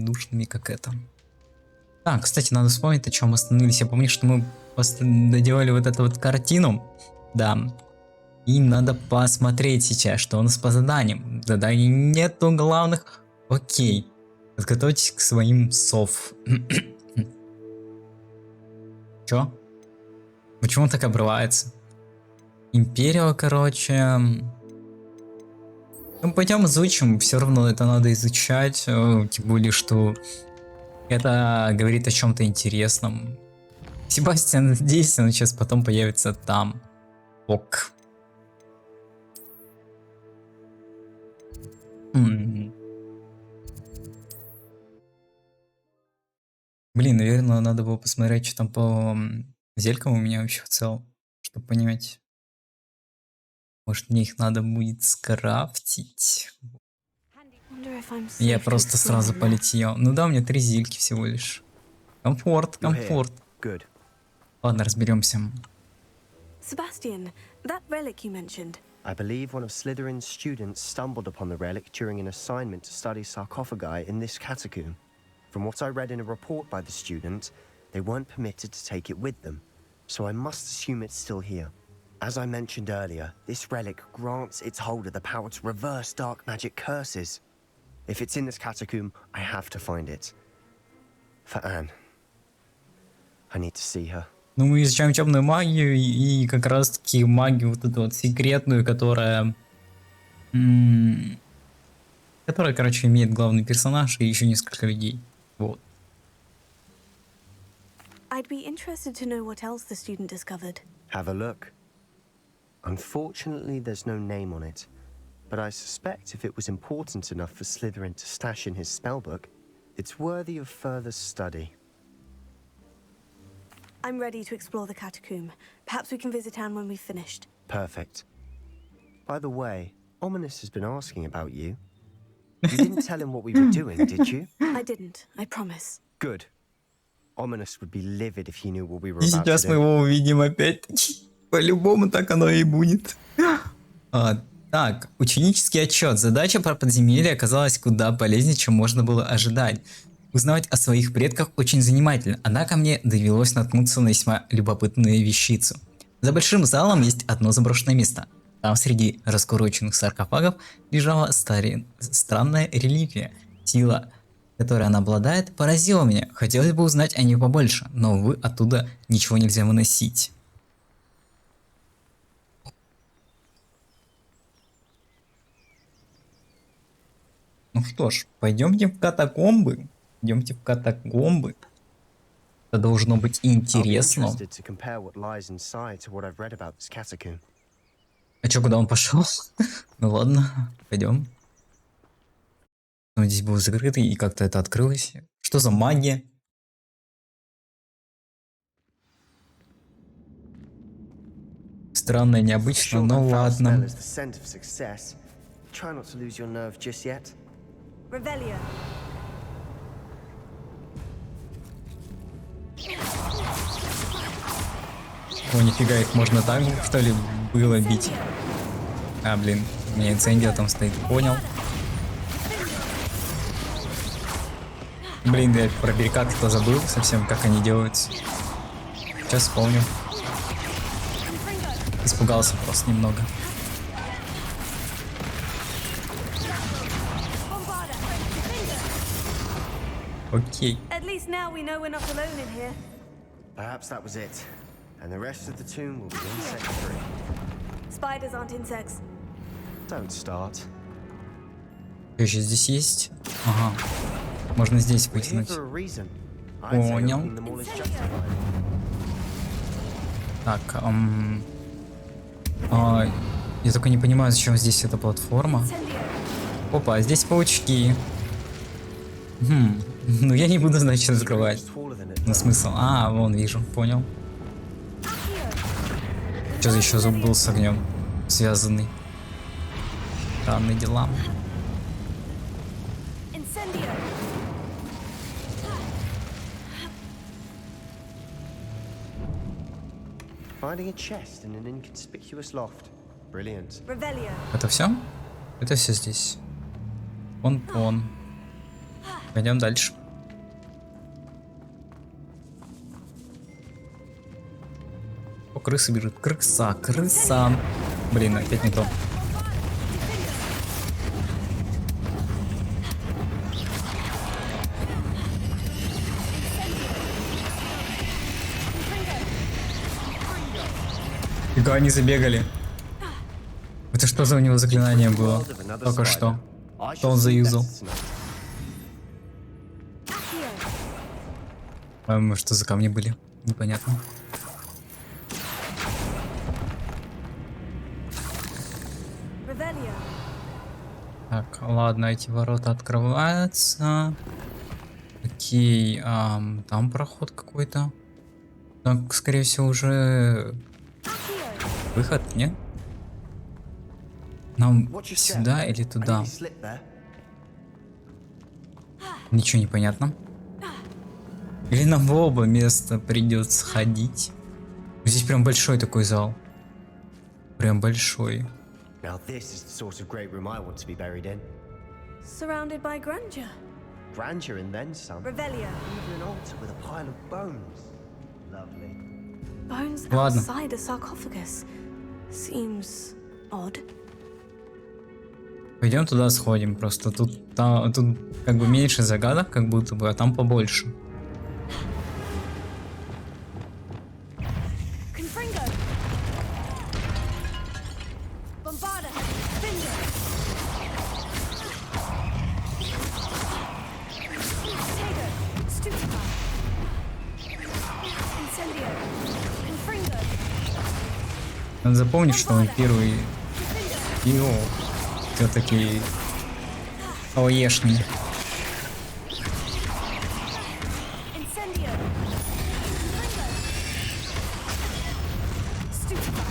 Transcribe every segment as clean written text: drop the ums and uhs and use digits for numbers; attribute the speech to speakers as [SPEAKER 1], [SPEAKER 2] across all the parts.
[SPEAKER 1] душными, как это. Так, кстати, надо вспомнить, о чем мы остановились. Я помню, что мы просто доделали вот эту вот картину. Да. И надо посмотреть сейчас, что у нас по заданиям. Заданий нету главных. Окей. Подготовьтесь к своим сов. Чё? Почему он так обрывается? Империя, короче. Ну, пойдем изучим. Все равно это надо изучать. Тем более, что это говорит о чем-то интересном. Себастьян здесь, он сейчас потом появится там. Ок. Блин, наверное, надо было посмотреть, что там по зелькам у меня вообще в целом, чтобы понимать. Может, мне их надо будет скрафтить. Я просто сразу полетел. Ну да, у меня 3 зельки всего лишь. Комфорт, комфорт. Ладно, разберемся.
[SPEAKER 2] Sebastian, that relic you mentioned.
[SPEAKER 3] I believe one of Slytherin's students stumbled upon the relic during an assignment to study sarcophagi in this catacomb. From what I read in a report by the student, they weren't permitted to take it with them, so I must assume it's still here. As I mentioned earlier, this relic grants its holder the power to reverse dark magic curses. If it's in this catacomb, I have to find it. For Anne. I need to see her.
[SPEAKER 1] Ну, мы изучаем темную магию и как раз таки магию вот эту вот секретную, которая, короче, имеет главный персонаж и еще несколько людей. Вот.
[SPEAKER 2] I'd be interested to know what else the student discovered.
[SPEAKER 3] Have a look. Unfortunately, there's no name on it, but I suspect if it was important enough for Slytherin to stash in his spellbook, it's worthy of further study.
[SPEAKER 2] I'm ready to explore the catacomb. Perhaps we can visit Anne when we've finished.
[SPEAKER 3] Perfect. By the way, Ominous has been asking about you. You didn't tell him what we were doing, did you?
[SPEAKER 2] I didn't, I promise.
[SPEAKER 3] Good. Ominous would be livid if he knew what we were
[SPEAKER 1] И
[SPEAKER 3] about to
[SPEAKER 1] сейчас мы
[SPEAKER 3] do.
[SPEAKER 1] его увидим опять-таки. По-любому так оно и будет. Так, ученический отчет. Задача про подземелье оказалась куда полезнее, чем можно было ожидать. Узнавать о своих предках очень занимательно, однако мне довелось наткнуться на весьма любопытную вещицу. За большим залом есть одно заброшенное место. Там среди раскуроченных саркофагов лежала странная реликвия. Сила, которой она обладает, поразила меня. Хотелось бы узнать о ней побольше, но, увы, оттуда ничего нельзя выносить. Ну что ж, пойдемте в катакомбы. Идемте в катакомбы. Это должно быть интересно. А чё, куда он пошел? Ну ладно, пойдем. Но здесь был закрытый, и как-то это открылось. Что за магия? Странно, необычно, но ладно.
[SPEAKER 2] Revelio.
[SPEAKER 1] О, нифига, их можно так, что ли, было бить? А, блин, у меня инцендио там стоит, понял. Блин, я про перекаты-то забыл совсем, как они делаются. Сейчас вспомню. Испугался просто немного. Окей.
[SPEAKER 2] At least now we know we're not alone in here.
[SPEAKER 3] Perhaps that was it. And the rest of the tomb will be insect free.
[SPEAKER 2] Spiders aren't insects.
[SPEAKER 3] Don't start.
[SPEAKER 1] Что еще здесь есть? Ага. Можно здесь вытянуть. Понял. Так, я только не понимаю, зачем здесь эта платформа. Опа, а здесь паучки. Ну я не буду, значит, закрывать. Ну смысл? А, вон вижу, понял. Что за еще зуб был с огнем связанный? Странные дела. Это все? Это все здесь. Он. Пойдем дальше. О, крысы бежит. Крыса, крыса. Блин, опять не то. Фига, они забегали. Это что за у него заклинание было? Только что. Что он заюзал? Что за камни были? Непонятно. Так, ладно, эти ворота открываются. Окей, там проход какой-то. Так, скорее всего, уже выход, нет? Нам сюда или туда? Ничего не понятно. Или нам в оба места придется ходить. Здесь прям большой такой зал. Прям большой.
[SPEAKER 2] Surrounded by grandeur.
[SPEAKER 3] Grandeur and then some.
[SPEAKER 2] Revelia.
[SPEAKER 3] Even an altar with a pile of bones. Lovely.
[SPEAKER 2] Bones
[SPEAKER 1] Ладно.
[SPEAKER 2] outside a sarcophagus. Seems odd.
[SPEAKER 1] Пойдем туда сходим. Просто тут как бы меньше загадок, как будто бы, а там побольше.
[SPEAKER 2] Confringo. Bombarda. Finger. Tego. Stupefy. Incendio. Confringo.
[SPEAKER 1] Надо запомнить, что он первый все-таки ОЕшный.
[SPEAKER 2] Incendio. Confringo. Stupefy.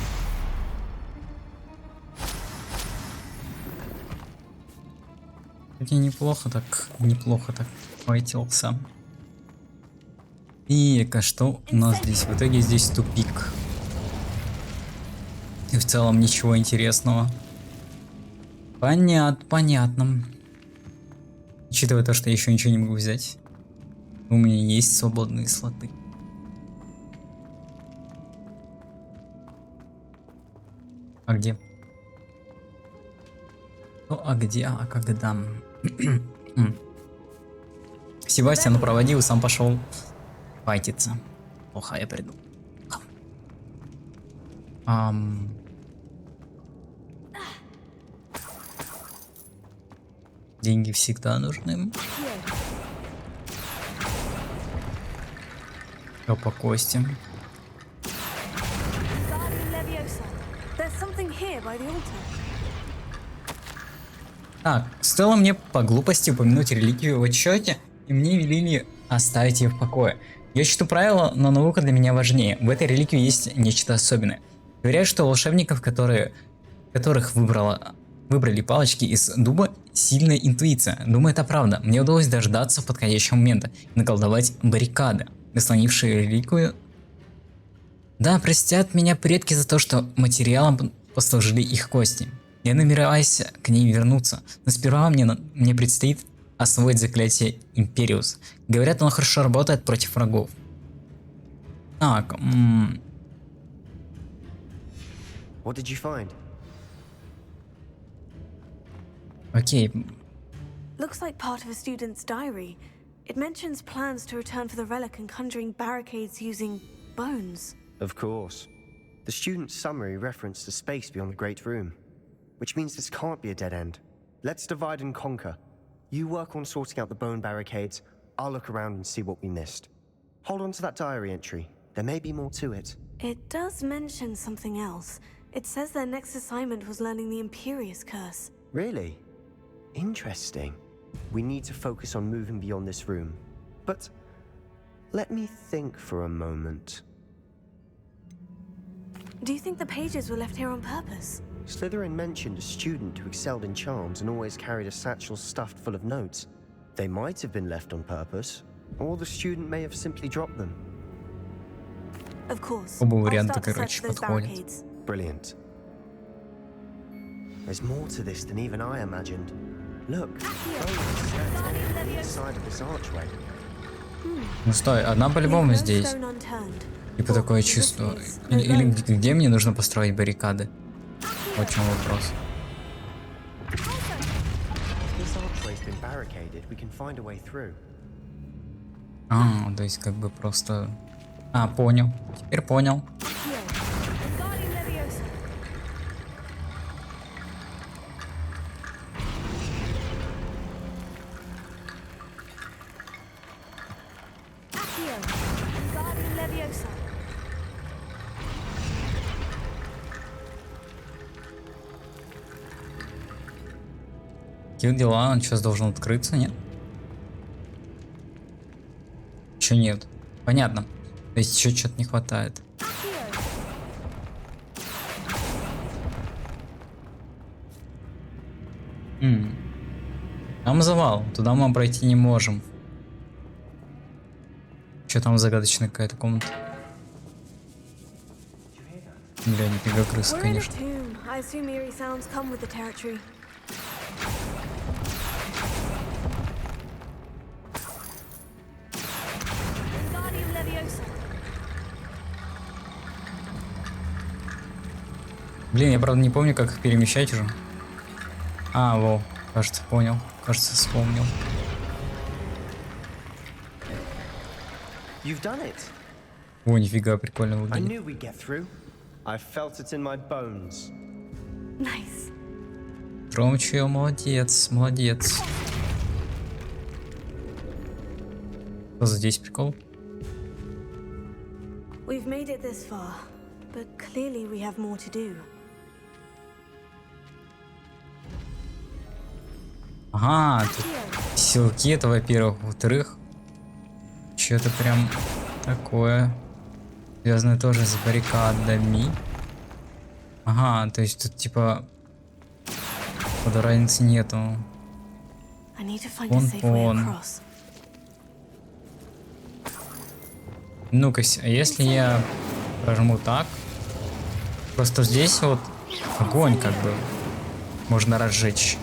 [SPEAKER 1] Кстати, неплохо так файтился. И-ка, что у нас здесь? В итоге здесь тупик. И в целом ничего интересного. Понятно. Учитывая то, что я еще ничего не могу взять. У меня есть свободные слоты. А где? Ну, а где? А когда? Себастьян проводил, сам пошел файтиться. Плохо я приду. Деньги всегда нужны. Все по кости.
[SPEAKER 2] There's something here by the altar.
[SPEAKER 1] Так, стоило мне по глупости упомянуть реликвию в отчете, и мне велели оставить ее в покое. Я читаю правила, но наука для меня важнее. В этой реликвии есть нечто особенное. Говорят, что у волшебников, которых выбрали палочки из дуба, сильная интуиция. Думаю, это правда. Мне удалось дождаться подходящего момента и наколдовать баррикады, заслонившие реликвию. Да, простят меня предки за то, что материалом послужили их кости. Я намереваюсь к ней вернуться, но сперва мне предстоит освоить заклятие Империус. Говорят, оно хорошо работает против врагов. Так,
[SPEAKER 3] What did you find?
[SPEAKER 1] окей.
[SPEAKER 2] Looks like part of a student's diary. It mentions plans to return for the relic and conjuring barricades using bones.
[SPEAKER 3] Of course. The student's summary referenced a space beyond the Great Room, which means this can't be a dead end. Let's divide and conquer. You work on sorting out the bone barricades, I'll look around and see what we missed. Hold on to that diary entry. There may be more to it.
[SPEAKER 2] It does mention something else. It says their next assignment was learning the Imperious Curse.
[SPEAKER 3] Really? Interesting. We need to focus on moving beyond this room. But let me think for a moment.
[SPEAKER 2] Do you think the pages were left here on purpose?
[SPEAKER 3] Slytherin mentioned a student who excelled in charms and always carried a satchel stuffed full of notes. They might have been left on purpose, or the student may have simply dropped them.
[SPEAKER 2] Of course.
[SPEAKER 1] Оба
[SPEAKER 2] I'll
[SPEAKER 1] варианта,
[SPEAKER 2] start to search
[SPEAKER 1] короче,
[SPEAKER 2] those
[SPEAKER 1] подходят.
[SPEAKER 2] barricades.
[SPEAKER 3] Brilliant. There's more to this than even I imagined. Look, Bones stands on the inside of this archway.
[SPEAKER 1] Ну стой, одна по-любому здесь. Типа такое чувство. Или где мне нужно построить баррикады? Вот в чем вопрос.
[SPEAKER 3] This archway's been barricaded. We can find a way through.
[SPEAKER 1] А, то есть как бы просто... А, понял. Теперь понял. Какие дела? Он сейчас должен открыться, нет? Еще нет. Понятно. То есть еще что-то не хватает. Там завал. Туда мы пройти не можем. Что там загадочная какая-то комната? Бля, нифига крыса, конечно. Блин, я правда не помню, как их перемещать уже. А, во, кажется, понял. Кажется, вспомнил.
[SPEAKER 3] You've done it.
[SPEAKER 1] О, нифига, прикольно
[SPEAKER 3] I
[SPEAKER 1] выглядит.
[SPEAKER 3] knew we'd get through. I felt it in my bones.
[SPEAKER 2] Nice.
[SPEAKER 1] Ромчо, молодец, молодец. Что здесь прикол?
[SPEAKER 2] We've made it this far, but clearly we have more to do.
[SPEAKER 1] Ага, тут силки это, во-первых. Во-вторых, что-то прям такое. Связанное тоже с баррикадами. Ага, то есть тут типа... Походу разницы нету.
[SPEAKER 2] I need to find a safe way across.
[SPEAKER 1] Ну-ка, а если я прожму так? Просто здесь вот огонь как бы можно разжечь.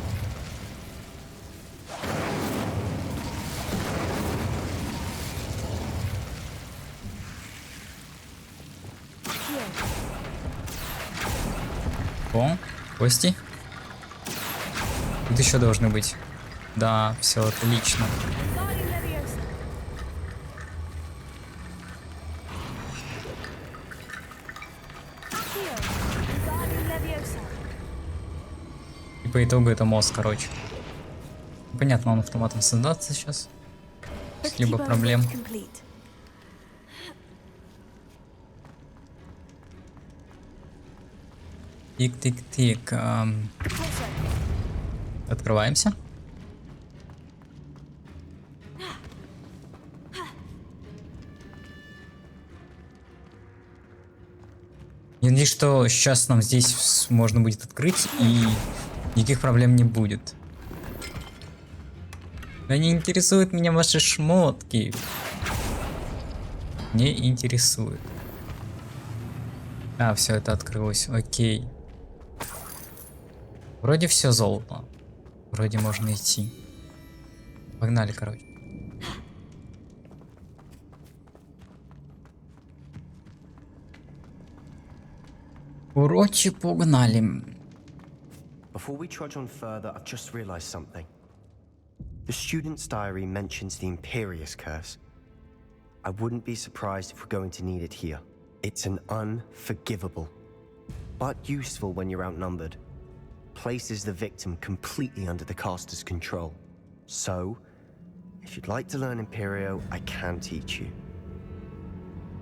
[SPEAKER 1] О, кости. Тут еще должны быть. Да, все отлично. И по итогу это мост, короче. Понятно, он автоматом создаться сейчас. Либо проблем. Тик-тик-тик. Открываемся. Я надеюсь, что сейчас нам здесь можно будет открыть и никаких проблем не будет. Да не интересуют меня ваши шмотки. Не интересует. А, все это открылось. Окей. Вроде все золото. Вроде можно идти. Погнали, короче. Короче, погнали.
[SPEAKER 3] Before we trudge on further, I've just realized something. The student's diary mentions the Imperious Curse. I wouldn't be surprised if we're going to need it here. It's an unforgivable, but useful when you're outnumbered. Places the victim completely under the caster's control. So, if you'd like to learn Imperio, I can teach you.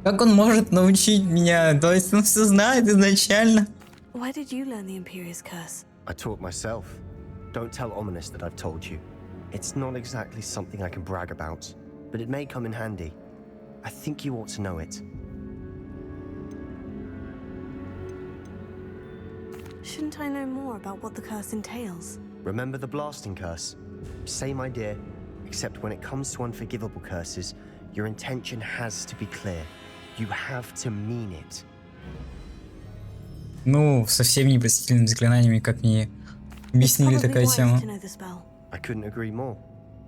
[SPEAKER 1] Как он может научить меня? То есть он все знает изначально.
[SPEAKER 2] Why did you learn the Imperious Curse?
[SPEAKER 3] I taught myself. Don't tell Ominous that I've told you. It's not exactly something I can brag about, but it may come in handy. I think you ought to know it.
[SPEAKER 2] Shouldn't I know more about what the curse entails?
[SPEAKER 3] Remember the blasting curse? Same idea, except when it comes to unforgivable curses, your intention has to be clear. You have to mean it.
[SPEAKER 1] Ну, со всеми непростительными заклинаниями, как мне объяснили такая тема.
[SPEAKER 3] I couldn't agree more.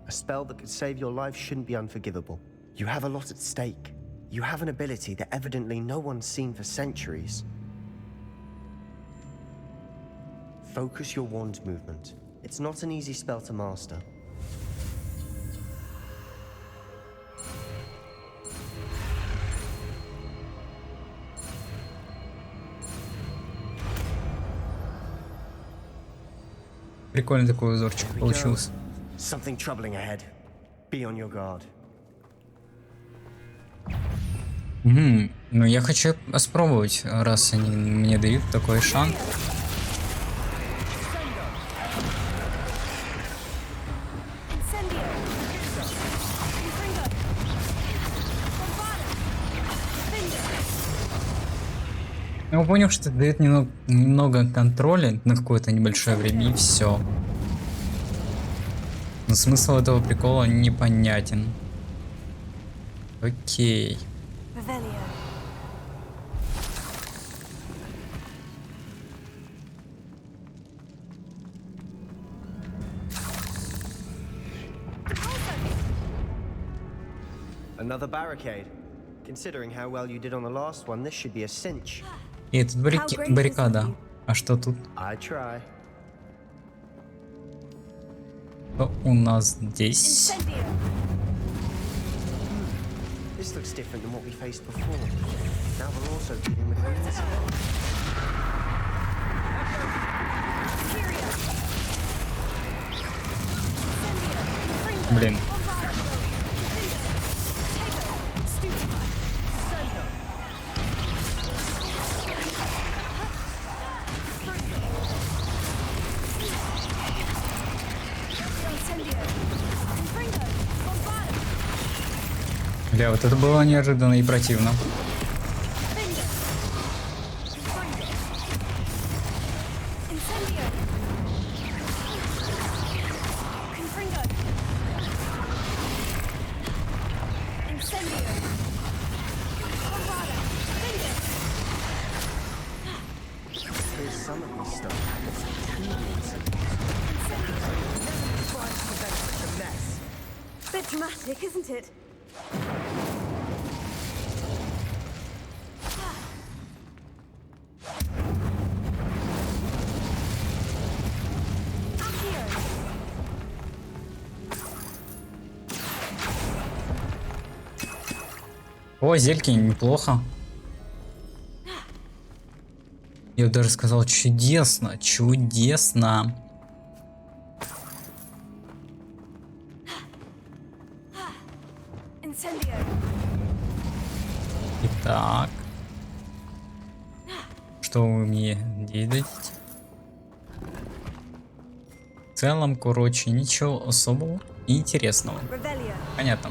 [SPEAKER 3] A spell that could save your life shouldn't be unforgivable. You have a lot at stake. You have an ability that evidently no one's seen for centuries. Focus your wand movement. It's not an easy spell to master.
[SPEAKER 1] Прикольный такой узорчик получился.
[SPEAKER 3] Something troubling ahead. Be on your guard.
[SPEAKER 1] Ну я хочу попробовать, раз они мне дают такой шанс. Я понял, что это дает немного контроля на какое-то небольшое время, и все. Но смысл этого прикола непонятен. Окей.
[SPEAKER 3] Another barricade. Considering how well you did on the last one, this should be a cinch.
[SPEAKER 1] И тут баррикада. А что тут?
[SPEAKER 3] I try.
[SPEAKER 1] Что у нас здесь?
[SPEAKER 3] This looks different than what we faced before. Now we're also dealing with winds.
[SPEAKER 1] Блин. Бля, вот это было неожиданно и противно.
[SPEAKER 2] Bit dramatic, isn't it?
[SPEAKER 1] О, зельки неплохо. Я бы даже сказал чудесно, чудесно. Итак. Что вы мне здесь дадите? В целом, короче, ничего особого и интересного. Понятно.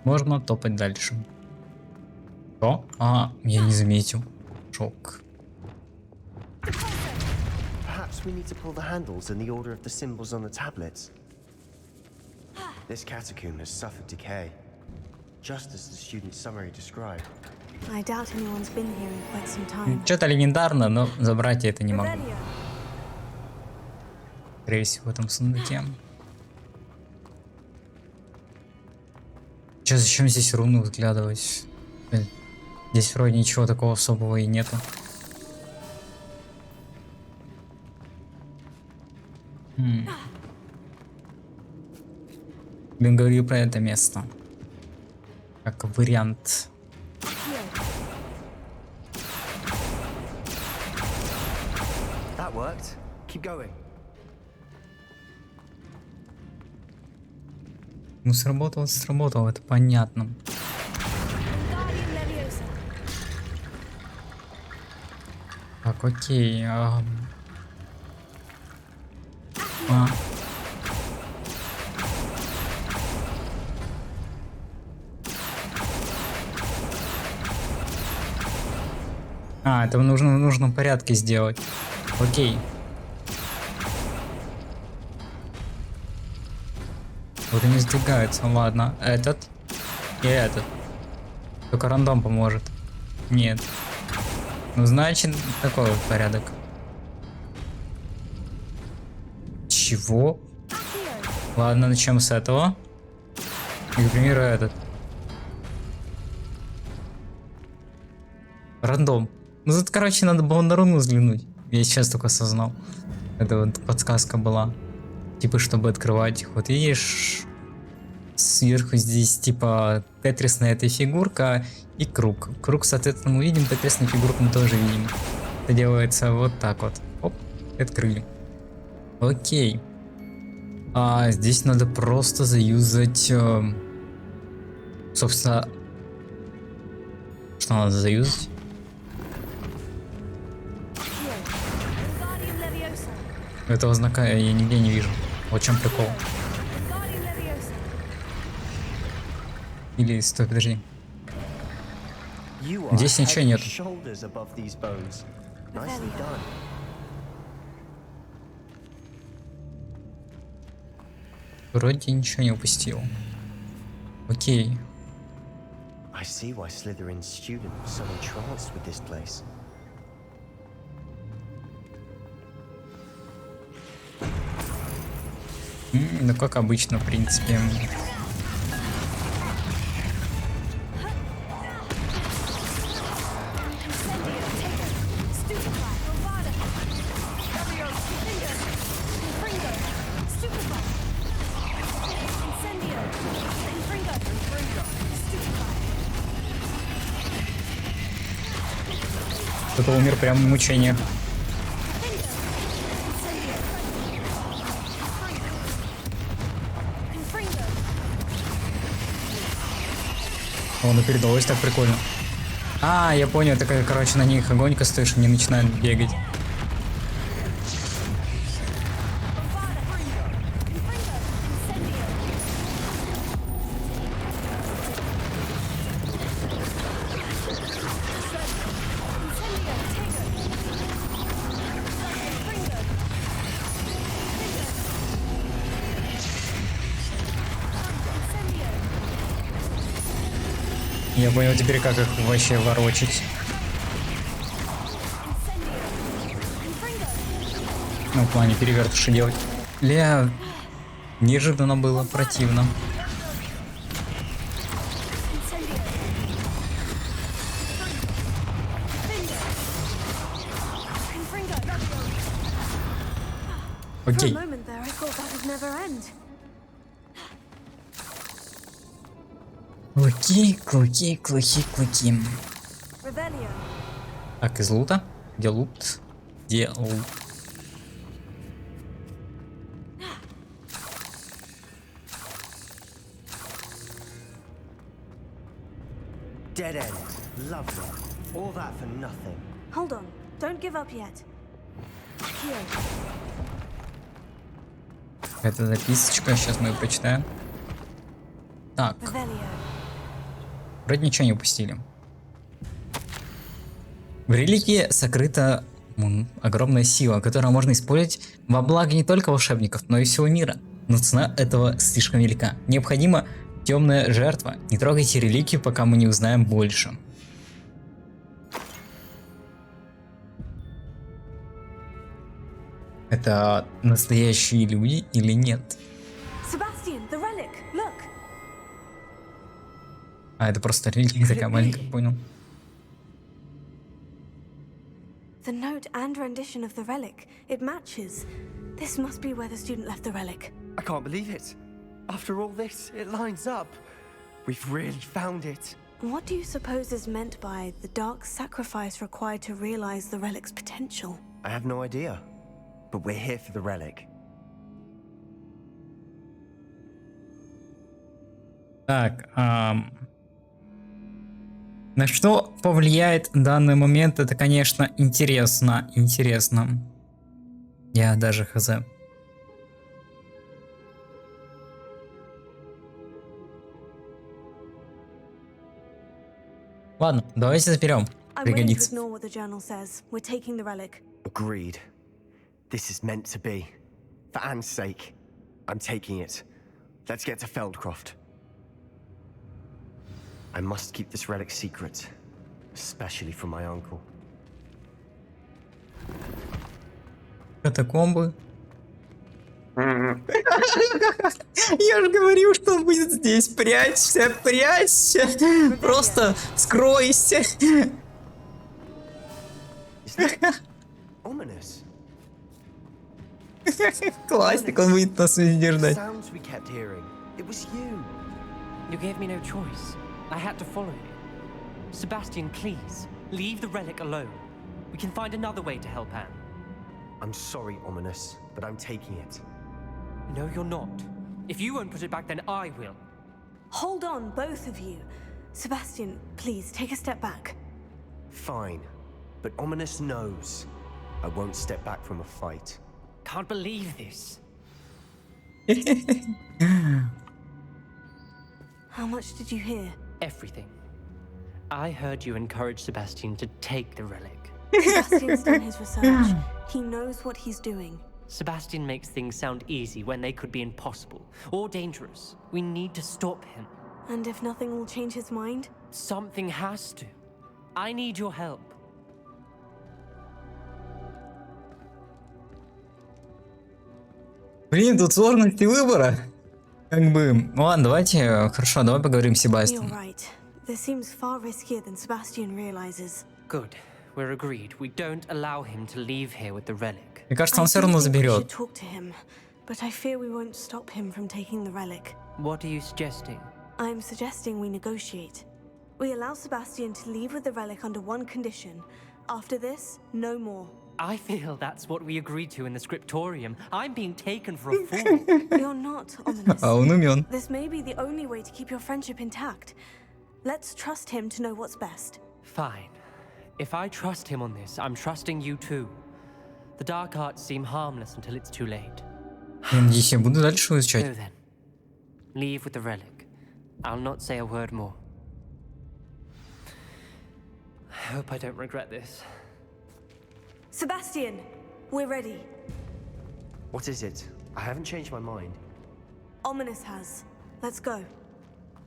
[SPEAKER 1] Можно топать дальше. Что? А, я не заметил. Шок.
[SPEAKER 3] Perhaps we need to pull the handles in the order of the symbols on the tablets. This catacomb has suffered decay, just as the student's summary described.
[SPEAKER 2] I doubt anyone's been here in quite some time.
[SPEAKER 1] Что-то легендарно, но забрать я это не могу. Скорее всего, в этом сундуке. Сейчас зачем здесь руны взглядывать? Здесь вроде ничего такого особого и нету. Блин, говорю про это место. Как вариант.
[SPEAKER 3] That worked. Keep going.
[SPEAKER 1] Ну, сработало, сработало, это понятно. Так, окей. Это в нужном порядке сделать. Окей. Вот они сдвигаются. Ладно, этот и этот. Только рандом поможет. Нет. Ну, значит, такой вот порядок. Чего? Ладно, начнем с этого. И, к примеру, этот. Рандом. Ну тут, короче, надо было на руну взглянуть. Я сейчас только осознал. Это вот подсказка была. Типа, чтобы открывать. Вот видишь, сверху здесь типа тетрисная эта фигурка и круг. Круг, соответственно, мы видим, тетрисную фигурку мы тоже видим. Это делается вот так вот. Оп, открыли. Окей. А здесь надо просто заюзать... собственно... Что надо заюзать? Этого знака я нигде не вижу. Вот в чем прикол. Или, стой, подожди. Здесь ничего нет. Вроде ничего не упустил. Окей. Ну, как обычно, в принципе. Кто-то умер прямо в мучениях. О, ну передалось так прикольно. А, я понял, это, короче, на них огонь кастуешь, они начинают бегать. Я понял теперь, как их вообще ворочить. Ну, в плане перевертыши делать. Ля, неожиданно было, противно. Окей. Клыки. Так, из лута. Где лут? Где лут?
[SPEAKER 3] Dead end. Lovely. All that for nothing.
[SPEAKER 2] Hold on. Don't give up yet. Here.
[SPEAKER 1] Это записочка, сейчас мы ее прочитаем. Так. Вроде ничего не упустили. В реликвии сокрыта огромная сила, которую можно использовать во благо не только волшебников, но и всего мира. Но цена этого слишком велика. Необходима темная жертва. Не трогайте реликвию, пока мы не узнаем больше. Это настоящие люди или нет? А, это просто реликвия такая маленькая, понял.
[SPEAKER 2] The note and rendition of the relic, it matches. This must be where the student left the relic.
[SPEAKER 3] I can't believe it. After all this, it lines up. We've really found it.
[SPEAKER 2] What do you suppose is meant by the dark sacrifice required to realize the relic's potential?
[SPEAKER 3] I have no idea. But we're here for the relic.
[SPEAKER 1] Так, на что повлияет данный момент, это, конечно, интересно. Я даже хз. Ладно, давайте заберем. Пригодится.
[SPEAKER 3] Agreed. This is meant to be. For Anne's sake, I'm taking it. Let's get to Feldcroft. I must keep this relic secret, especially from my uncle.
[SPEAKER 1] Катакомбы. Я же говорил, что он будет здесь. Прячься, прячься. Просто скройся.
[SPEAKER 3] Is that ominous?
[SPEAKER 1] Классик, он будет нас везде
[SPEAKER 3] The
[SPEAKER 1] ждать.
[SPEAKER 3] sounds we kept hearing. It was you.
[SPEAKER 4] You gave me no choice. I had to follow you. Sebastian, please, leave the relic alone. We can find another way to help Anne.
[SPEAKER 3] I'm sorry, Ominous, but I'm taking it.
[SPEAKER 4] No, you're not. If you won't put it back, then I will.
[SPEAKER 2] Hold on, both of you. Sebastian, please take a step back.
[SPEAKER 3] Fine. But Ominous knows I won't step back from a fight.
[SPEAKER 4] Can't believe this.
[SPEAKER 2] How much did you hear?
[SPEAKER 4] Everything. I heard you encourage Sebastian to take the relic.
[SPEAKER 2] Sebastian's done his research. He knows what he's doing.
[SPEAKER 4] Sebastian makes things sound easy when they could be impossible or dangerous. We need to stop him.
[SPEAKER 2] And if nothing will change his mind?
[SPEAKER 4] Something has to. I need your help.
[SPEAKER 1] Блин, тут сложности выбора. Как бы, ладно, давайте, хорошо, давай поговорим с
[SPEAKER 2] You're
[SPEAKER 1] Себастьяном.
[SPEAKER 2] right. This seems far riskier than Sebastian realizes.
[SPEAKER 4] Good. We're agreed. We don't allow him to leave here with the relic.
[SPEAKER 1] Мне кажется,
[SPEAKER 2] I
[SPEAKER 1] он все
[SPEAKER 2] do
[SPEAKER 1] равно
[SPEAKER 2] think we
[SPEAKER 1] заберет.
[SPEAKER 2] should talk to him, but I fear we won't stop him from taking the relic.
[SPEAKER 4] What are you suggesting?
[SPEAKER 2] I'm suggesting we negotiate. We allow Sebastian to leave with the relic under one condition. After this, no more.
[SPEAKER 4] I feel that's what we agreed to in the scriptorium. I'm being taken for a fool.
[SPEAKER 2] You're not, Ominous.
[SPEAKER 1] А он умен.
[SPEAKER 2] This may be the only way to keep your friendship intact. Let's trust him to know what's best.
[SPEAKER 4] Fine. If I trust him on this, I'm trusting you too. The dark arts seem harmless until it's too late.
[SPEAKER 1] Я надеюсь, я буду дальше
[SPEAKER 4] So
[SPEAKER 1] изучать.
[SPEAKER 4] then, leave with the relic. I'll not say a word more. I hope I don't regret this.
[SPEAKER 2] Sebastian, we're ready.
[SPEAKER 3] What is it? I haven't changed my mind.
[SPEAKER 2] Ominous has. Let's go.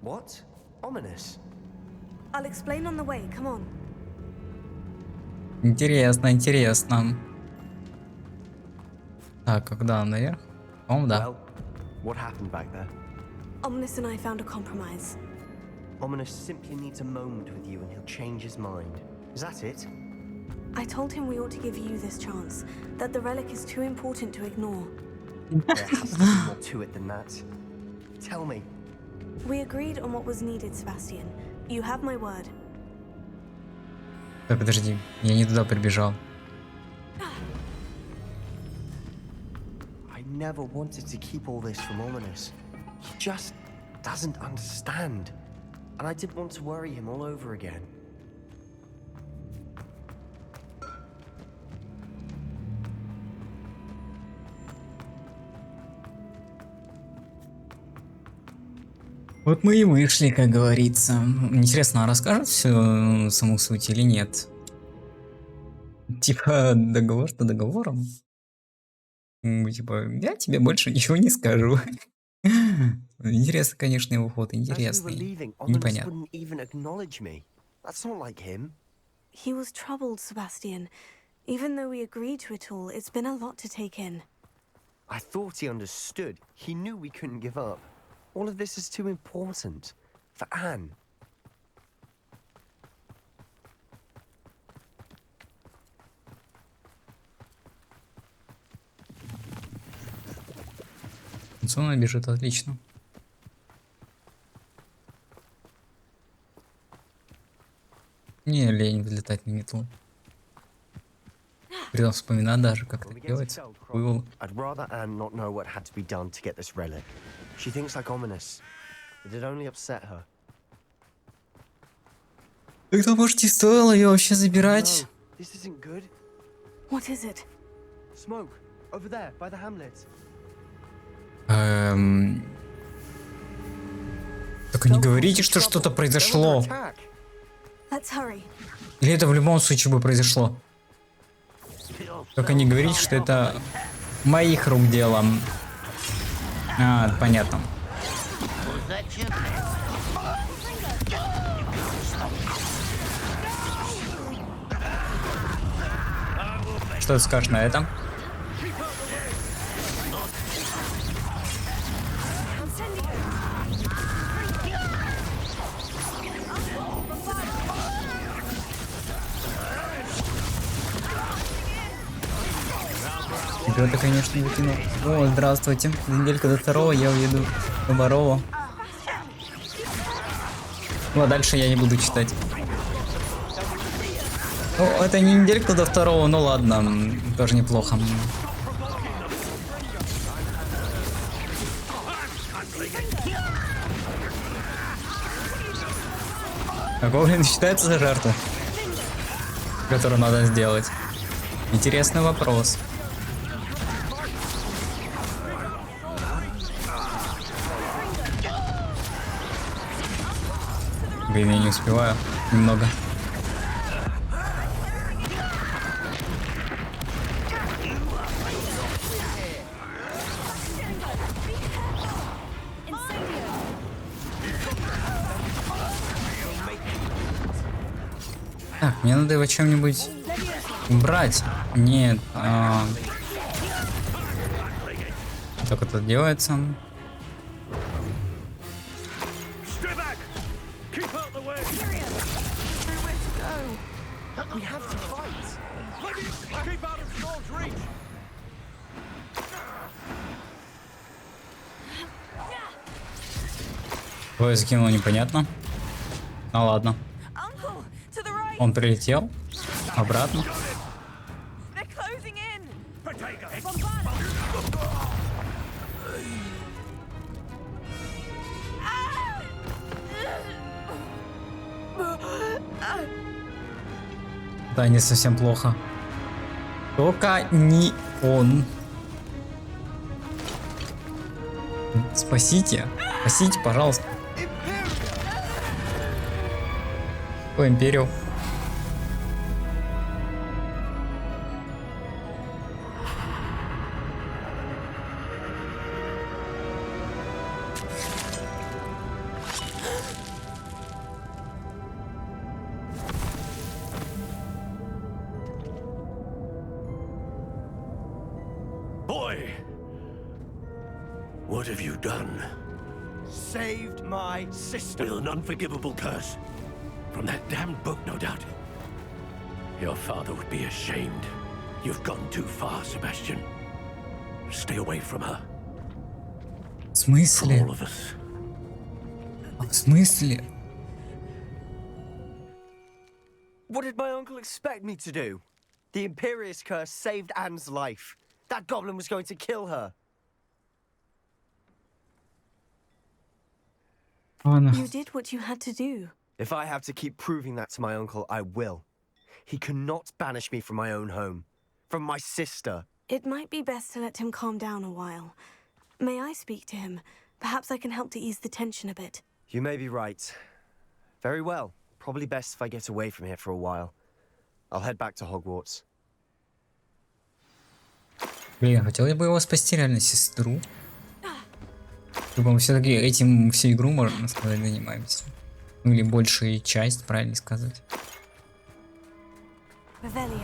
[SPEAKER 3] What? Ominous?
[SPEAKER 2] I'll explain on the way. Come on.
[SPEAKER 1] Интересно, интересно. Так, когда наверх? По-моему, да.
[SPEAKER 3] Well, what happened back there?
[SPEAKER 2] Ominous and I found a compromise.
[SPEAKER 3] Ominous simply needs a moment with you and he'll change his mind. Is that it?
[SPEAKER 2] I told him we ought to give you this chance, that the relic is too important to ignore.
[SPEAKER 3] There has to be more to it than that. Tell me.
[SPEAKER 2] We agreed on what was needed, Sebastian. You have my word.
[SPEAKER 1] Так, подожди, я не туда прибежал.
[SPEAKER 3] I never wanted to keep all this from Ominous. He just doesn't understand. And I didn't want to worry him all over again.
[SPEAKER 1] Вот мы и вышли, как говорится. Интересно, а расскажет всю саму суть или нет? Типа, договор-то договором. Типа, я тебе больше ничего не скажу. Интересно, конечно, его ход,
[SPEAKER 3] As we were
[SPEAKER 1] интересный.
[SPEAKER 3] leaving, Ominous
[SPEAKER 1] Непонятно.
[SPEAKER 3] wouldn't even acknowledge me. That's not like him.
[SPEAKER 2] He was troubled, Sebastian. Even though we agreed to it all, it's been a lot to take in.
[SPEAKER 3] I thought he understood. He knew we couldn't give up. All of this is too important. For Anne.
[SPEAKER 1] Она бежит, отлично. Не лень взлетать на метлу. Придется вспоминать даже, как
[SPEAKER 3] When
[SPEAKER 1] это
[SPEAKER 3] we get to
[SPEAKER 1] делается.
[SPEAKER 3] Feldcroft,
[SPEAKER 1] Было.
[SPEAKER 3] I'd rather Anne not know what had to be done to get this relic. She thinks like Ominous. But it only upset her.
[SPEAKER 1] Тогда, может, и стоило ее вообще забирать?
[SPEAKER 3] No, this isn't good.
[SPEAKER 2] What is it?
[SPEAKER 3] Smoke. Over there, by the hamlet.
[SPEAKER 1] Только не говорите, что что-то произошло.
[SPEAKER 2] Let's hurry.
[SPEAKER 1] Или это в любом случае бы произошло. Только не говорите, что это моих рук дело. А, понятно. Что ты скажешь на это? Это, конечно, выкинул. О, здравствуйте. Неделька до 2 я уеду в Барово. Ну, а дальше я не буду читать. Ну, это не неделька до 2, ну ладно, тоже неплохо. А гоблин считается за жертву, которую надо сделать? Интересный вопрос. Блин, я не успеваю немного. Так, мне надо его чем-нибудь убрать. Нет. Как это делается? Ой, закинул непонятно. А ладно.
[SPEAKER 2] Uncle, to the right.
[SPEAKER 1] Он прилетел. Обратно.
[SPEAKER 2] They're closing in.
[SPEAKER 1] Да, не совсем плохо. Только не он. Спасите. Спасите, пожалуйста. Ой, Империал.
[SPEAKER 5] Boy, what have you done?
[SPEAKER 3] Saved my sister.
[SPEAKER 5] With an unforgivable curse. From that damned book, no doubt. Your father would be ashamed. You've gone too far, Sebastian. Stay away from her.
[SPEAKER 1] В
[SPEAKER 5] From
[SPEAKER 1] смысле?
[SPEAKER 5] all of us.
[SPEAKER 1] В смысле?
[SPEAKER 3] What did my uncle expect me to do? The Imperious curse saved Anne's life. That goblin was going to kill her.
[SPEAKER 1] Ладно.
[SPEAKER 2] You did what you had to do.
[SPEAKER 3] If I have to keep proving that to my uncle, I will. He cannot banish me from my own home. From my sister.
[SPEAKER 2] It might be best to let him calm down a while. May I speak to him? Perhaps I can help to ease the tension a bit.
[SPEAKER 3] You may be right. Very well. Probably best if I get away from here for a while. I'll head back to Hogwarts.
[SPEAKER 1] Блин, хотелось бы его спасти, реально, сестру. Чтобы мы все-таки этим всю игру, можно сказать, занимаемся. Ну или большая часть, правильно сказать.
[SPEAKER 2] Revelio.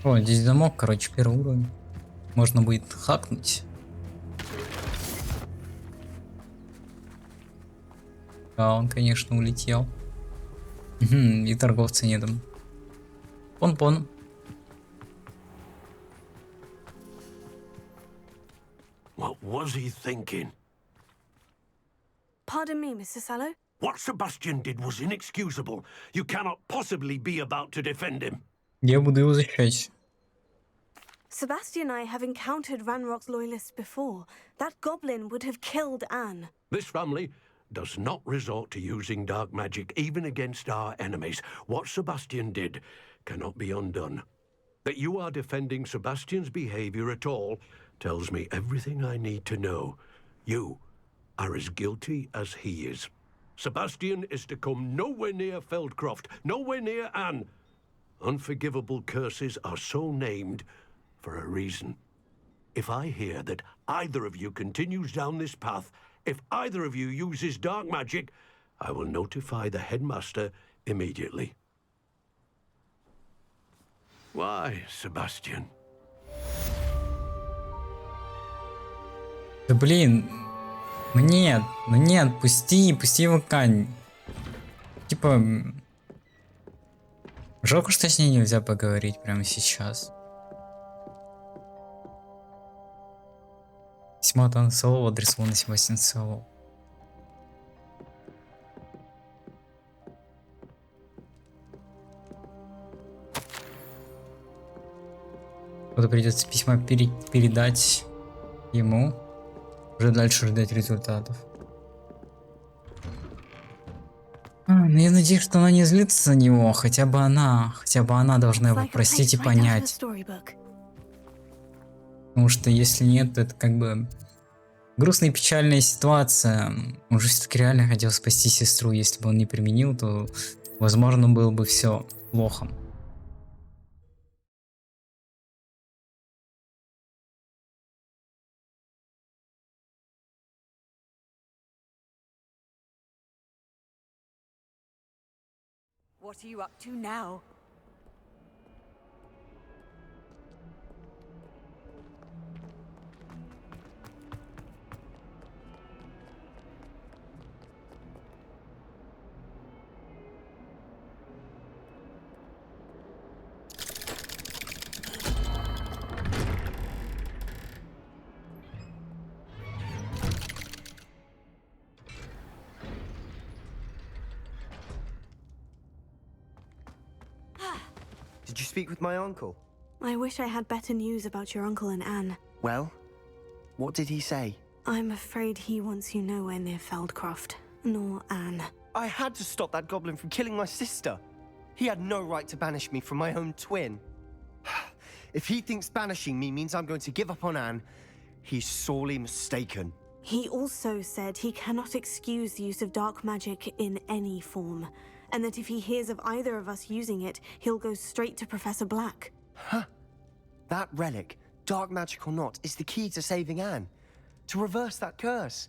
[SPEAKER 1] О, здесь замок, короче, первый уровень. Можно будет хакнуть. Да, он, конечно, улетел. Угу, и торговца нету. Пон-пон.
[SPEAKER 5] What was he thinking?
[SPEAKER 2] Pardon me, Mr. Sallow.
[SPEAKER 5] What Sebastian did was inexcusable. You cannot possibly be about to defend him.
[SPEAKER 1] Я буду его защищать.
[SPEAKER 2] Sebastian and I have encountered Ranrock's loyalists before. That goblin would have killed Anne.
[SPEAKER 5] This family does not resort to using dark magic even against our enemies. What Sebastian did cannot be undone. That you are defending Sebastian's behavior at all tells me everything I need to know. You are as guilty as he is. Sebastian is to come nowhere near Feldcroft, nowhere near Anne. Unforgivable curses are so named for a reason. If I hear that either of you continues down this path, if either of you uses dark magic, I will notify the headmaster immediately. Why, Sebastian?
[SPEAKER 1] Да блин. Ну нет, пусти его Кань. Типа... Жалко, что с ней нельзя поговорить прямо сейчас. Письмо от Анны Солова адресовано Себастьян Солову. Вот придется письма передать ему. Уже дальше ждать результатов. Ну я надеюсь, что она не злится на него. Хотя бы она должна его простить и понять. Потому что если нет, то это как бы грустная и печальная ситуация. Он же все-таки реально хотел спасти сестру. Если бы он не применил, то возможно было бы все плохо.
[SPEAKER 2] What are you up to now?
[SPEAKER 3] Did you speak with my uncle?
[SPEAKER 2] I wish I had better news about your uncle and Anne.
[SPEAKER 3] Well, what did he say?
[SPEAKER 2] I'm afraid he wants you nowhere near Feldcroft, nor Anne.
[SPEAKER 3] I had to stop that goblin from killing my sister. He had no right to banish me from my own twin. If he thinks banishing me means I'm going to give up on Anne, he's sorely mistaken.
[SPEAKER 2] He also said he cannot excuse the use of dark magic in any form, and that if he hears of either of us using it, he'll go straight to Professor Black.
[SPEAKER 3] Huh. That relic, dark magic or not, is the key to saving Anne. To reverse that curse.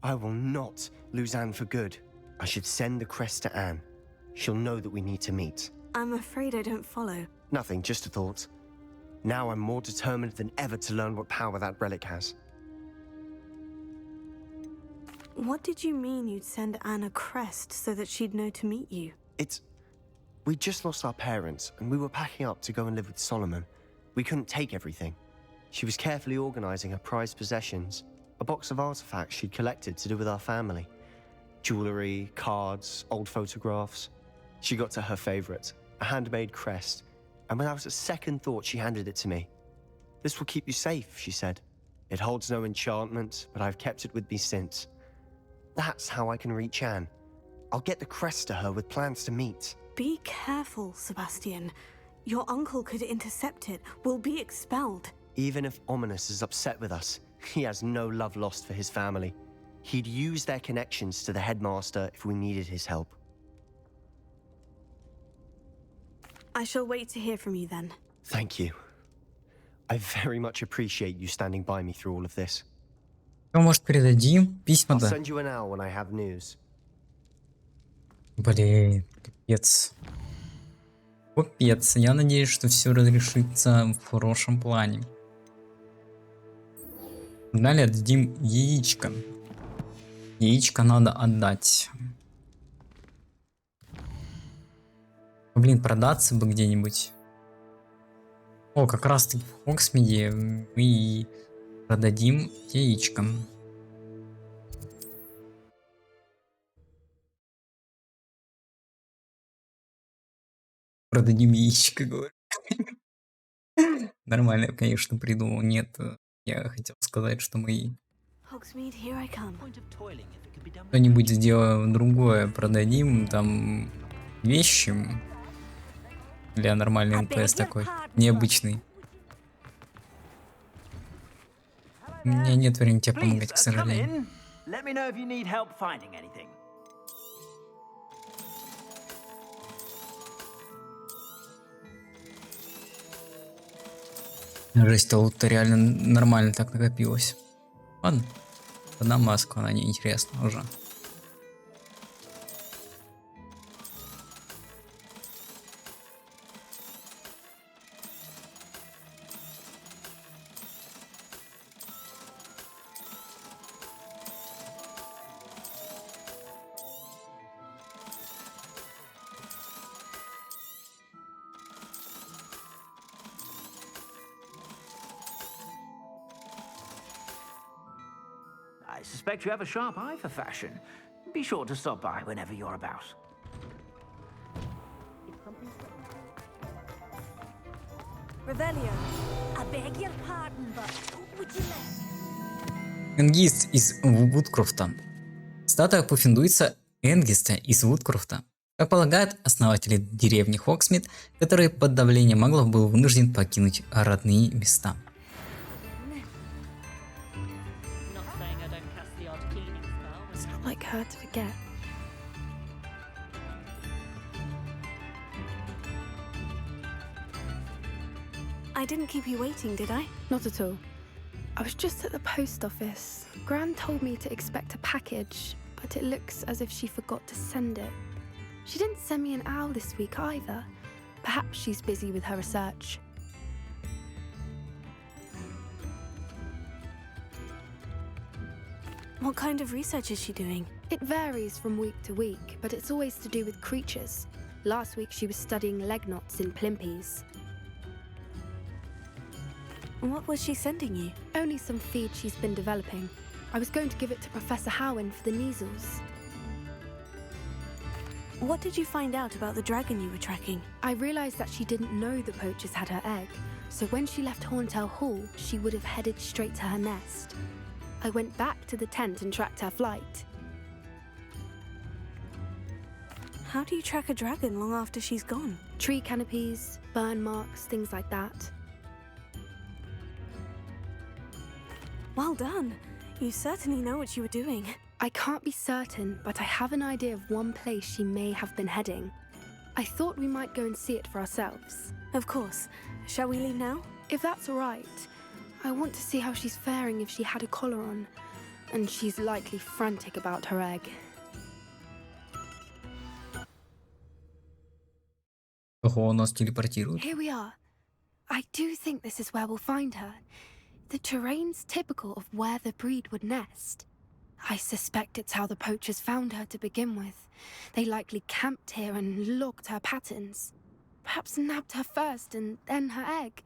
[SPEAKER 3] I will not lose Anne for good. I should send the crest to Anne. She'll know that we need to meet.
[SPEAKER 2] I'm afraid I don't follow.
[SPEAKER 3] Nothing, just a thought. Now I'm more determined than ever to learn what power that relic has.
[SPEAKER 2] What did you mean you'd send Anne a crest so that she'd know to meet you?
[SPEAKER 3] We just lost our parents, and we were packing up to go and live with Solomon. We couldn't take everything. She was carefully organizing her prized possessions, a box of artifacts she'd collected to do with our family. Jewelry, cards, old photographs. She got to her favorite, a handmade crest, and without a second thought she handed it to me. This will keep you safe, she said. It holds no enchantment, but I've kept it with me since. That's how I can reach Anne. I'll get the crest to her with plans to meet.
[SPEAKER 2] Be careful, Sebastian. Your uncle could intercept it. We'll be expelled.
[SPEAKER 3] Even if Ominous is upset with us, he has no love lost for his family. He'd use their connections to the headmaster if we needed his help.
[SPEAKER 2] I shall wait to hear from you then.
[SPEAKER 3] Thank you. I very much appreciate you standing by me through all of this.
[SPEAKER 1] Может, передадим
[SPEAKER 3] I'll
[SPEAKER 1] письма-то?
[SPEAKER 3] send you an hour when I have news.
[SPEAKER 1] Блин, капец. Капец. Я надеюсь, что все разрешится в хорошем плане. Далее отдадим яичко. Яичко надо отдать. Блин, продаться бы где-нибудь. О, как раз таки в Хоксмиде мы и продадим яичко. Продадим яичко, говорю. Нормально, я, конечно, придумал. Нет, я хотел сказать, что мы
[SPEAKER 2] Hogsmeade, here I come.
[SPEAKER 1] что-нибудь сделаем другое. Продадим там вещи. Для нормальный НПС такой. Необычный. У меня нет времени тебе помогать, к сожалению. Жесть, а вот реально нормально так накопилось. Ладно, одна маска, она неинтересна уже.
[SPEAKER 6] I suspect you have a sharp eye for fashion. Be sure to stop by whenever you're about.
[SPEAKER 2] Revelio.
[SPEAKER 7] I beg your pardon, but would you let?
[SPEAKER 1] Энгист из Вудкрофта. Статуя Пуффендуйца Энгиста из Вудкрофта. Как полагают основатели деревни Хоксмит, который под давлением маглов был вынужден покинуть родные места.
[SPEAKER 7] Not saying I don't cast the odd cleaning spell.
[SPEAKER 2] It's not like her to forget. I didn't keep you waiting, did I?
[SPEAKER 8] Not at all. I was just at the post office. Gran told me to expect a package, but it looks as if she forgot to send it. She didn't send me an owl this week either. Perhaps she's busy with her research.
[SPEAKER 2] What kind of research is she doing?
[SPEAKER 8] It varies from week to week, but it's always to do with creatures. Last week she was studying leg knots in plimpies.
[SPEAKER 2] What was she sending you?
[SPEAKER 8] Only some feed she's been developing. I was going to give it to Professor Howen for the measles.
[SPEAKER 2] What did you find out about the dragon you were tracking?
[SPEAKER 8] I realised that she didn't know the poachers had her egg, so when she left Horntail Hall, she would have headed straight to her nest. I went back to the tent and tracked her flight.
[SPEAKER 2] How do you track a dragon long after she's gone?
[SPEAKER 8] Tree canopies, burn marks, things like that.
[SPEAKER 2] Well done. You certainly know what you were doing.
[SPEAKER 8] I can't be certain, but I have an idea of one place she may have been heading. I thought we might go and see it for ourselves.
[SPEAKER 2] Of course. Shall we leave now?
[SPEAKER 8] If that's all right. I want to see how she's faring if she had a collar on. And she's likely frantic about her egg.
[SPEAKER 1] Ого, нас телепортируют.
[SPEAKER 8] Here we are. I do think this is where we'll find her. The terrain's typical of where the breed would nest. I suspect it's how the poachers found her to begin with. They likely camped here and logged her patterns. Perhaps nabbed her first and then her egg.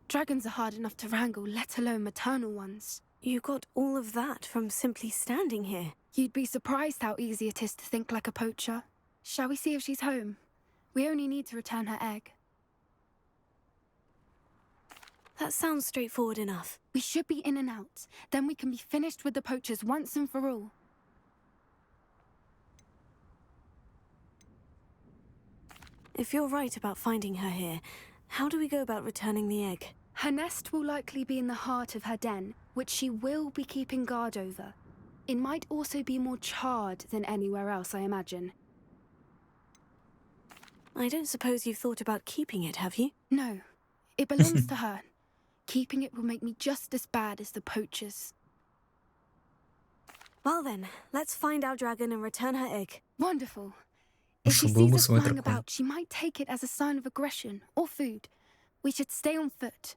[SPEAKER 8] Dragons are hard enough to wrangle, let alone maternal ones.
[SPEAKER 2] You got all of that from simply standing here.
[SPEAKER 8] You'd be surprised how easy it is to think like a poacher. Shall we see if she's home? We only need to return her egg.
[SPEAKER 2] That sounds straightforward enough.
[SPEAKER 8] We should be in and out. Then we can be finished with the poachers once and for all.
[SPEAKER 2] If you're right about finding her here, how do we go about returning the egg?
[SPEAKER 8] Her nest will likely be in the heart of her den, which she will be keeping guard over. It might also be more charred than anywhere else, I imagine.
[SPEAKER 2] I don't suppose you've thought about keeping it, have you?
[SPEAKER 8] No, it belongs to her. Keeping it will make me just as bad as the poachers.
[SPEAKER 2] Well then, let's find our dragon and return her egg.
[SPEAKER 8] Wonderful. If she
[SPEAKER 1] Был
[SPEAKER 8] sees
[SPEAKER 1] бы
[SPEAKER 8] us
[SPEAKER 1] свой
[SPEAKER 8] flying
[SPEAKER 1] дракон.
[SPEAKER 8] about, she might take it as a sign of aggression or food. We should stay on foot.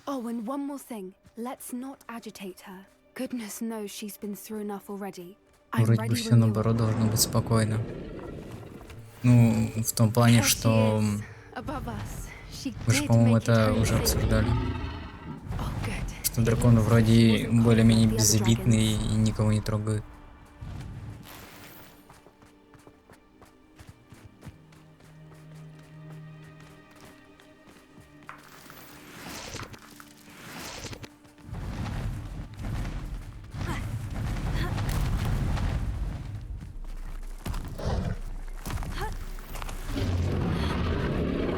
[SPEAKER 8] Oh, and one more thing. Let's not agitate her. Goodness knows she's been through enough already. I'm
[SPEAKER 1] Вроде бы
[SPEAKER 8] ready
[SPEAKER 1] все
[SPEAKER 8] when you
[SPEAKER 1] наоборот
[SPEAKER 8] are.
[SPEAKER 1] должно быть спокойно. Ну, в том плане,
[SPEAKER 8] There she
[SPEAKER 1] что
[SPEAKER 8] is, above us. She
[SPEAKER 1] вы же,
[SPEAKER 8] did
[SPEAKER 1] по-моему,
[SPEAKER 8] make it
[SPEAKER 1] это
[SPEAKER 8] home
[SPEAKER 1] уже
[SPEAKER 8] safely.
[SPEAKER 1] обсуждали.
[SPEAKER 8] Oh, good.
[SPEAKER 1] Что драконы вроде
[SPEAKER 8] Wasn't
[SPEAKER 1] более-менее
[SPEAKER 8] common with the other
[SPEAKER 1] безобидные
[SPEAKER 8] dragons.
[SPEAKER 1] и никого не трогают.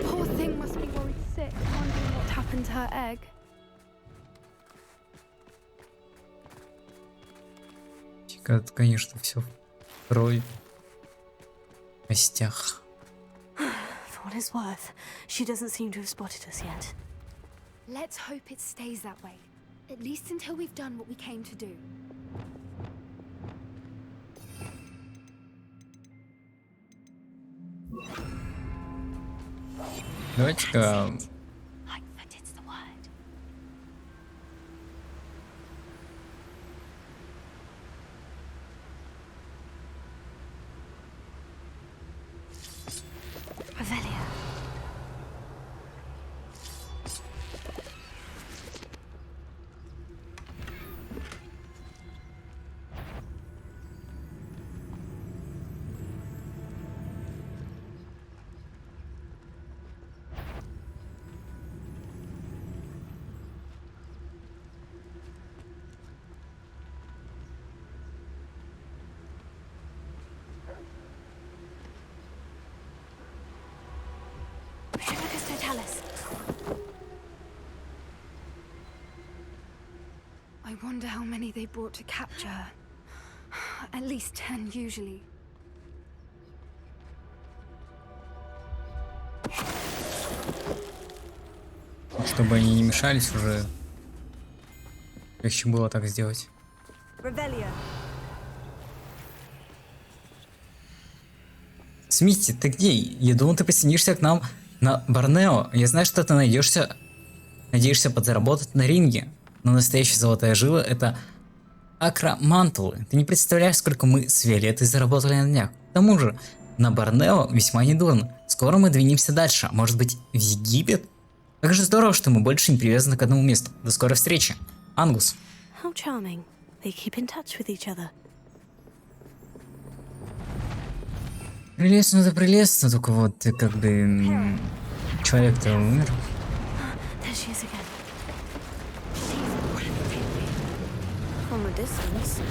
[SPEAKER 8] Poor thing must be worried sick, wondering what happened to her egg.
[SPEAKER 1] Чикат, конечно, все в крови, в костях.
[SPEAKER 2] For what it's worth, she doesn't seem to have spotted us yet.
[SPEAKER 8] Let's hope it stays that way. At least until we've done what we came to do.
[SPEAKER 1] Давайте-ка
[SPEAKER 8] Lightfoot, it's the word.
[SPEAKER 2] Revelio. Hibicus totalis.
[SPEAKER 8] I wonder how many they brought to capture. At least 10 usually.
[SPEAKER 1] Чтобы они не мешались уже. Легче было так сделать.
[SPEAKER 2] Revelio.
[SPEAKER 1] Смити, ты где? Я думал, ты присоединишься к нам на Борнео. Я знаю, что ты надеешься подзаработать на ринге. Но настоящая золотая жила — это акромантулы. Ты не представляешь, сколько мы с Виолеттой заработали на днях. К тому же, на Борнео весьма недурно. Скоро мы двинемся дальше. Может быть, в Египет? Как же здорово, что мы больше не привязаны к одному месту. До скорой встречи. Ангус.
[SPEAKER 2] How charming. They keep in touch with each other.
[SPEAKER 1] Прелестно, это прелестно, только вот ты как бы... Человек-то умер.
[SPEAKER 2] There she is again. From a distance.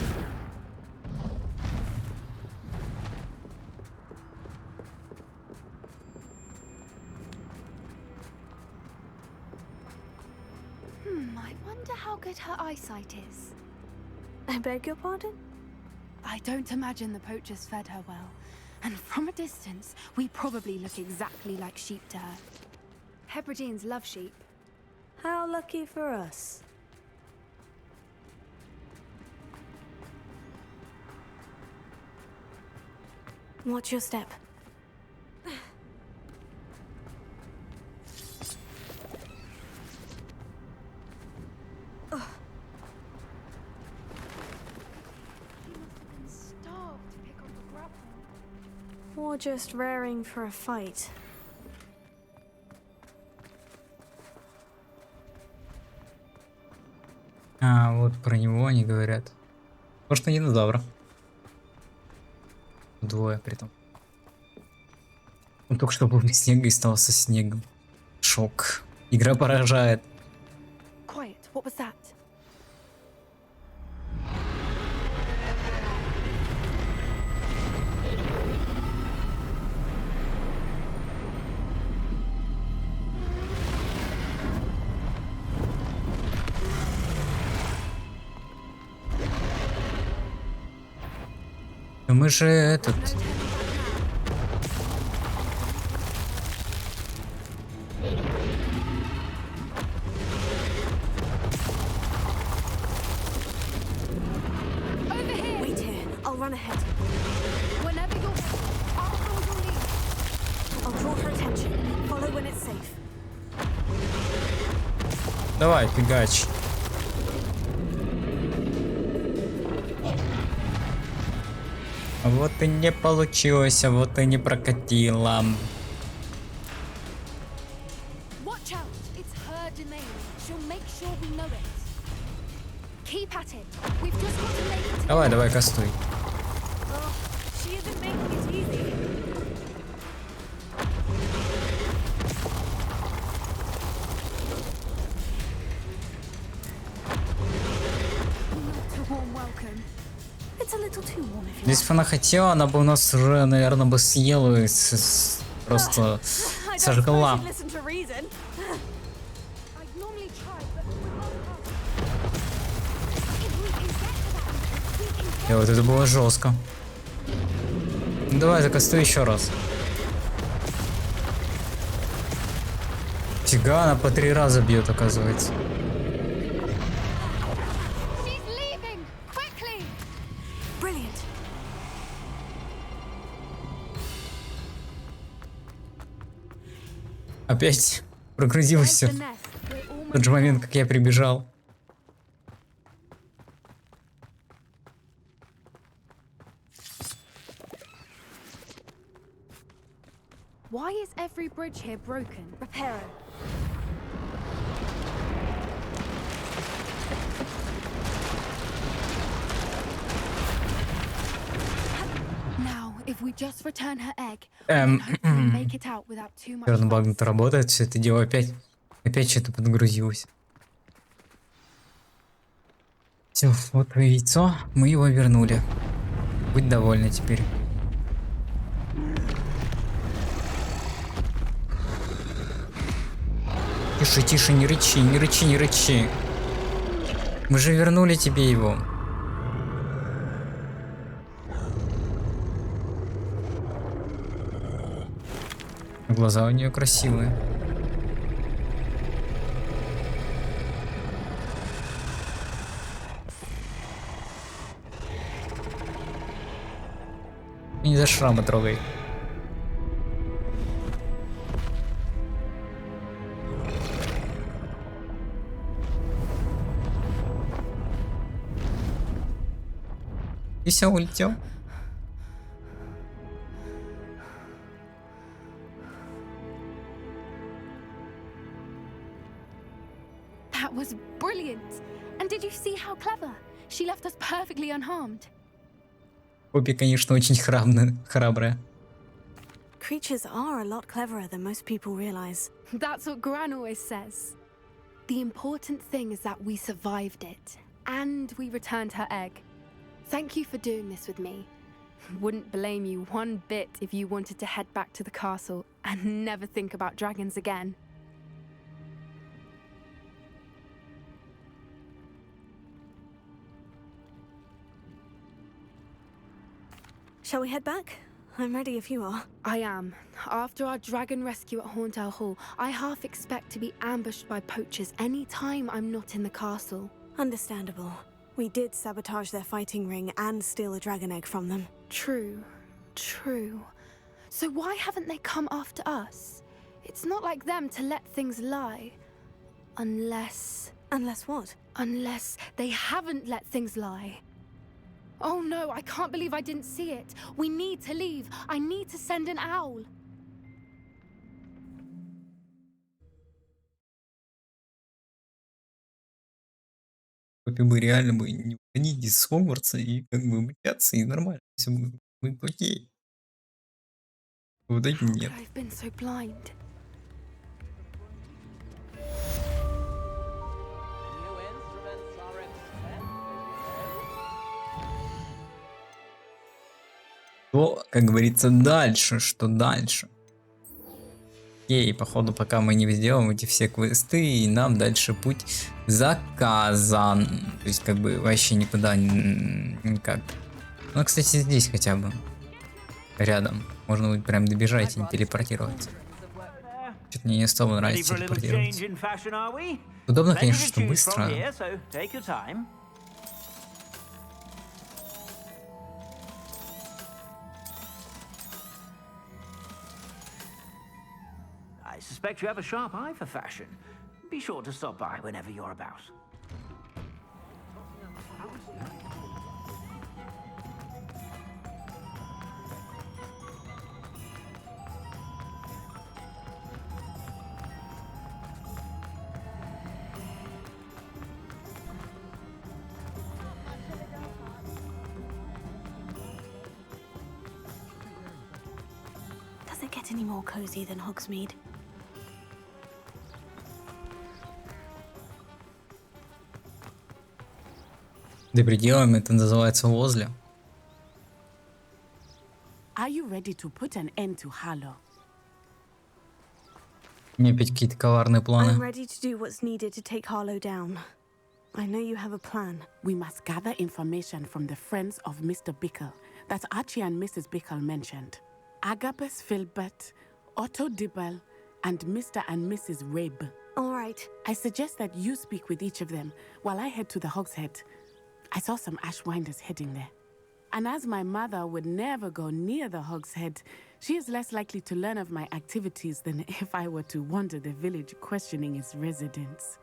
[SPEAKER 8] I wonder how good her eyesight is.
[SPEAKER 2] I beg your pardon?
[SPEAKER 8] I don't imagine the poachers fed her well. And from a distance, we probably look exactly like sheep to her. Hebrideans love sheep.
[SPEAKER 2] How lucky for us. Watch your step. Or just raring for a fight.
[SPEAKER 1] А, вот про него они говорят. Может, на динозавра. Двое при том. Он только что был без снега и стал со снегом. Шок. Игра поражает.
[SPEAKER 8] Quiet, what was that?
[SPEAKER 1] Мы же этот...
[SPEAKER 2] Wait here. I'll run ahead.
[SPEAKER 8] Whenever you're... I'll hold your lead.
[SPEAKER 2] I'll draw her attention. Follow when it's safe.
[SPEAKER 1] Давай, фигач. Вот и не получилось, вот и не прокатило.
[SPEAKER 8] Watch out, it's her domain. She'll make sure we know it. Keep at it. We've just got to make it.
[SPEAKER 1] Давай, давай, кастуй.
[SPEAKER 2] Oh, she isn't making it easy.
[SPEAKER 8] Not a warm welcome.
[SPEAKER 2] It's a little too warm if you
[SPEAKER 1] Если бы она хотела, она бы у нас уже, наверное, бы съела и просто
[SPEAKER 2] I don't
[SPEAKER 1] сожгла.
[SPEAKER 2] suppose you listen to reason.
[SPEAKER 8] I'd normally try, but if we can get to that, we can
[SPEAKER 1] И вот это было жестко. Ну, давай, закастуй еще раз. Фига, она по 3 раза бьет, оказывается.
[SPEAKER 8] She's leaving! Quickly!
[SPEAKER 2] Brilliant.
[SPEAKER 1] Опять прогрузилось все.
[SPEAKER 8] There's the nest. We're
[SPEAKER 1] В
[SPEAKER 8] almost
[SPEAKER 1] тот же момент, как я прибежал.
[SPEAKER 8] Why is every bridge here broken?
[SPEAKER 2] Reparo.
[SPEAKER 8] Now, if we just return her egg,
[SPEAKER 1] Эм,
[SPEAKER 8] we can hopefully make it out without too much
[SPEAKER 1] Черный
[SPEAKER 8] fuss.
[SPEAKER 1] багнут работает, все это дело опять что-то подгрузилось. Все, вот твое яйцо, мы его вернули. Будь довольна теперь. Тише, тише, не рычи, не рычи, не рычи. Мы же вернули тебе его. Глаза у нее красивые. И не за шрамы трогай. И все, улетел.
[SPEAKER 8] That was brilliant. And did you see how clever? She left us perfectly unharmed.
[SPEAKER 1] Поппи, конечно, очень храбрая.
[SPEAKER 2] Creatures are a lot cleverer than most people realize.
[SPEAKER 8] That's what Gran always says. The important thing is that we survived it. And we returned her egg. Thank you for doing this with me. Wouldn't blame you one bit if you wanted to head back to the castle and never think about dragons again.
[SPEAKER 2] Shall we head back? I'm ready if you are.
[SPEAKER 8] I am. After our dragon rescue at Hauntow Hall, I half expect to be ambushed by poachers any time I'm not in the castle.
[SPEAKER 2] Understandable. We did sabotage their fighting ring and steal a dragon egg from them.
[SPEAKER 8] True. True. So why haven't they come after us? It's not like them to let things lie. Unless...
[SPEAKER 2] Unless what?
[SPEAKER 8] Unless they haven't let things lie. Oh no, I can't believe I didn't see it. We need to leave. I need to send an owl.
[SPEAKER 1] Поппи бы реально бы не уходить из Хогвартса и как бы мчаться, и нормально. Все будет окей. Вот эти
[SPEAKER 8] How
[SPEAKER 1] нет.
[SPEAKER 8] could I have been so blind?
[SPEAKER 1] Что, как говорится, дальше? Что дальше? Окей, походу, пока мы не сделаем эти все квесты, и нам дальше путь заказан. То есть, как бы, вообще никуда никак. Ну, кстати, здесь хотя бы. Рядом. Можно будет прям добежать и не телепортироваться. Что-то мне не особо нравится телепортироваться. Удобно, конечно, что быстро.
[SPEAKER 6] I suspect you have a sharp eye for fashion. Be sure to stop by whenever you're about.
[SPEAKER 2] Does it get any more cozy than Hogsmeade?
[SPEAKER 1] Да пределами это называется возле.
[SPEAKER 9] Are you ready to put an end to Harlow?
[SPEAKER 1] У меня опять какие-то коварные
[SPEAKER 2] I'm
[SPEAKER 1] планы.
[SPEAKER 2] ready to do what's needed to take Harlow down. I know you have a plan.
[SPEAKER 9] We must gather information from the friends of Mr. Bickle that Archie and Mrs. Bickle mentioned. Agabus Filbert, Otto Dibble, and Mr. and Mrs. Rabe.
[SPEAKER 2] All right.
[SPEAKER 9] I suggest that you speak with each of them while I head to the Hogshead. I saw some Ashwinders heading there. And as my mother would never go near the Hogshead, she is less likely to learn of my activities than if I were to wander the village questioning its residents.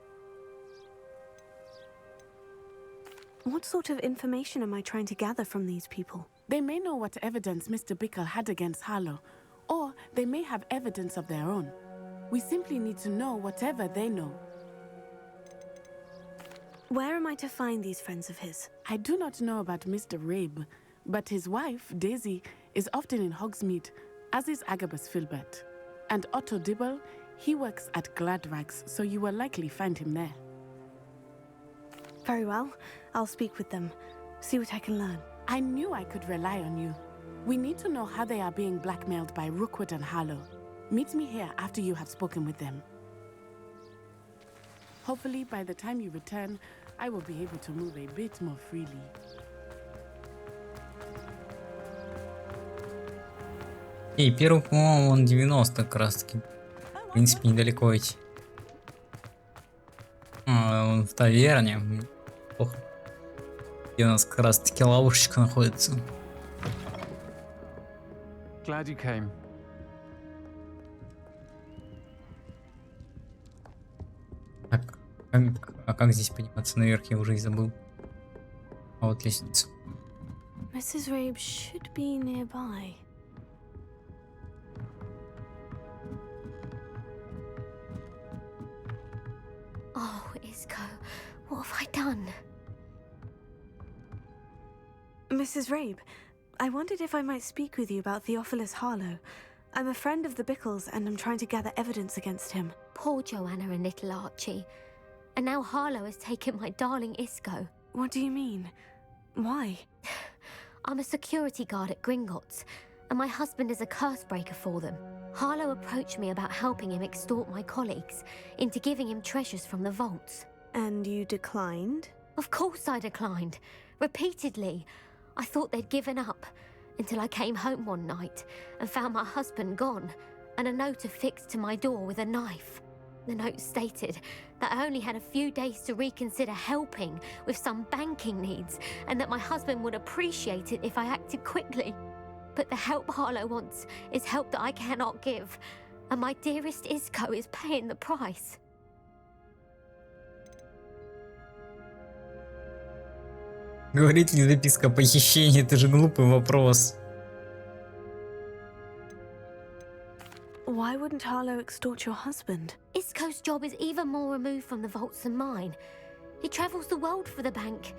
[SPEAKER 2] What sort of information am I trying to gather from these people?
[SPEAKER 9] They may know what evidence Mr. Bickle had against Harlow, or they may have evidence of their own. We simply need to know whatever they know.
[SPEAKER 2] Where am I to find these friends of his?
[SPEAKER 9] I do not know about Mr. Rabe, but his wife, Daisy, is often in Hogsmeade, as is Agabus Filbert. And Otto Dibble, he works at Gladrags, so you will likely find him there.
[SPEAKER 2] Very well. I'll speak with them. See what I can learn.
[SPEAKER 9] I knew I could rely on you. We need to know how they are being blackmailed by Rookwood and Harlow. Meet me here after you have spoken with them. Hopefully, by the time you return, I will be able to move a bit more freely.
[SPEAKER 1] И первый, по-моему, он 90 как раз таки. В принципе, недалеко идти. Он в таверне. Плохо. Где у нас как раз таки ловушечка находится.
[SPEAKER 10] Glad you came.
[SPEAKER 1] Так, а как здесь подниматься наверх, я уже и забыл. А вот лестница.
[SPEAKER 2] Mrs. Rabe should be nearby.
[SPEAKER 7] Oh, Isco, what have I done?
[SPEAKER 2] Mrs. Rabe, I wondered if I might speak with you about Theophilus Harlow. I'm a friend of the Bickles and I'm trying to gather evidence against him.
[SPEAKER 7] Poor Joanna and little Archie. And now Harlow has taken my darling Isco.
[SPEAKER 2] What do you mean? Why?
[SPEAKER 7] I'm a security guard at Gringotts, and my husband is a curse breaker for them. Harlow approached me about helping him extort my colleagues into giving him treasures from the vaults.
[SPEAKER 2] And you declined?
[SPEAKER 7] Of course I declined. Repeatedly. I thought they'd given up, until I came home one night and found my husband gone, and a note affixed to my door with a knife. The note stated that I only had a few days to reconsider helping with some banking needs, and that my husband would appreciate it if I acted quickly. But the help Harlow wants is help that I cannot give, and my dearest Isco is paying the price.
[SPEAKER 1] Говорит ли записка о похищении? Это же глупый вопрос.
[SPEAKER 2] Why wouldn't Harlow extort your husband?
[SPEAKER 7] Isco's job is even more removed from the vaults than mine. He travels the world for the bank.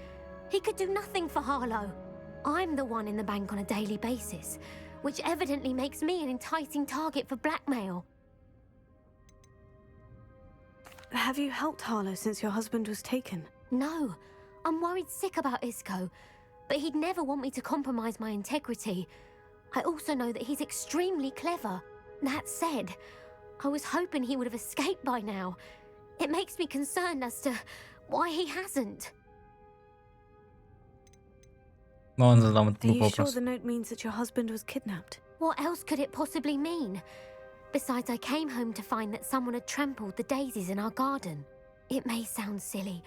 [SPEAKER 7] He could do nothing for Harlow. I'm the one in the bank on a daily basis, which evidently makes me an enticing target for blackmail.
[SPEAKER 2] Have you helped Harlow since your husband was taken?
[SPEAKER 7] No, I'm worried sick about Isco, but he'd never want me to compromise my integrity. I also know that he's extremely clever. That said, I was hoping he would have escaped by now. It makes me concerned as to why he hasn't.
[SPEAKER 1] Но он задал
[SPEAKER 2] Are
[SPEAKER 1] этот
[SPEAKER 2] you sure
[SPEAKER 1] вопрос.
[SPEAKER 2] the note means that your husband was kidnapped?
[SPEAKER 7] What else could it possibly mean? Besides, I came home to find that someone had trampled the daisies in our garden. It may sound silly,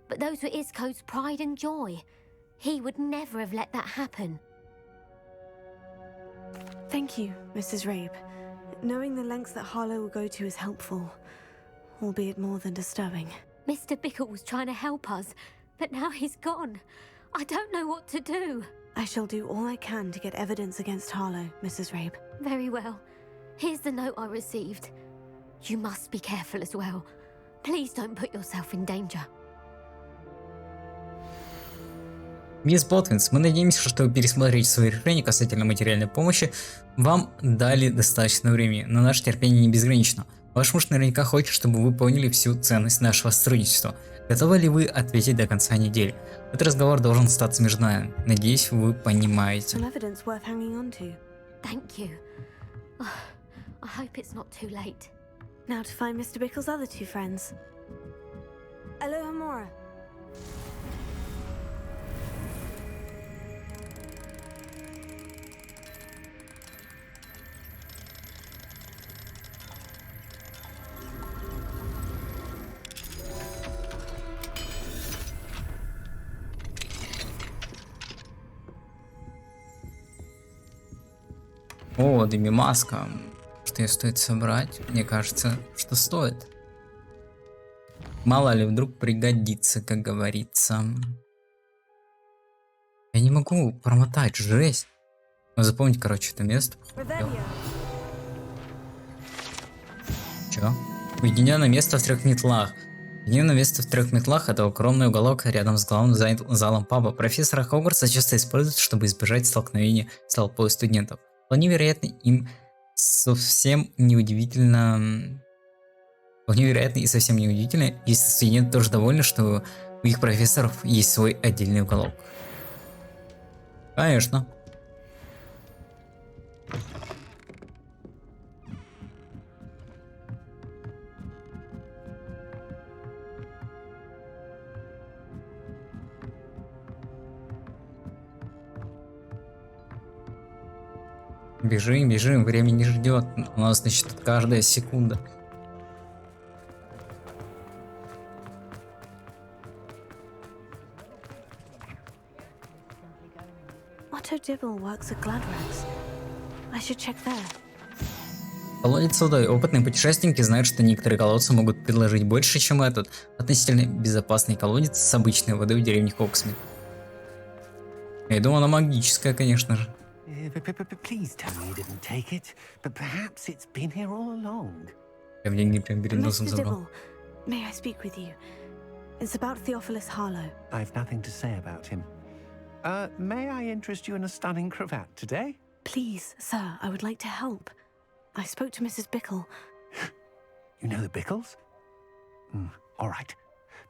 [SPEAKER 7] but those were Isco's pride and joy. He would never have let that happen.
[SPEAKER 2] Thank you, Mrs. Rabe. Knowing the lengths that Harlow will go to is helpful, albeit more than disturbing.
[SPEAKER 7] Mr. Bickle was trying to help us, but now he's gone. I don't know what to do.
[SPEAKER 2] I shall do all I can to get evidence against Harlow, Mrs. Rabe.
[SPEAKER 7] Very well. Here's the note I received. You must be careful as well. Please don't put yourself in danger.
[SPEAKER 1] Мисс Ботвинс, мы надеемся, что вы пересмотрите свои решения касательно материальной помощи. Вам дали достаточно времени, но наше терпение не безгранично. Ваш муж наверняка хочет, чтобы вы поняли всю ценность нашего сотрудничества. Готовы ли вы ответить до конца недели? Этот разговор должен остаться между нами. Надеюсь, вы понимаете.
[SPEAKER 2] Some evidence worth hanging on to.
[SPEAKER 7] Thank you. I hope it's not too late.
[SPEAKER 2] Now to find Mr. Bickle's other two friends. Aloha Mora.
[SPEAKER 1] О, дыми маска. Что ее стоит собрать? Мне кажется, что стоит. Мало ли, вдруг пригодится, как говорится. Я не могу промотать, жесть. Но запомнить, короче, это место. Чё? Уединенное место в 3 метлах. Уединенное место в 3 метлах — это укромный уголок рядом с главным залом паба. Профессора Хогвартса часто используют, чтобы избежать столкновения с толпой студентов. Вполне вероятно, им совсем неудивительно... Вполне вероятно и совсем неудивительно, если студенты тоже довольны, что у их профессоров есть свой отдельный уголок. Конечно. Бежим, бежим, время не ждет. У нас, значит, тут каждая секунда.
[SPEAKER 2] Otto Dibble works at Gladrags. I should check there.
[SPEAKER 1] Колодец с водой. Опытные путешественники знают, что некоторые колодцы могут предложить больше, чем этот. Относительно безопасный колодец с обычной водой в деревне Хоксмит. Я думаю, она магическая, конечно же.
[SPEAKER 10] Please tell me you didn't take it, but perhaps it's been here all along.
[SPEAKER 1] Я в деньги прям перед носом
[SPEAKER 2] Mr.
[SPEAKER 1] забрал.
[SPEAKER 2] Dibble, may I speak with you? It's about Theophilus Harlow.
[SPEAKER 10] I've nothing to say about him. May I interest you in a stunning cravat today?
[SPEAKER 2] Please, sir, I would like to help. I spoke to Mrs. Bickle.
[SPEAKER 10] You know the Bickles? All right,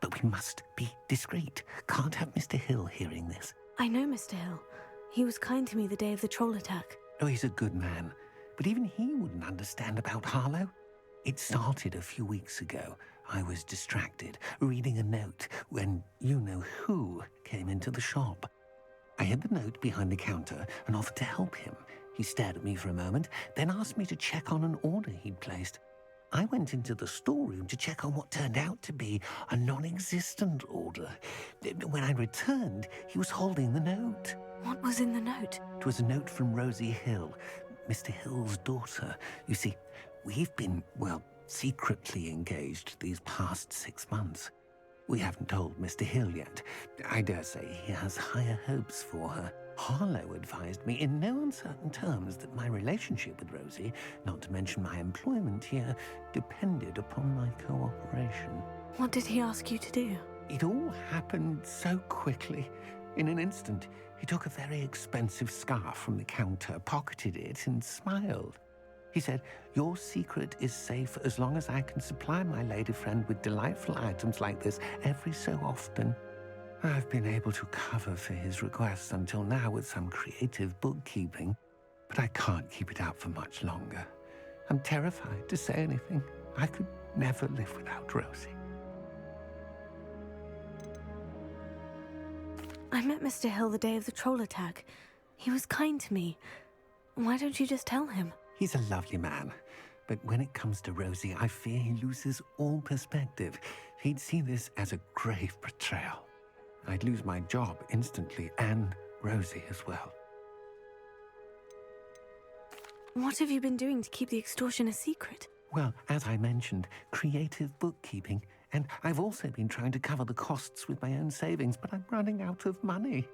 [SPEAKER 10] but we must be discreet. Can't have Mr. Hill hearing this.
[SPEAKER 2] I know Mr. Hill. He was kind to me the day of the troll attack.
[SPEAKER 10] Oh, he's a good man, but even he wouldn't understand about Harlow. It started a few weeks ago. I was distracted, reading a note, when you-know-who came into the shop. I hid the note behind the counter and offered to help him. He stared at me for a moment, then asked me to check on an order he'd placed. I went into the storeroom to check on what turned out to be a non-existent order. When I returned, he was holding the note.
[SPEAKER 2] What was in the note?
[SPEAKER 10] It was a note from Rosie Hill, Mr. Hill's daughter. You see, we've been, well, secretly engaged these past 6 months. We haven't told Mr. Hill yet. I dare say he has higher hopes for her. Harlow advised me in no uncertain terms that my relationship with Rosie, not to mention my employment here, depended upon my cooperation.
[SPEAKER 2] What did he ask you to do?
[SPEAKER 10] It all happened so quickly. In an instant, he took a very expensive scarf from the counter, pocketed it, and smiled. He said, "Your secret is safe as long as I can supply my lady friend with delightful items like this every so often." I've been able to cover for his requests until now with some creative bookkeeping, but I can't keep it up for much longer. I'm terrified to say anything. I could never live without Rosie.
[SPEAKER 2] I met Mr. Hill the day of the troll attack. He was kind to me. Why don't you just tell him?
[SPEAKER 10] He's a lovely man, but when it comes to Rosie, I fear he loses all perspective. He'd see this as a grave betrayal. I'd lose my job instantly, and Rosie as well.
[SPEAKER 2] What have you been doing to keep the extortion a secret?
[SPEAKER 10] Well, as I mentioned, creative bookkeeping, and I've also been trying to cover the costs with my own savings, but I'm running out of money.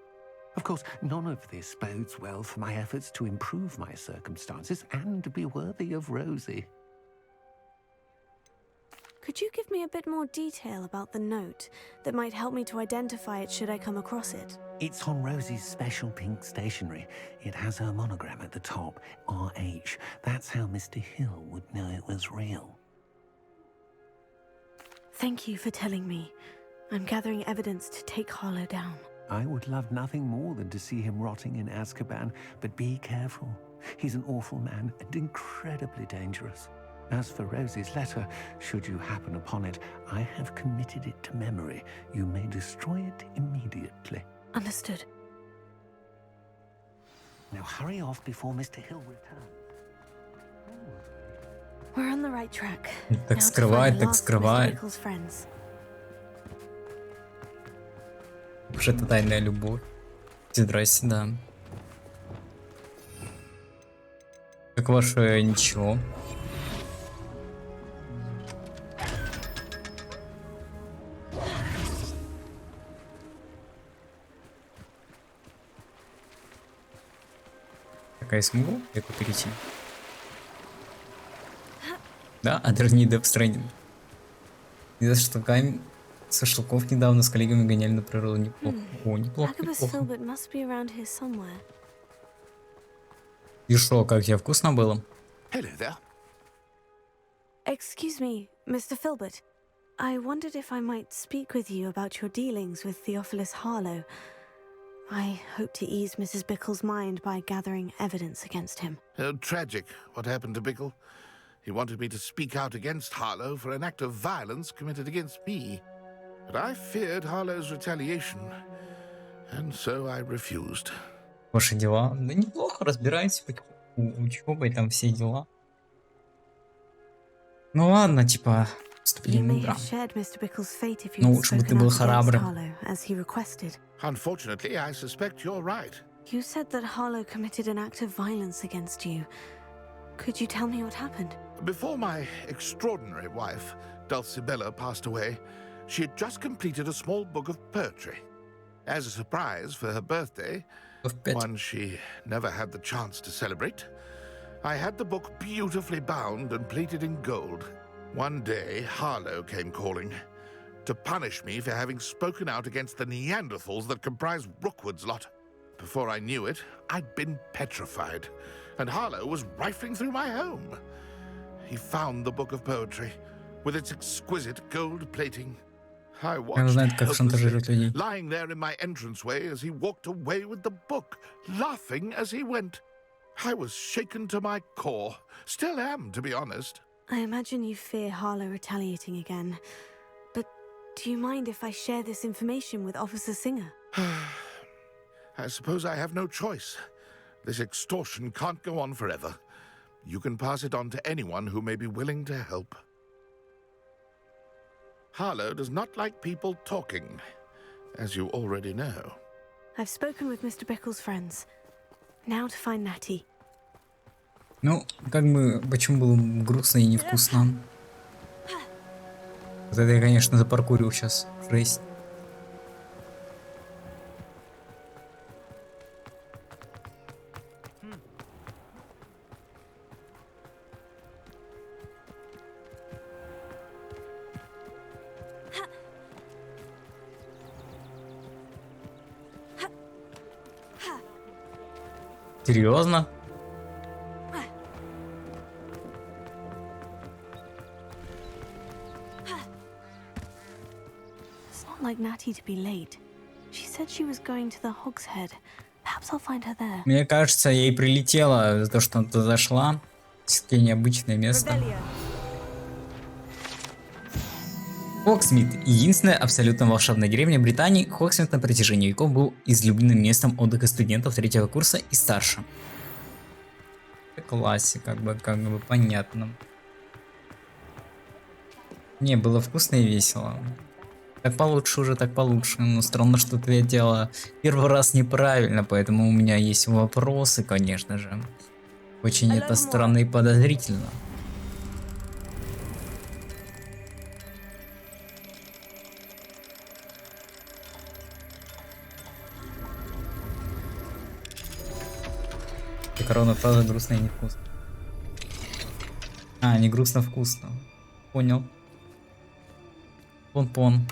[SPEAKER 10] Of course, none of this bodes well for my efforts to improve my circumstances and to be worthy of Rosie.
[SPEAKER 2] Could you give me a bit more detail about the note that might help me to identify it should I come across it?
[SPEAKER 10] It's on Rosie's special pink stationery. It has her monogram at the top, RH. That's how Mr. Hill would know it was real.
[SPEAKER 2] Thank you for telling me. I'm gathering evidence to take Harlow down.
[SPEAKER 10] I would love nothing more than to see him rotting in Azkaban, but be careful. He's an awful man and incredibly dangerous. As for Rosie's letter, should you happen upon it, I have committed it to memory. You may destroy it immediately.
[SPEAKER 2] Understood.
[SPEAKER 10] Now hurry off before Mr. Hill returns.
[SPEAKER 2] We're on the right track.
[SPEAKER 1] Так скрывает, так скрывает. Уже это тайная любовь. Здрасте, да. Как ваше ничего? Такая смогу реку перейти? Да, отверни Death Stranding. Из-за шашлыками со шашлыков недавно с коллегами гоняли на природу. Неплохо. О, неплохо, неплохо. И шо, как тебе вкусно было?
[SPEAKER 11] Hello there.
[SPEAKER 2] Excuse me, Mr. Filbert. I wondered if I might speak with you about your dealings with Theophilus Harlow. I hope to ease Mrs. Bickle's mind by gathering evidence against him.
[SPEAKER 11] Tragic what happened to Bickle. He wanted me to speak out against Harlow for an act of violence committed against me. But I feared Harlow's retaliation, and so I refused.
[SPEAKER 1] Ваши дела? Да неплохо, разбираетесь учебой, там все дела. Ну ладно, типа, поступили
[SPEAKER 2] You may
[SPEAKER 1] мудро.
[SPEAKER 2] have shared Mr. Bickle's fate if
[SPEAKER 1] Ну
[SPEAKER 2] you'd
[SPEAKER 1] лучше бы ты
[SPEAKER 2] spoken
[SPEAKER 1] был
[SPEAKER 2] out against
[SPEAKER 1] храбрым.
[SPEAKER 2] Harlow, as he requested.
[SPEAKER 11] Unfortunately, I suspect you're right.
[SPEAKER 2] You said that Harlow committed an act of violence against you. Could you tell me what happened?
[SPEAKER 11] Before my extraordinary wife, Dulcibella, passed away, she had just completed a small book of poetry. As a surprise for her birthday, one she never had the chance to celebrate, I had the book beautifully bound and plated in gold. One day, Harlow came calling to punish me for having spoken out against the Neanderthals that comprise Rookwood's lot. Before I knew it, I'd been petrified, and Harlow was rifling through my home. He found the book of poetry with its exquisite gold plating. I watched helplessly, lying there in my entranceway as he walked away with the book, laughing as he went. I was shaken to my core. Still am, to be honest.
[SPEAKER 2] I imagine you fear Harlow retaliating again. But do you mind if I share this information with Officer Singer?
[SPEAKER 11] I suppose I have no choice. This extortion can't go on forever. You can pass it on to anyone who may be willing to help. Harlow does not like people talking, as you already know.
[SPEAKER 2] I've spoken with Mr. Bickle's friends. Now to find Natty.
[SPEAKER 1] Ну, как бы, почему было грустно и невкусно? Вот это я, конечно, запаркурил сейчас. Жесть. Серьезно?
[SPEAKER 2] It's not like Natty to be late. She said she was going to the Hog's Head. Perhaps I'll find her there.
[SPEAKER 1] Мне кажется, ей прилетело за то, что она туда зашла. Все-таки необычное место. Хогсмит – единственная абсолютно волшебная деревня Британии. Хогсмит на протяжении веков был излюбленным местом отдыха студентов третьего курса и старше. Это классика, как бы понятно. Не, было вкусно и весело. Так получше уже, так получше. Но странно, что ты делала первый раз неправильно, поэтому у меня есть вопросы, конечно же. Очень это странно и подозрительно. Коронная фраза грустно и невкусно. А, не грустно, вкусно. Понял. Пон-пон.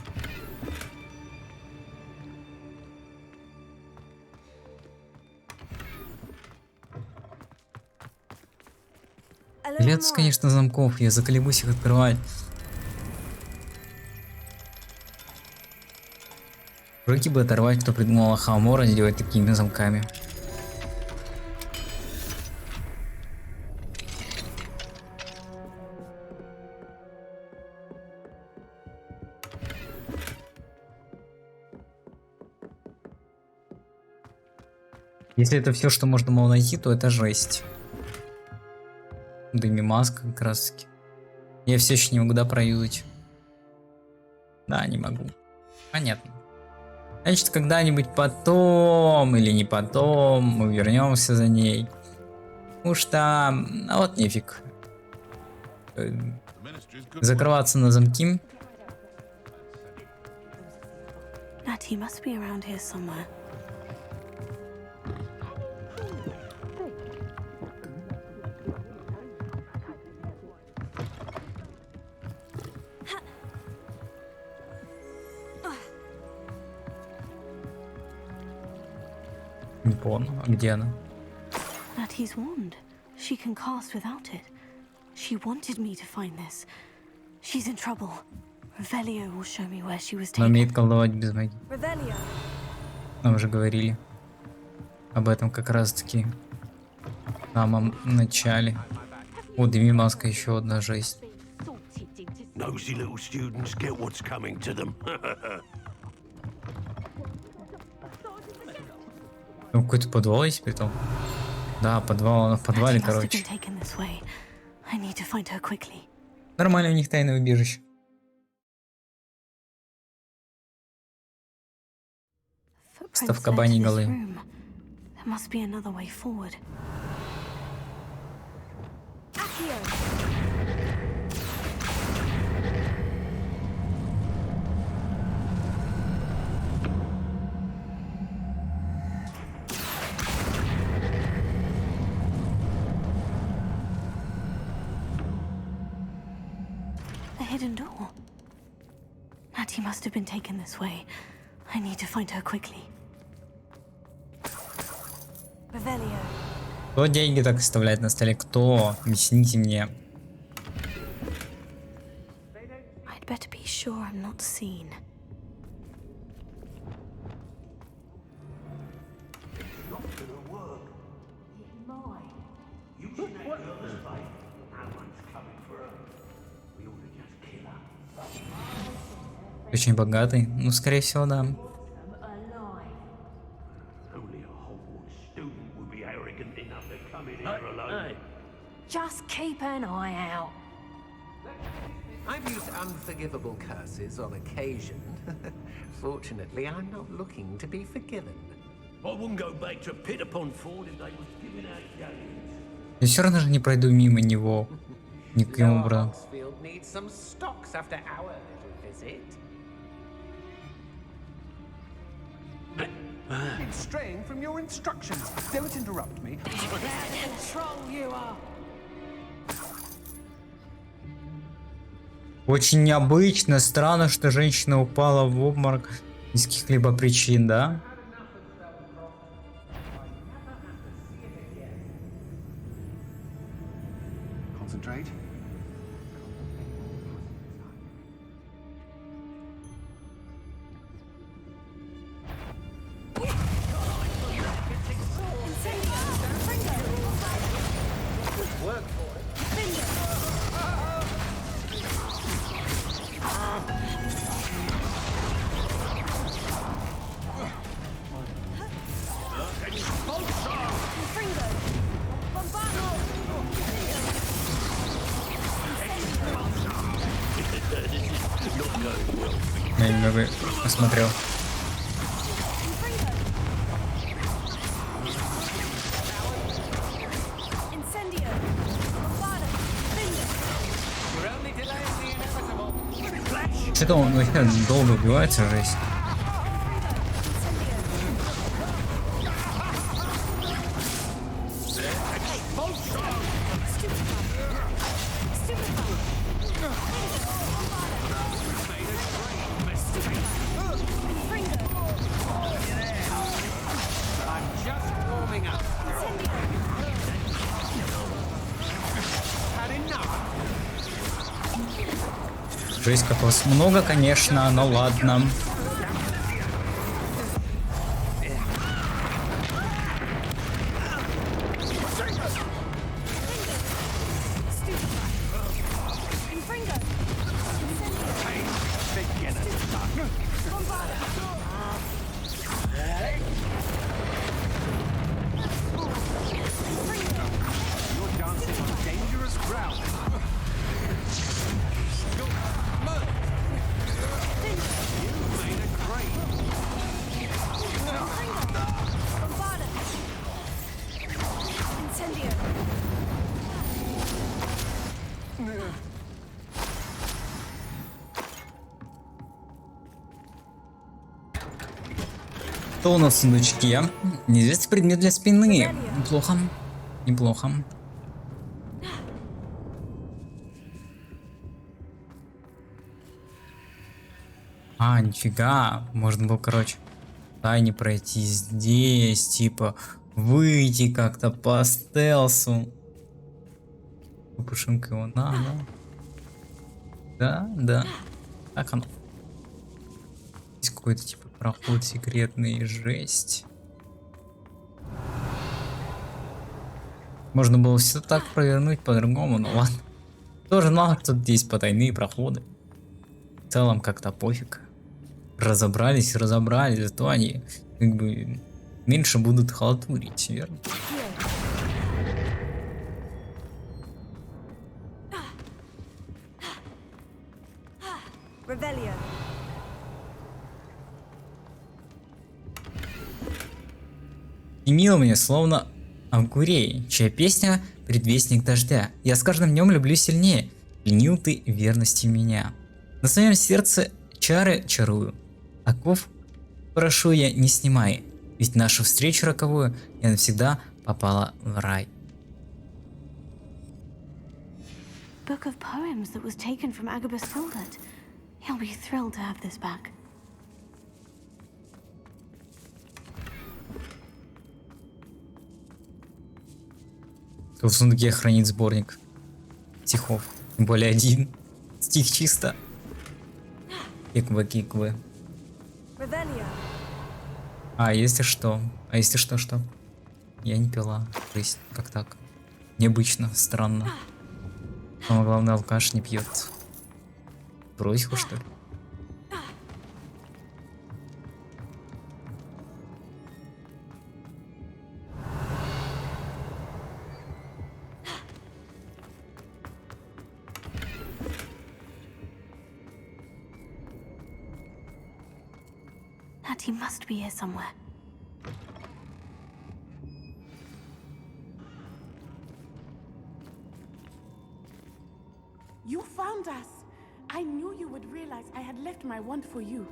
[SPEAKER 1] Лет, конечно, замков. Я заколебусь их открывать. Руки бы оторвать, кто придумал Хамора делать такими замками. Если это все, что можно было найти, то это жесть. Да и маска как раз таки. Я все еще не могу, да, проюзать. Да, не могу. Понятно. Значит, когда-нибудь потом или не потом мы вернемся за ней. Потому что, а вот нефиг. Закрываться на замки.
[SPEAKER 2] Natty must be around here somewhere.
[SPEAKER 1] Не понял, а где она?
[SPEAKER 2] Natty's wand. She can cast without it. She wanted me to find this. She's in trouble. Revelio will show me where she was taken.
[SPEAKER 1] Она умеет колдовать без магии.
[SPEAKER 2] Revelio.
[SPEAKER 1] Мы уже говорили об этом как раз таки в самом начале. О, дыми маска, еще одна жесть.
[SPEAKER 5] Nosy little students get what's coming to them.
[SPEAKER 1] Там какой-то подвал есть при том. Да, подвал, в подвале,
[SPEAKER 2] Matty must have
[SPEAKER 1] короче.
[SPEAKER 2] been taken this way. I need to find her quickly.
[SPEAKER 1] Нормально, у них тайное убежище.
[SPEAKER 2] Footprints
[SPEAKER 1] Став
[SPEAKER 2] led to
[SPEAKER 1] кабаней
[SPEAKER 2] this
[SPEAKER 1] голы.
[SPEAKER 2] room. There must be another way forward. A hidden door. Matty must have been taken this way. I need to find her quickly. Revelio.
[SPEAKER 1] Кто деньги так оставляет на столе? Кто? Объясните мне.
[SPEAKER 2] I'd better be sure I'm not seen.
[SPEAKER 1] Очень богатый. Ну, скорее всего, да.
[SPEAKER 5] Only a Hogwarts student would be arrogant enough to come in here alone.
[SPEAKER 6] Just keep an eye out.
[SPEAKER 10] I've used unforgivable curses on occasion. Fortunately, I'm not looking to be forgiven.
[SPEAKER 5] I wouldn't go back to Pit upon Ford if they was giving out games.
[SPEAKER 1] Я все равно же не пройду мимо него. Никаким образом.
[SPEAKER 10] Oxfield needs some stocks after our little visit.
[SPEAKER 12] It's straying from your instructions. Don't interrupt me.
[SPEAKER 1] Очень необычно, странно, что женщина упала в обморок без каких-либо причин, да?
[SPEAKER 12] Concentrate.
[SPEAKER 1] Я немного посмотрел. Что-то он вообще долго убивается, жесть. Жесть, как вас много, конечно, но ладно. Что у нас в сундучке? Неизвестный предмет для спины. Неплохо. Неплохо. А, нифига. Можно было, короче, тайне пройти здесь. Типа, выйти как-то по стелсу. Пушинка его надо. Да, да. Так оно. Здесь какой-то типа проход секретный, жесть. Можно было все так провернуть по-другому, но ладно. Тоже мало что тут есть потайные проходы. В целом как-то пофиг. Разобрались, зато они как бы меньше будут халтурить, верно? И мил мне, словно Агурей, чья песня — предвестник дождя. Я с каждым днем люблю сильнее. Пленил ты верностью меня. На своем сердце чары чарую. Оков прошу я, не снимай. Ведь нашу встречу роковую я навсегда попала в рай.
[SPEAKER 2] Book of poems that was taken from Agabus Filbert. He'll be thrilled to have this back.
[SPEAKER 1] В сундуке хранит сборник стихов. Тем более один стих чисто. Киквы. А если что? Что? Я не пила. То есть, как так? Необычно, странно. Самое главное, алкаш не пьет. Брось его, что ли?
[SPEAKER 2] He must be here somewhere.
[SPEAKER 9] You found us! I knew you would realize I had left my wand for you.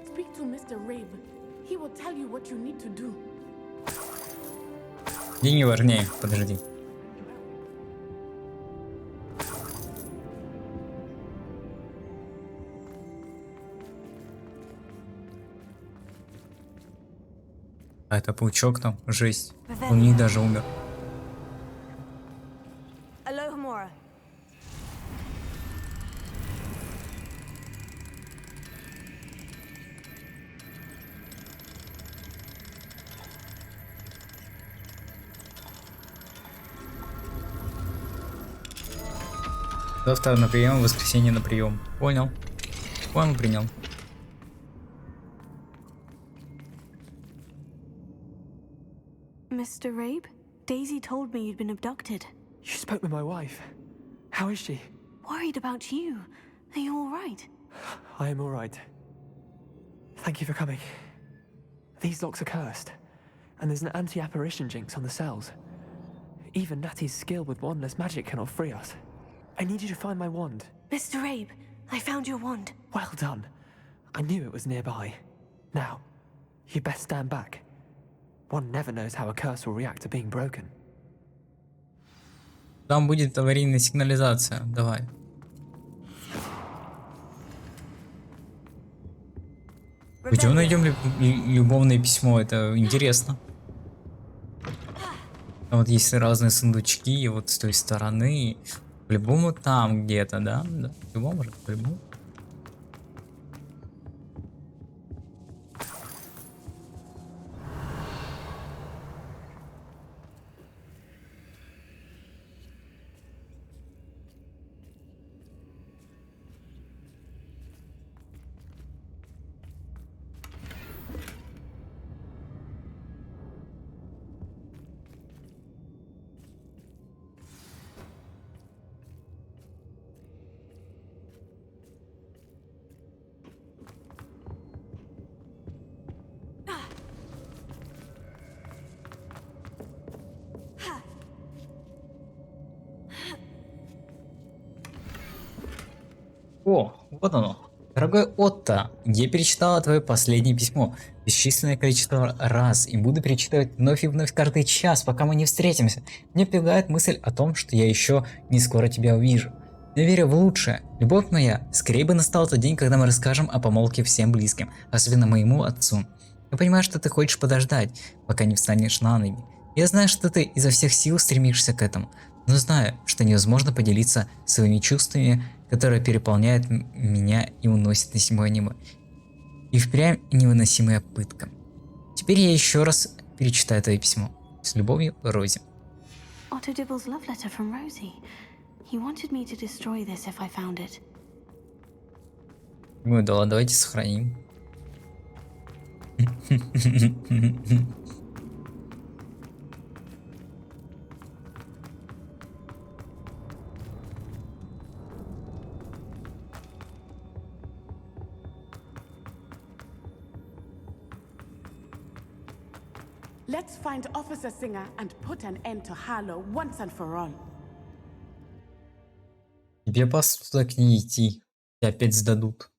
[SPEAKER 9] Speak to Mr. Rabe. He will tell you what you need to do.
[SPEAKER 1] Деньги важнее, подожди. А это паучок там, жесть. Он не даже умер. Завтра на прием, в воскресенье на прием. Понял. Принял.
[SPEAKER 2] Mr. Rabe, Daisy told me you'd been abducted.
[SPEAKER 4] You spoke with my wife. How is she?
[SPEAKER 2] Worried about you. Are you all right?
[SPEAKER 4] I am all right. Thank you for coming. These locks are cursed, and there's an anti-apparition jinx on the cells. Even Natty's skill with wandless magic cannot free us. I need you to find my wand.
[SPEAKER 2] Mr. Rabe, I found your wand.
[SPEAKER 4] Well done. I knew it was nearby. Now, you best stand back. One never knows how a curse will react to being broken.
[SPEAKER 1] Там будет аварийная сигнализация. Давай. Где мы найдем любовное письмо? Это интересно. Там вот есть разные сундучки, вот с той стороны. По-любому там где-то, да? Да. По-любому же, по-любому. О, вот оно. Дорогой Отто, я перечитала твое последнее письмо бесчисленное количество раз и буду перечитывать вновь и вновь каждый час, пока мы не встретимся. Мне пугает мысль о том, что я еще не скоро тебя увижу. Я верю в лучшее. Любовь моя, скорее бы настал тот день, когда мы расскажем о помолвке всем близким, особенно моему отцу. Я понимаю, что ты хочешь подождать, пока не встанешь на ноги. Я знаю, что ты изо всех сил стремишься к этому, но знаю, что невозможно поделиться своими чувствами, которые переполняют меня и уносят на седьмое небо. И впрямь невыносимая пытка. Теперь я еще раз перечитаю твое письмо. С любовью, Рози.
[SPEAKER 2] Otto Dibble's love letter from Rosie. He wanted me to destroy this if I found it.
[SPEAKER 1] Ну да, давайте сохраним.
[SPEAKER 9] Let's find Officer Singer and put an end to Harlow once and for all.
[SPEAKER 1] Тебе просто туда к ней идти. Тебя опять сдадут.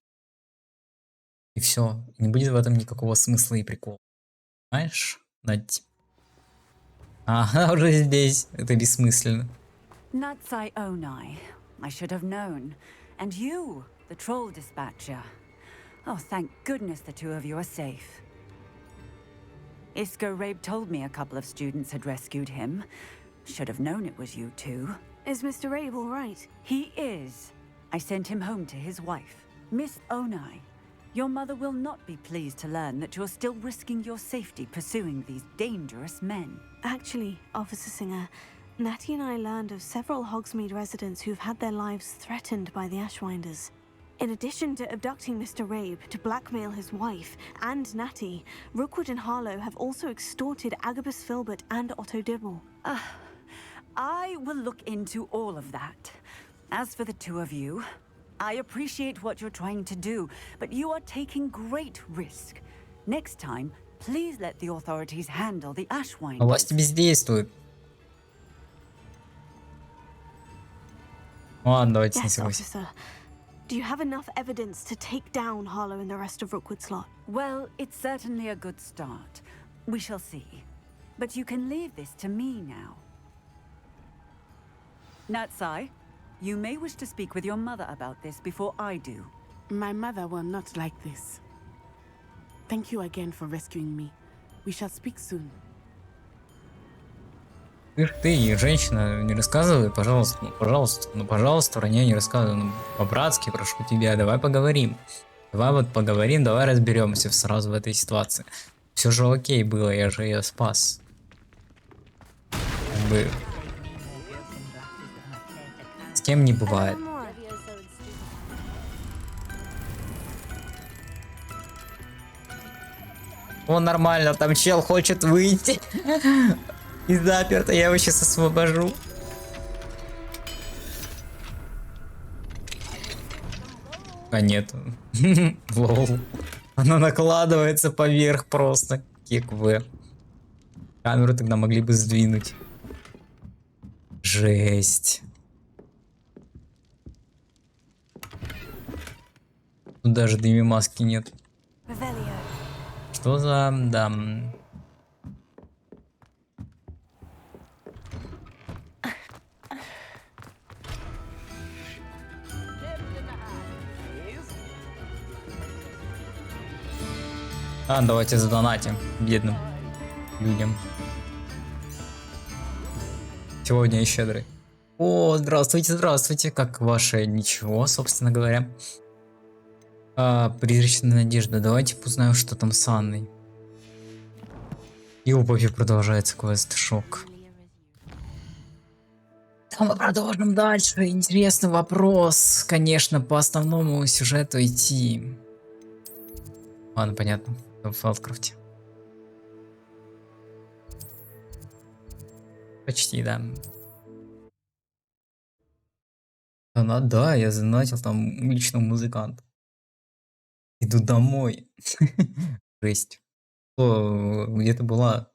[SPEAKER 1] И все. Не будет в этом никакого смысла и прикола. Знаешь? Надь. Ага, уже здесь. Это бессмысленно.
[SPEAKER 13] Natsai Onai. I should have known. And you, the troll dispatcher. Oh, thank goodness the two of you are safe. Isco Rabe told me a couple of students had rescued him. Should have known it was you two.
[SPEAKER 2] Is Mr. Rabe all right?
[SPEAKER 13] He is. I sent him home to his wife. Miss Onai, your mother will not be pleased to learn that you're still risking your safety pursuing these dangerous men.
[SPEAKER 2] Actually, Officer Singer, Natty and I learned of several Hogsmeade residents who've had their lives threatened by the Ashwinders. In addition to abducting Mr. Rabe to blackmail his wife and Natty, Rookwood and Harlow have also extorted Agabus Filbert and Otto Dibble.
[SPEAKER 13] I will look into all of that. As for the two of you, I appreciate what you're trying to do, but you are taking great risk. Next time, please let the authorities handle the Ashwinders.
[SPEAKER 1] Власти бездействуют. Ладно, давайте не
[SPEAKER 2] Yes,
[SPEAKER 1] согласен.
[SPEAKER 2] officer. Do you have enough evidence to take down Harlow and the rest of Rookwood's lot?
[SPEAKER 13] Well, it's certainly a good start. We shall see. But you can leave this to me now. Natsai, you may wish to speak with your mother about this before I do.
[SPEAKER 9] My mother will not like this. Thank you again for rescuing me. We shall speak soon.
[SPEAKER 1] Ты, женщина, не рассказывай, пожалуйста, пожалуйста, вранье не рассказывай, ну, по-братски, прошу тебя, давай поговорим. Давай вот поговорим, давай разберемся сразу в этой ситуации. Все же окей было, я же ее спас. Как бы... С кем не бывает. О, нормально, там чел хочет выйти. И заперто, я его сейчас освобожу. А нет. Лол. Оно накладывается поверх просто. Кик-В. Камеру тогда могли бы сдвинуть. Жесть. Тут даже дыми маски нет. Что за... Да... давайте задонатим бедным людям. Сегодня и щедрый. О, здравствуйте, здравствуйте. Как ваше ничего, собственно говоря. Призрачная надежда. Давайте узнаем, что там с Анной. И у Бобби продолжается квест шок. Мы продолжим дальше. Интересный вопрос. Конечно, по основному сюжету идти. Ладно, понятно. В Фелдкрафте. Почти, да. Да, я занатил там уличного музыканта. Иду домой. Жесть. Где-то была.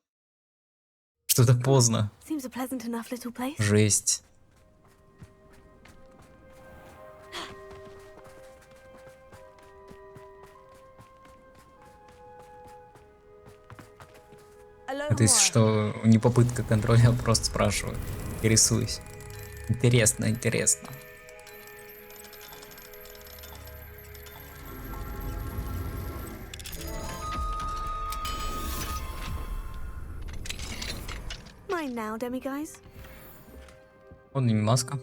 [SPEAKER 1] Что-то поздно. Жесть. То есть, что не попытка контроля, а просто спрашиваю. Интересуюсь. Интересно, интересно.
[SPEAKER 2] Mine now, demiguys.
[SPEAKER 1] Он не маска.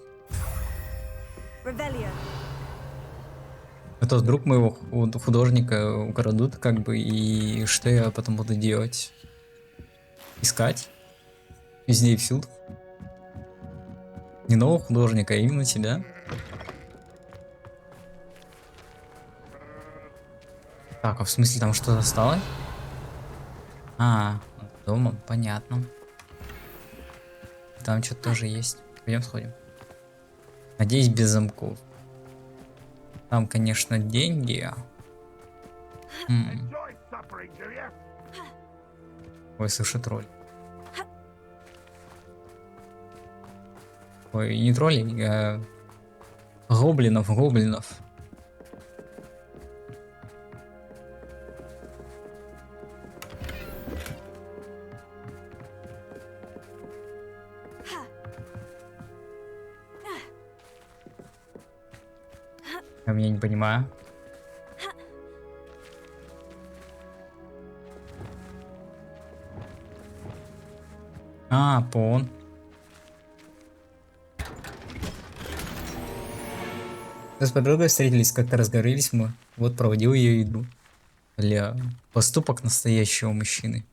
[SPEAKER 1] Это вдруг моего художника украдут, как бы, и что я потом буду делать? Искать? Везде и всюду. Не нового художника, а именно тебя. Так, а в смысле там что-то осталось? Дома, понятно. Там что-то тоже есть. Пойдем сходим. Надеюсь, без замков. Там, конечно, деньги. Ой, слушай, тролль. Ой, не троллей, а гоблинов. Я меня не понимаю. А, пон. Мы с подругой встретились, как-то разговорились мы. Вот проводил ее еду. Бля, поступок настоящего мужчины.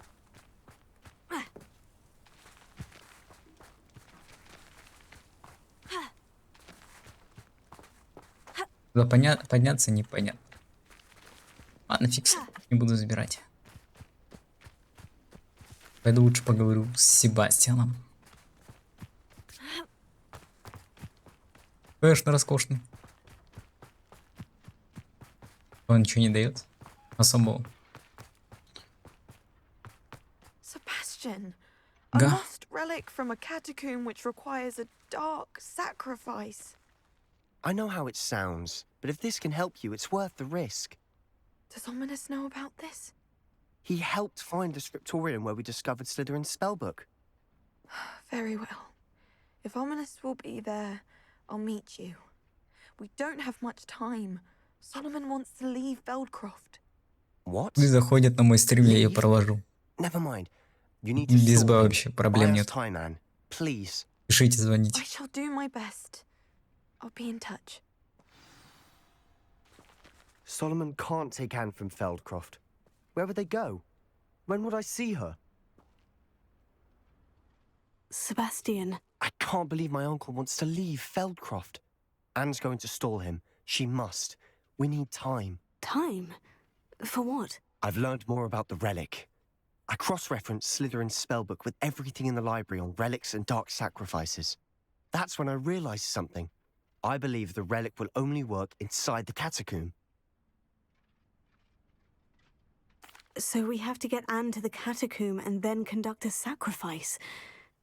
[SPEAKER 1] Туда подняться непонятно. Ладно, фиг с ним, не буду забирать. Пойду лучше поговорю с Себастьяном. Конечно, роскошный. Он ничего не дает особого.
[SPEAKER 14] Sebastian, a
[SPEAKER 1] Да.
[SPEAKER 14] lost relic from a catacomb which requires a dark sacrifice.
[SPEAKER 3] I know how it sounds, but if this can help you, it's worth the risk.
[SPEAKER 14] Does Ominous know about this?
[SPEAKER 3] He helped find the scriptorium where we discovered Slytherin's spellbook.
[SPEAKER 14] Very well. If Ominous will be there, I'll meet you. We don't have much time. Solomon wants to leave Beldcroft.
[SPEAKER 3] What?
[SPEAKER 1] Пусть заходят на мой стрим, я ее провожу.
[SPEAKER 3] Never mind. You need to
[SPEAKER 1] Без
[SPEAKER 3] stall him.
[SPEAKER 1] вообще проблем
[SPEAKER 3] Buy us
[SPEAKER 1] нет.
[SPEAKER 3] time, Anne. Please.
[SPEAKER 1] Пишите,
[SPEAKER 14] I
[SPEAKER 1] звоните.
[SPEAKER 14] shall do my best. I'll be in touch.
[SPEAKER 3] Solomon can't take Anne from Feldcroft. Where would they go? When would I see her?
[SPEAKER 2] Sebastian,
[SPEAKER 3] I can't believe my uncle wants to leave Feldcroft. Anne's going to stall him. She must. We need time.
[SPEAKER 2] time? For what?
[SPEAKER 3] I've learned more about the relic. I cross-referenced Slytherin's spellbook with everything in the library on relics and dark sacrifices. That's when I realized something. I believe the relic will only work inside the catacomb.
[SPEAKER 2] So we have to get Anne to the catacomb and then conduct a sacrifice.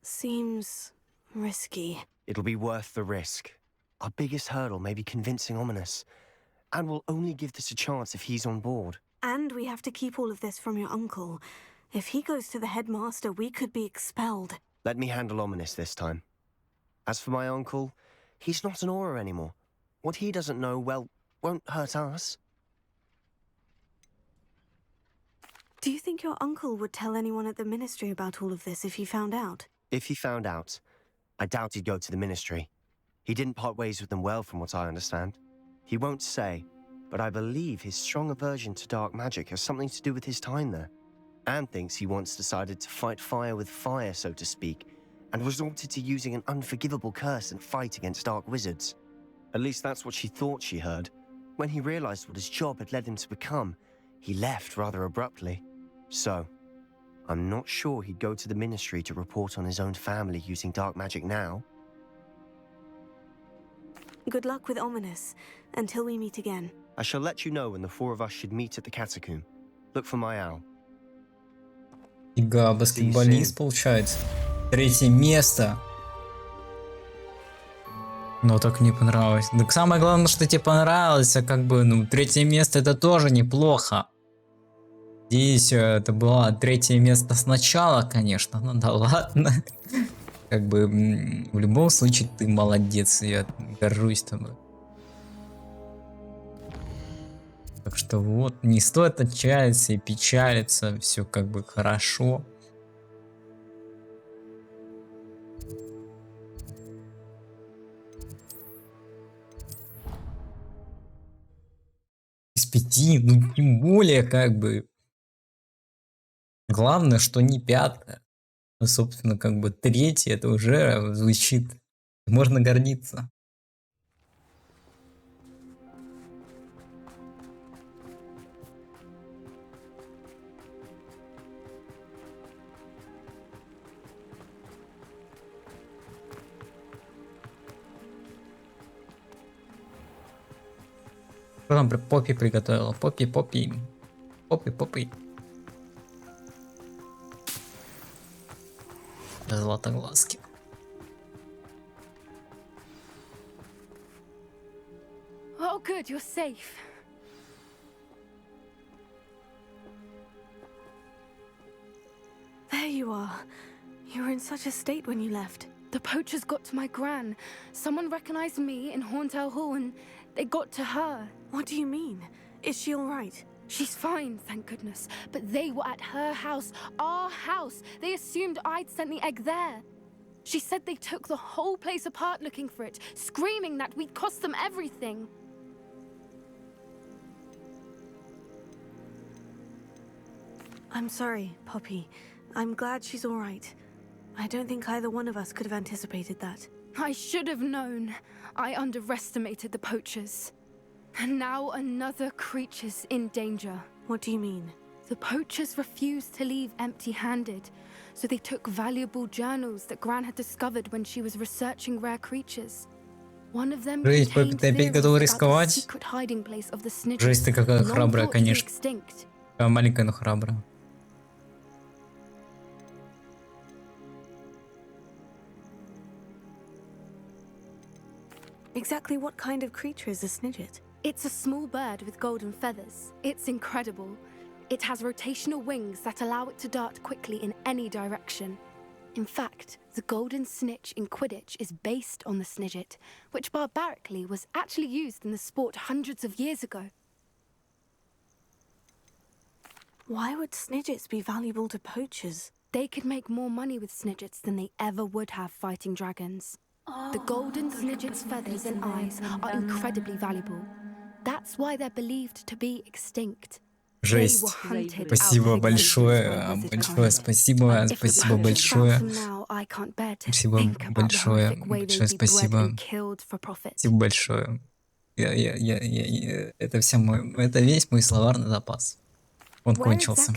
[SPEAKER 2] Seems risky.
[SPEAKER 3] It'll be worth the risk. Our biggest hurdle may be convincing Ominous. And we'll only give this a chance if he's on board.
[SPEAKER 2] And we have to keep all of this from your uncle. If he goes to the headmaster, we could be expelled.
[SPEAKER 3] Let me handle Ominous this time. As for my uncle, he's not an Auror anymore. What he doesn't know, well, won't hurt us.
[SPEAKER 2] Do you think your uncle would tell anyone at the ministry about all of this if he found out?
[SPEAKER 3] If he found out, I doubt he'd go to the ministry. He didn't part ways with them well, from what I understand. He won't say, but I believe his strong aversion to dark magic has something to do with his time there. Anne thinks he once decided to fight fire with fire, so to speak, and resorted to using an unforgivable curse and fight against dark wizards. At least that's what she thought she heard. When he realized what his job had led him to become, he left rather abruptly. So, I'm not sure he'd go to the ministry to report on his own family using dark magic now.
[SPEAKER 2] Good luck with Ominous, until we meet again.
[SPEAKER 3] I shall let you know when the four of us should meet at the catacomb. Look for my owl.
[SPEAKER 1] Ига, баскетболист получается. 3-е место. Но так не понравилось. Так самое главное, что тебе понравилось, а как бы, ну, 3-е место это тоже неплохо. Здесь это было 3-е место сначала, конечно, ну да ладно. Как бы, в любом случае, ты молодец, я горжусь тобой. Так что вот, не стоит отчаяться и печалиться, все как бы хорошо. Из 5, ну тем более как бы. Главное, что не 5-е. Ну, собственно, как бы 3-е, это уже звучит. Можно гордиться. Что там Поппи приготовила? Поппи. Златоглазки.
[SPEAKER 8] Oh, good, you're safe.
[SPEAKER 2] There you are. You were in such a state when you left.
[SPEAKER 8] The poachers got to my gran. Someone recognized me in Horntail Hall and they got to her.
[SPEAKER 2] What do you mean? Is she all right?
[SPEAKER 8] She's fine, thank goodness. But they were at her house, our house. They assumed I'd sent the egg there. She said they took the whole place apart looking for it, screaming that we'd cost them everything.
[SPEAKER 2] I'm sorry, Poppy. I'm glad she's all right. I don't think either one of us could have anticipated that.
[SPEAKER 8] I should have known. I underestimated the poachers. And now another creature's in danger.
[SPEAKER 2] What do you mean?
[SPEAKER 8] The poachers refused to leave empty-handed, so they took valuable journals that Gran had discovered when she was researching rare creatures. One of them
[SPEAKER 1] Жесть,
[SPEAKER 8] contained
[SPEAKER 1] ты опять
[SPEAKER 8] theories
[SPEAKER 1] готова
[SPEAKER 8] about the
[SPEAKER 1] рисковать?
[SPEAKER 8] secret hiding place of the Snidgets,
[SPEAKER 1] Жесть, ты какая
[SPEAKER 8] long
[SPEAKER 1] храбрая,
[SPEAKER 8] thought to be
[SPEAKER 1] конечно.
[SPEAKER 8] extinct.
[SPEAKER 1] Маленькая, но храбрая.
[SPEAKER 2] Exactly what kind of creature is a Snidget?
[SPEAKER 8] It's a small bird with golden feathers. It's incredible. It has rotational wings that allow it to dart quickly in any direction. In fact, the golden snitch in Quidditch is based on the Snidget, which barbarically was actually used in the sport hundreds of years ago.
[SPEAKER 2] Why would Snidgets be valuable to poachers?
[SPEAKER 8] They could make more money with Snidgets than they ever would have fighting dragons. The golden Snidget's feathers and eyes are incredibly valuable. That's why they're believed to be extinct.
[SPEAKER 1] Жесть. Спасибо большое, большое спасибо, спасибо большое. Спасибо большое, большое спасибо. Спасибо большое. Это это весь мой словарный запас. Он кончился.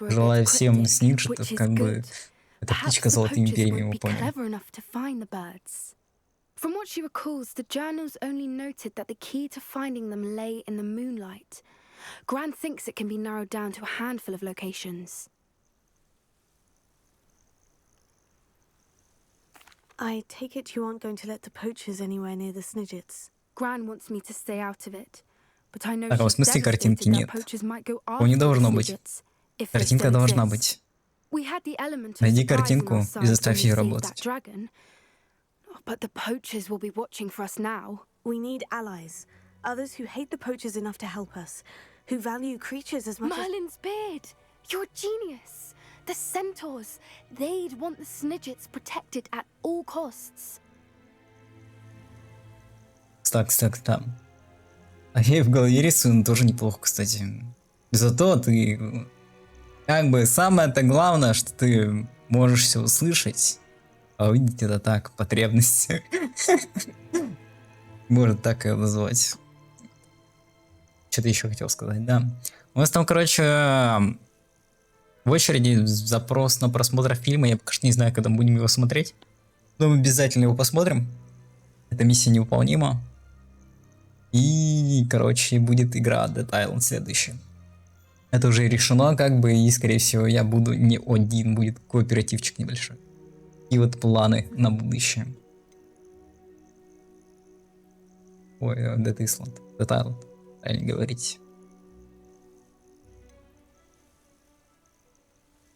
[SPEAKER 1] Желаю всем сниджетов, как бы, эта птичка с золотыми перьями, мы поняли.
[SPEAKER 8] From what she recalls, the journals only noted that the key to finding them lay in the moonlight. Gran thinks it can be narrowed down to a handful of locations.
[SPEAKER 2] I take it you aren't going to let the poachers anywhere near the Snidgets.
[SPEAKER 8] Gran wants me to stay out of it, but I know
[SPEAKER 1] Так, а в смысле картинки нет? Его не должно быть. Картинка должна быть. Найди картинку и заставь ее работать.
[SPEAKER 8] But the poachers will be watching for us now.
[SPEAKER 2] We need allies. Others who hate the poachers enough to help us. Who value creatures as much
[SPEAKER 8] Merlin's beard! You're a genius! The centaurs! They'd want the Snidgets protected at all costs.
[SPEAKER 1] Так. А я в голове рисую тоже неплохо, кстати. Зато ты... Как бы самое-то главное, что ты можешь все услышать. А увидеть это так, потребность. Можно так ее назвать. Что-то еще хотел сказать, да. У нас там, короче, в очереди запрос на просмотр фильма. Я пока что не знаю, когда мы будем его смотреть. Но мы обязательно его посмотрим. Эта миссия невыполнима. И, короче, будет игра Dead Island следующая. Это уже решено, как бы, и, скорее всего, я буду не один, будет кооперативчик небольшой. И вот планы на будущее. Ой, Dead Island, правильно говорить.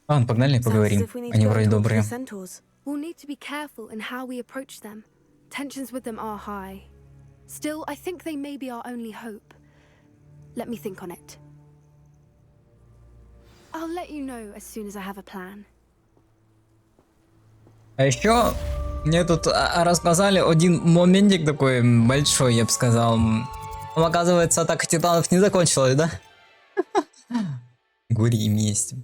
[SPEAKER 1] Ладно, погнали поговорим. Они вроде добрые.
[SPEAKER 8] We'll need to be careful in how we approach them. Tensions with them are high. Still, I think they may be our only hope. Let me think on it. I'll let you know as soon as I have a plan.
[SPEAKER 1] А еще мне тут рассказали один моментик такой большой, я бы сказал. Оказывается, атака титанов не закончилась, да? Горе и месть.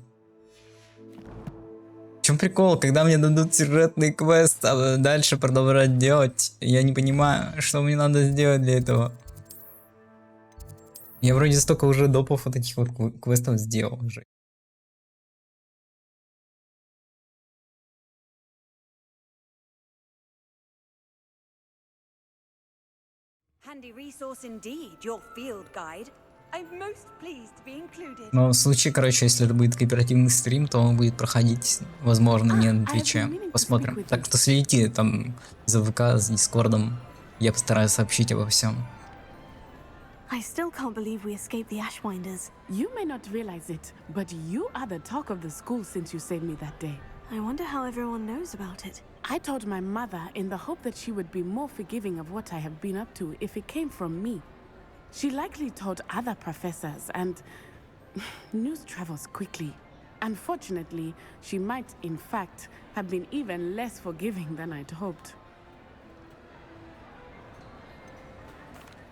[SPEAKER 1] В чем прикол, когда мне дадут сюжетный квест, а дальше продолжать делать? Я не понимаю, что мне надо сделать для этого. Я вроде столько уже допов вот этих вот квестов сделал уже.
[SPEAKER 13] Handy resource indeed, your field guide.
[SPEAKER 2] I'm most pleased to be included.
[SPEAKER 1] Но в случае, короче, если это будет кооперативный стрим, то он будет проходить, возможно, не на Твиче. Посмотрим. Так что следите там за ВК, с Дискордом. Я постараюсь сообщить обо всем.
[SPEAKER 2] I still can't believe we escaped the Ashwinders.
[SPEAKER 9] You may not realize it, but you are the talk of the school since you saved me that day.
[SPEAKER 2] I wonder how everyone knows about it.
[SPEAKER 9] I told my mother in the hope that she would be more forgiving of what I have been up to if it came from me. She likely told other professors, and news travels quickly. Unfortunately, she might, in fact, have been even less forgiving than I'd hoped.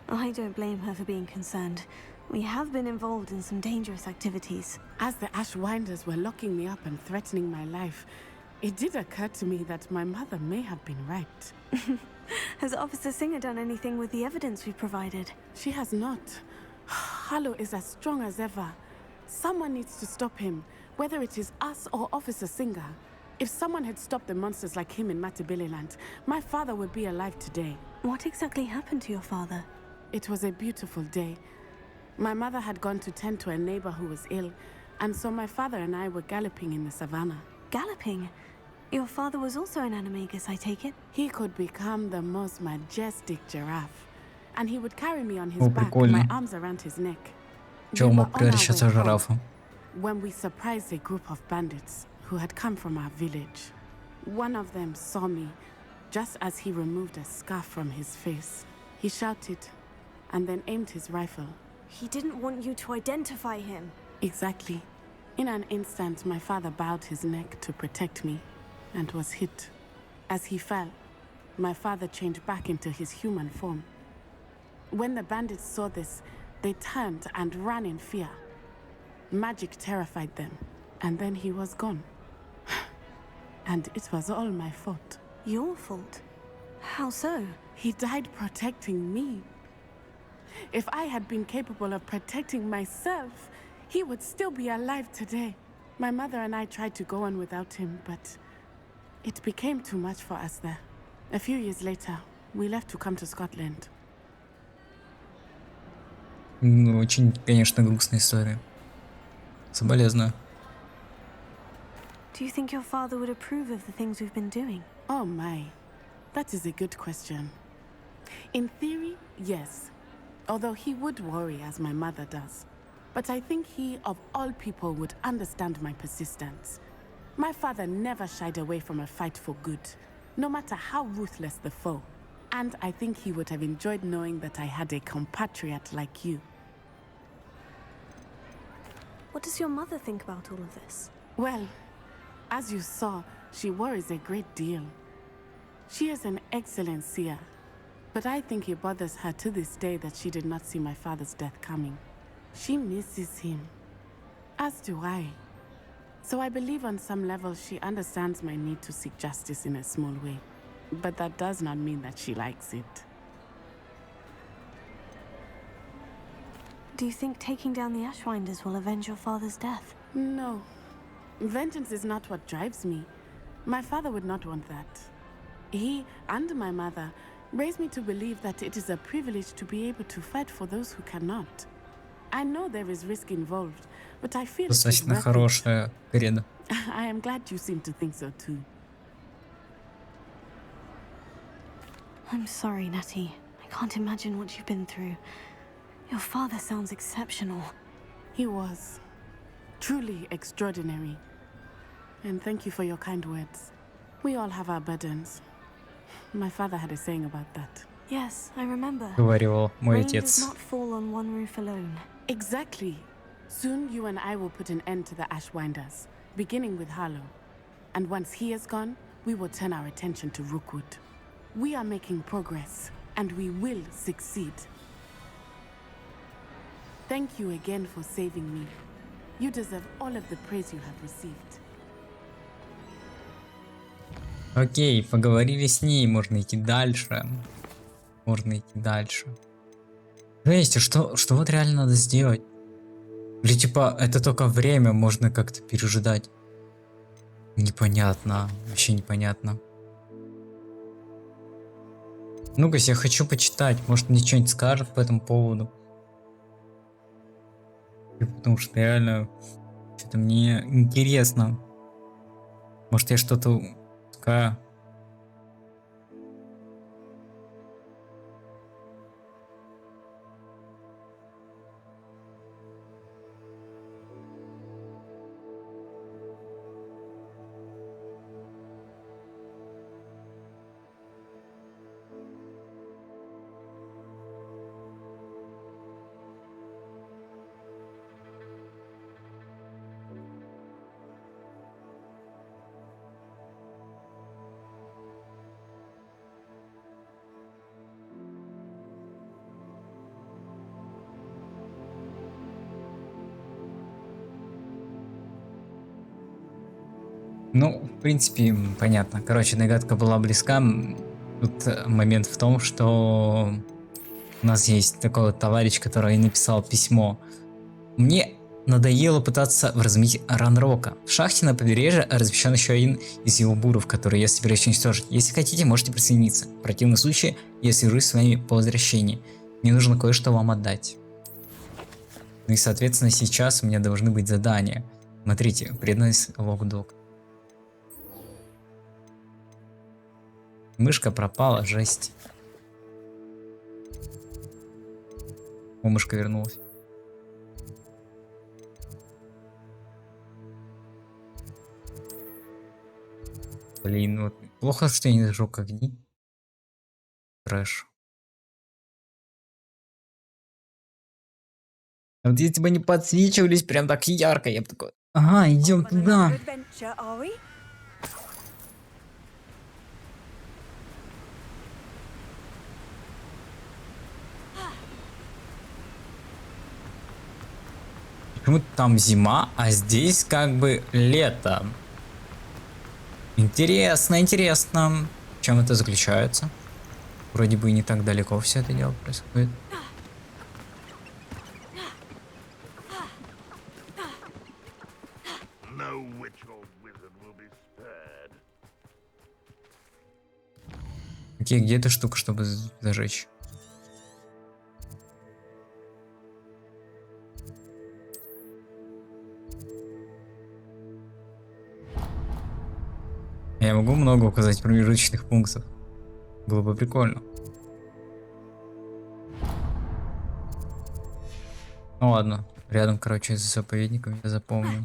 [SPEAKER 2] I don't blame her for being concerned. We have been involved in some dangerous activities.
[SPEAKER 9] As the Ashwinders were locking me up and threatening my life, it did occur to me that my mother may have been right.
[SPEAKER 2] Has Officer Singer done anything with the evidence we provided?
[SPEAKER 9] She has not. Harlow is as strong as ever. Someone needs to stop him, whether it is us or Officer Singer. If someone had stopped the monsters like him in Matabeleland, my father would be alive today.
[SPEAKER 2] What exactly happened to your father?
[SPEAKER 9] It was a beautiful day. My mother had gone to tend to a neighbor who was ill, and so my father and I were galloping in the savannah.
[SPEAKER 2] Galloping? Your father was also an animagus, I take it?
[SPEAKER 9] He could become the most majestic giraffe, and he would carry me on his back with my arms around his neck.
[SPEAKER 1] Чего мог превращаться жирафом?
[SPEAKER 9] When we surprised a group of bandits who had come from our village. One of them saw me just as he removed a scarf from his face. He shouted and then aimed his rifle.
[SPEAKER 2] He didn't want you to identify him.
[SPEAKER 9] Exactly. In an instant, my father bowed his neck to protect me and was hit. As he fell, my father changed back into his human form. When the bandits saw this, they turned and ran in fear. Magic terrified them, and then he was gone. And it was all my fault.
[SPEAKER 2] Your fault? How so?
[SPEAKER 9] He died protecting me. If I had been capable of protecting myself, he would still be alive today. My mother and I tried to go on without him, but it became too much for us there. A few years later, we left to come to Scotland.
[SPEAKER 1] Ну, очень, конечно, грустная история. Соболезную.
[SPEAKER 2] Do you think your father would approve of the things we've been doing?
[SPEAKER 9] Oh my, that is a good question. In theory, yes. Although he would worry as my mother does. But I think he, of all people, would understand my persistence. My father never shied away from a fight for good, no matter how ruthless the foe. And I think he would have enjoyed knowing that I had a compatriot like you.
[SPEAKER 2] What does your mother think about all of this?
[SPEAKER 9] Well, as you saw, she worries a great deal. She is an excellent seer, but I think it bothers her to this day that she did not see my father's death coming. She misses him, as do I. So I believe on some level she understands my need to seek justice in a small way. But that does not mean that she likes it.
[SPEAKER 2] Do you think taking down the Ashwinders will avenge your father's death?
[SPEAKER 9] No. Vengeance is not what drives me. My father would not want that. He and my mother raised me to believe that it is a privilege to be able to fight for those who cannot. I know there is risk involved, but I feel
[SPEAKER 1] Достаточно хорошая кредо.
[SPEAKER 9] I am glad you seem to think so too.
[SPEAKER 2] I'm sorry, Natty. I can't imagine what you've been through. Your father sounds exceptional.
[SPEAKER 9] He was. Truly extraordinary. And thank you for your kind words. We all have our burdens. My father had a saying about that.
[SPEAKER 2] Yes, I remember.
[SPEAKER 1] Говорил мой
[SPEAKER 2] Rain
[SPEAKER 1] отец.
[SPEAKER 2] does not fall on one roof alone.
[SPEAKER 9] Exactly. Soon you and I will put an end to the Ashwinders, beginning with Harlow. And once he is gone, we will turn our attention to Rookwood. We are making progress, and we will succeed. Thank you again for saving me. You deserve all of the praise you have received.
[SPEAKER 1] Окей, поговорили с ней, можно идти дальше. Можно идти дальше. Жесть, что вот реально надо сделать? Или типа, это только время можно как-то пережидать? Непонятно, вообще непонятно. Ну-ка, я хочу почитать, может мне что-нибудь скажет по этому поводу. Потому что реально что-то мне интересно. Может, я что-то упускаю. Ну, в принципе, понятно. Короче, догадка была близка. Тут момент в том, что у нас есть такой вот товарищ, который написал письмо. Мне надоело пытаться вразумить Ранрока. В шахте на побережье размещен еще один из его буров, который я собираюсь уничтожить. Если хотите, можете присоединиться. В противном случае, я свяжусь с вами по возвращении. Мне нужно кое-что вам отдать. Ну и, соответственно, сейчас у меня должны быть задания. Смотрите, преданность логдог. Мышка пропала, жесть. О, мышка вернулась. Блин, вот плохо, что я не зажег огни. Трэш. Вот если бы они подсвечивались прям так ярко, я бы такой... Ага, идем туда. Почему там зима, а здесь как бы лето? Интересно, интересно. В чем это заключается? Вроде бы и не так далеко все это дело происходит. Окей, где эта штука, чтобы зажечь? Я могу много указать промежуточных пунктов. Было бы прикольно. Ну ладно, рядом, короче, с заповедником я запомню.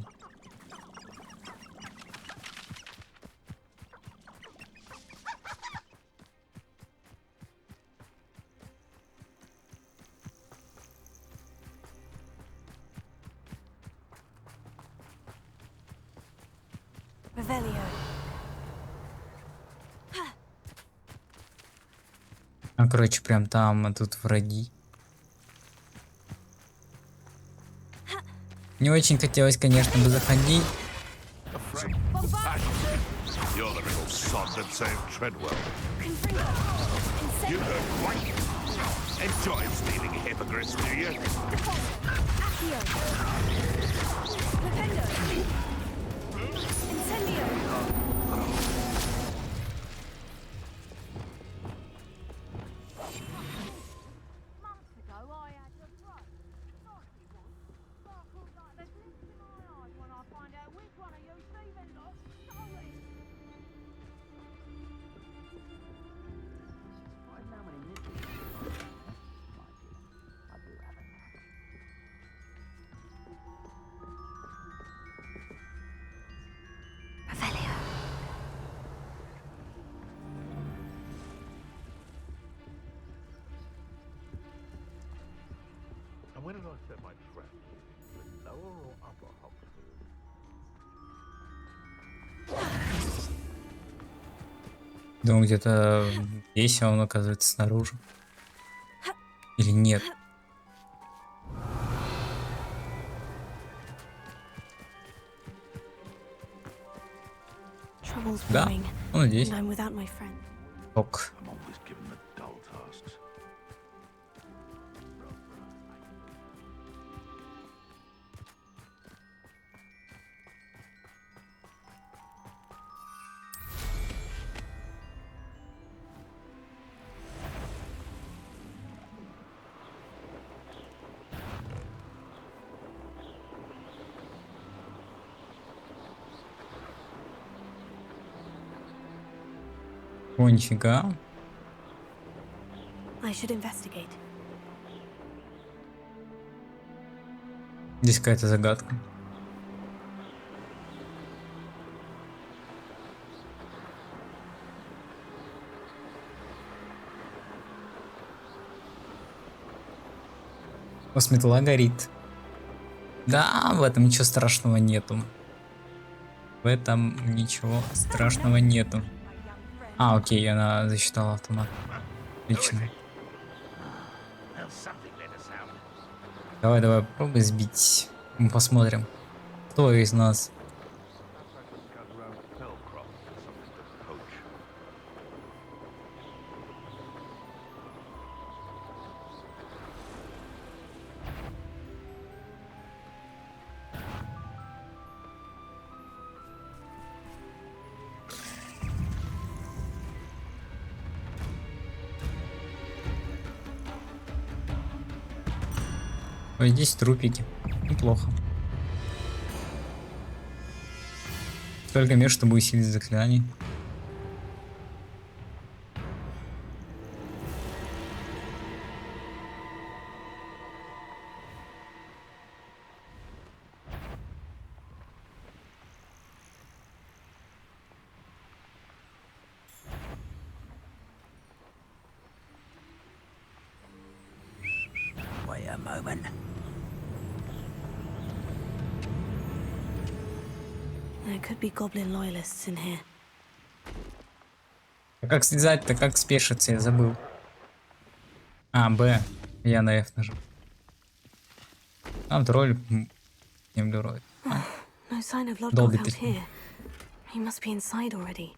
[SPEAKER 1] А, короче, прям там, а тут враги. Не очень хотелось, конечно, бы заходить.
[SPEAKER 11] Where did I set my trap? The lower or upper Hogwarts?
[SPEAKER 1] Думаю, где-то здесь, а он оказывается снаружи. Или нет? Да, он здесь. Ок. О, нифига.
[SPEAKER 2] I should investigate.
[SPEAKER 1] Здесь какая-то загадка. Метла горит. Да, в этом ничего страшного нету. В этом ничего страшного нету. А, окей, она засчитала автомат. Отлично. Давай, давай, попробуй сбить. Мы посмотрим, кто из нас. Ой, здесь трупики. Неплохо. Только мест, чтобы усилить заклинание.
[SPEAKER 6] Wait a moment.
[SPEAKER 2] There could be goblin loyalists in here.
[SPEAKER 1] А как слезать-то, как спешиться, я забыл. А, Б. Я на F нажал. Там тролль. Не блюрой.
[SPEAKER 2] No sign of Lodgok
[SPEAKER 1] Долго
[SPEAKER 2] out
[SPEAKER 1] перед-
[SPEAKER 2] here. He must be inside already.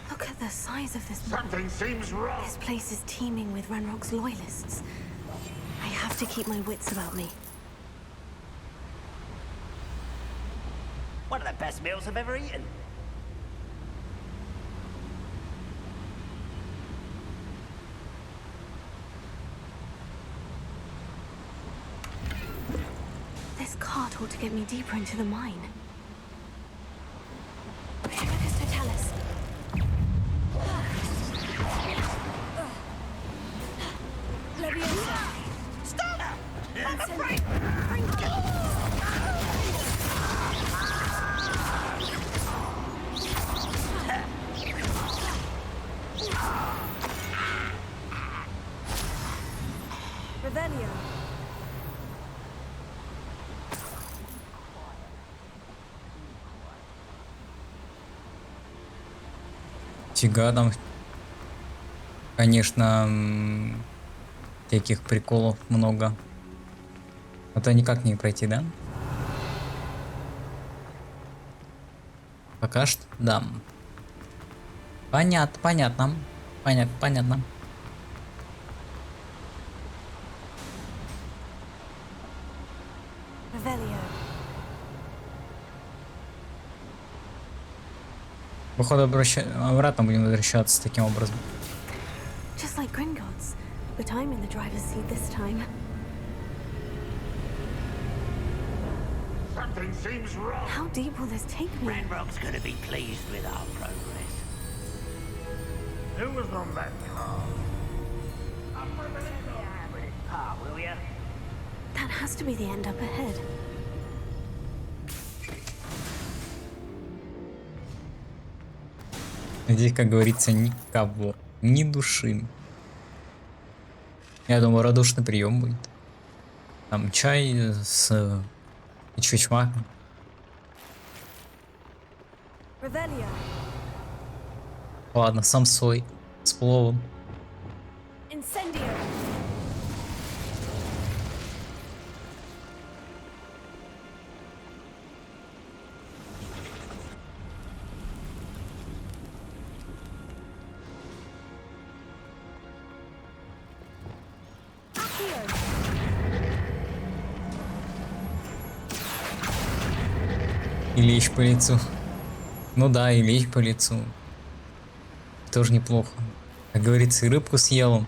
[SPEAKER 2] Look at the size of this.
[SPEAKER 11] Something seems wrong.
[SPEAKER 2] This place is teeming with Ranrock's loyalists. I have to keep my wits about me.
[SPEAKER 6] One of the best meals I've ever eaten.
[SPEAKER 2] This cart ought to get me deeper into the mine. Minister, tell us.
[SPEAKER 6] Stop! I'm afraid!
[SPEAKER 2] Revelio.
[SPEAKER 1] Фига там, конечно, таких приколов много. А то никак не пройти, да? Пока что да. Понятно, понятно. Понятно, понятно.
[SPEAKER 2] Revelio.
[SPEAKER 1] Походу обратно будем возвращаться таким образом.
[SPEAKER 2] Just like Gringotts, but I'm in the driver's seat this time.
[SPEAKER 11] Something seems wrong.
[SPEAKER 2] How deep will this take me?
[SPEAKER 6] Ranrock's gonna be pleased with our progress.
[SPEAKER 11] Who was on that car?
[SPEAKER 6] Ah, will ya?
[SPEAKER 2] That has to be the end up ahead.
[SPEAKER 1] Здесь, как говорится, никого. Ни души. Я думаю, радушный прием будет. Там чай с чучмаком.
[SPEAKER 2] Revelio.
[SPEAKER 1] Ладно, самсой с пловом.
[SPEAKER 2] Incendio.
[SPEAKER 1] И лечь по лицу. Ну да, и лечь по лицу. тоже неплохо. Как говорится, и рыбку съел.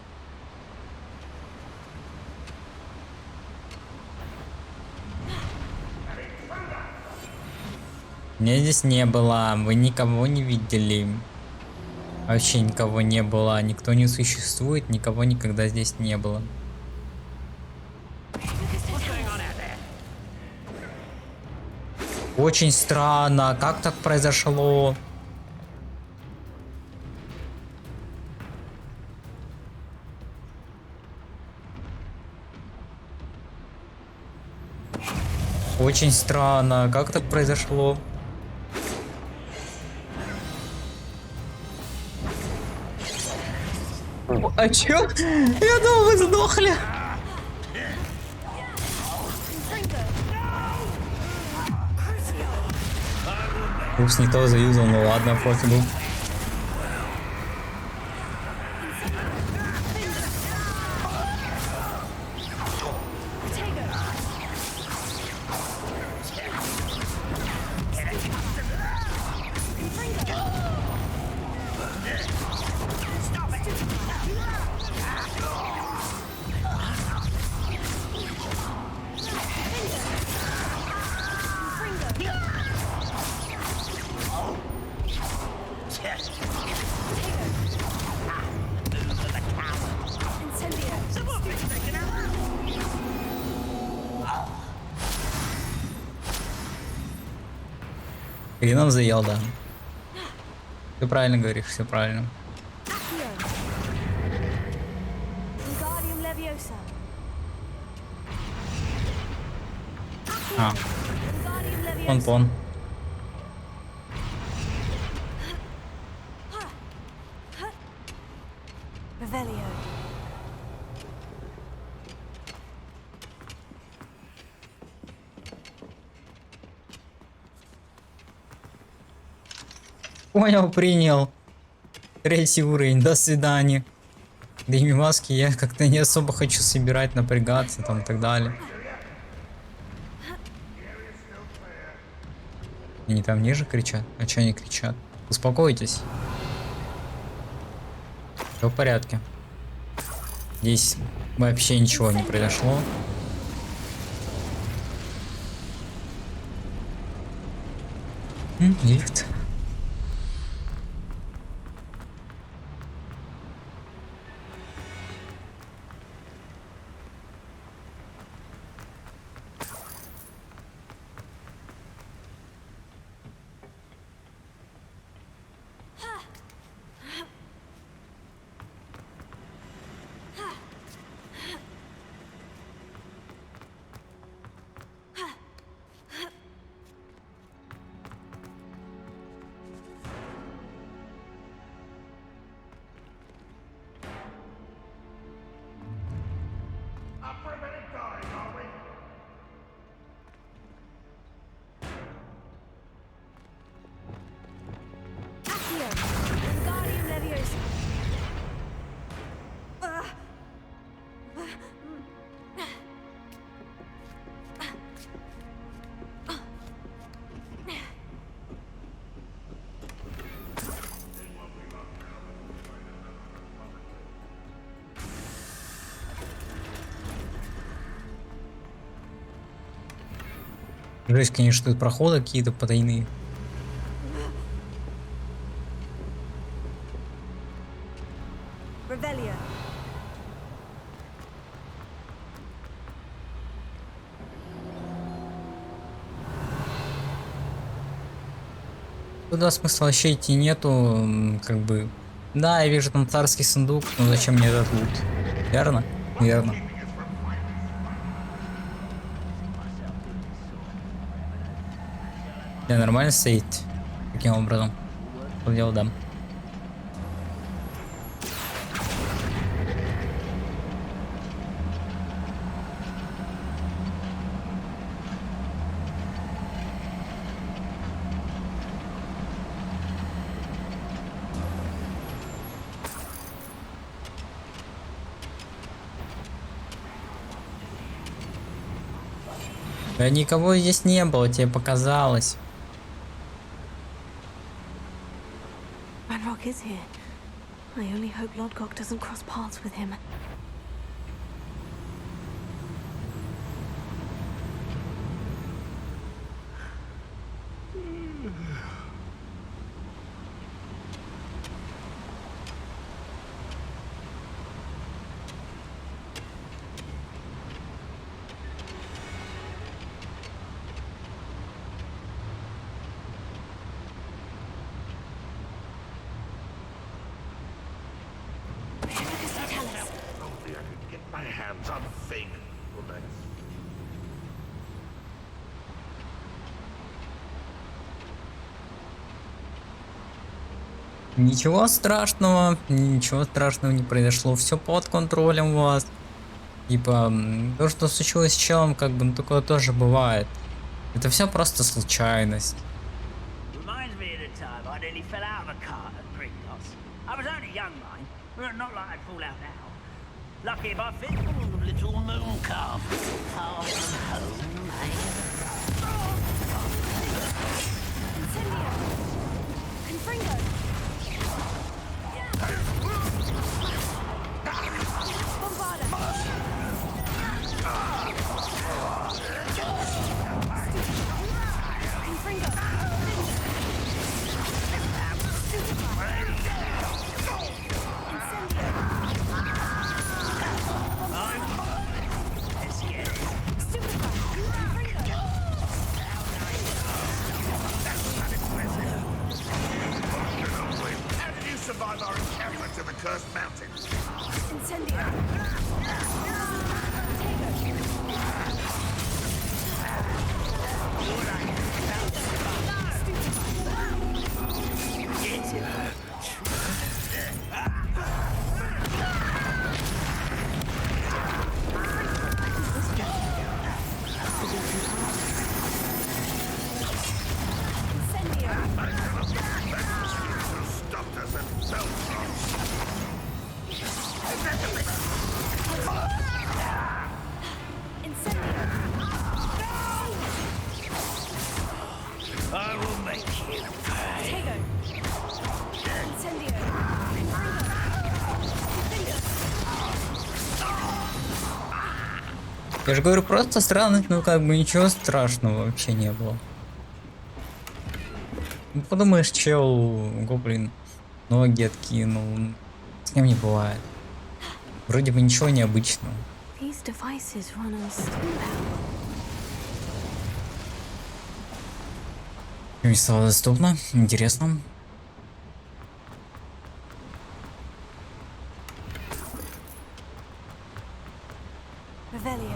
[SPEAKER 1] Меня здесь не было, вы никого не видели. Вообще никого не было, никто не существует, никого никогда здесь не было. Очень странно, как так произошло? Очень странно, как так произошло? А чё? Я думал, вы сдохли. Упс, не то заюзал, ну ладно, пофигу. Хреном заел, да. Ты правильно говоришь, все правильно. А. Пон-пон. Понял, принял. 3-й уровень, до свидания. Да и маски я как-то не особо хочу собирать, напрягаться там и так далее. Они там ниже кричат? А что они кричат? Успокойтесь. Все в порядке. Здесь вообще ничего не произошло. Лифт. Жесть, конечно, тут проходы какие-то потайные. Туда смысла вообще идти нету, как бы. Да, я вижу там царский сундук, но зачем мне этот лут? Верно? Верно. Да, нормально стоит. Таким образом. Дело, да. Да никого здесь не было, тебе показалось.
[SPEAKER 2] Ranrock is here. I only hope Lodgok doesn't cross paths with him.
[SPEAKER 11] Only I could get my hands on fake bullets.
[SPEAKER 1] Ничего страшного не произошло, все под контролем у вас. Типа, то, что случилось с челом, как бы, ну, такое тоже бывает. Это все просто случайность.
[SPEAKER 6] Reminds me of the time I nearly fell out of a cart at Pringles. I was only young, mind. Not like I'd fall out now. Lucky if I fit little moon calf. Far from home,
[SPEAKER 8] Confringo!
[SPEAKER 11] How did you survive our encampment in the Cursed Mountains? Stopped us and fell from.
[SPEAKER 6] I will make you pay.
[SPEAKER 1] Я же говорю, просто странность, ну как бы ничего страшного вообще не было. Ну, подумаешь, чел, гоблин, ноги откинул. С ним не бывает. Вроде бы ничего необычного.
[SPEAKER 2] These devices run on steam power.
[SPEAKER 1] Не стало доступно, интересно.
[SPEAKER 2] Revelio.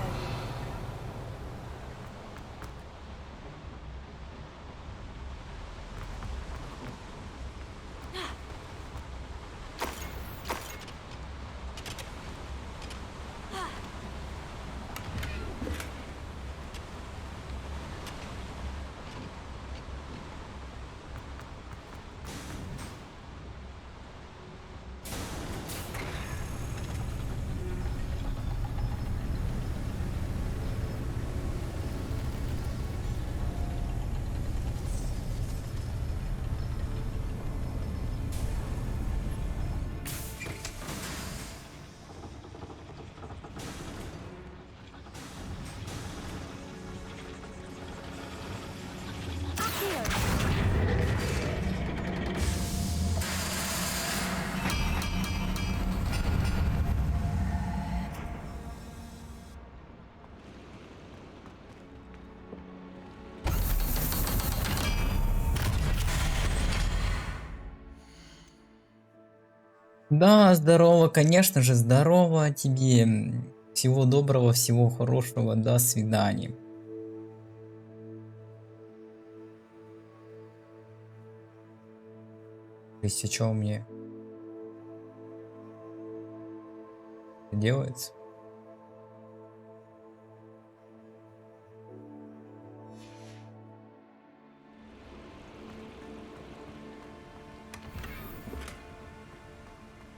[SPEAKER 1] Да, здорово, конечно же, здорово тебе. Всего доброго, всего хорошего, до свидания. То есть, а что мне делается?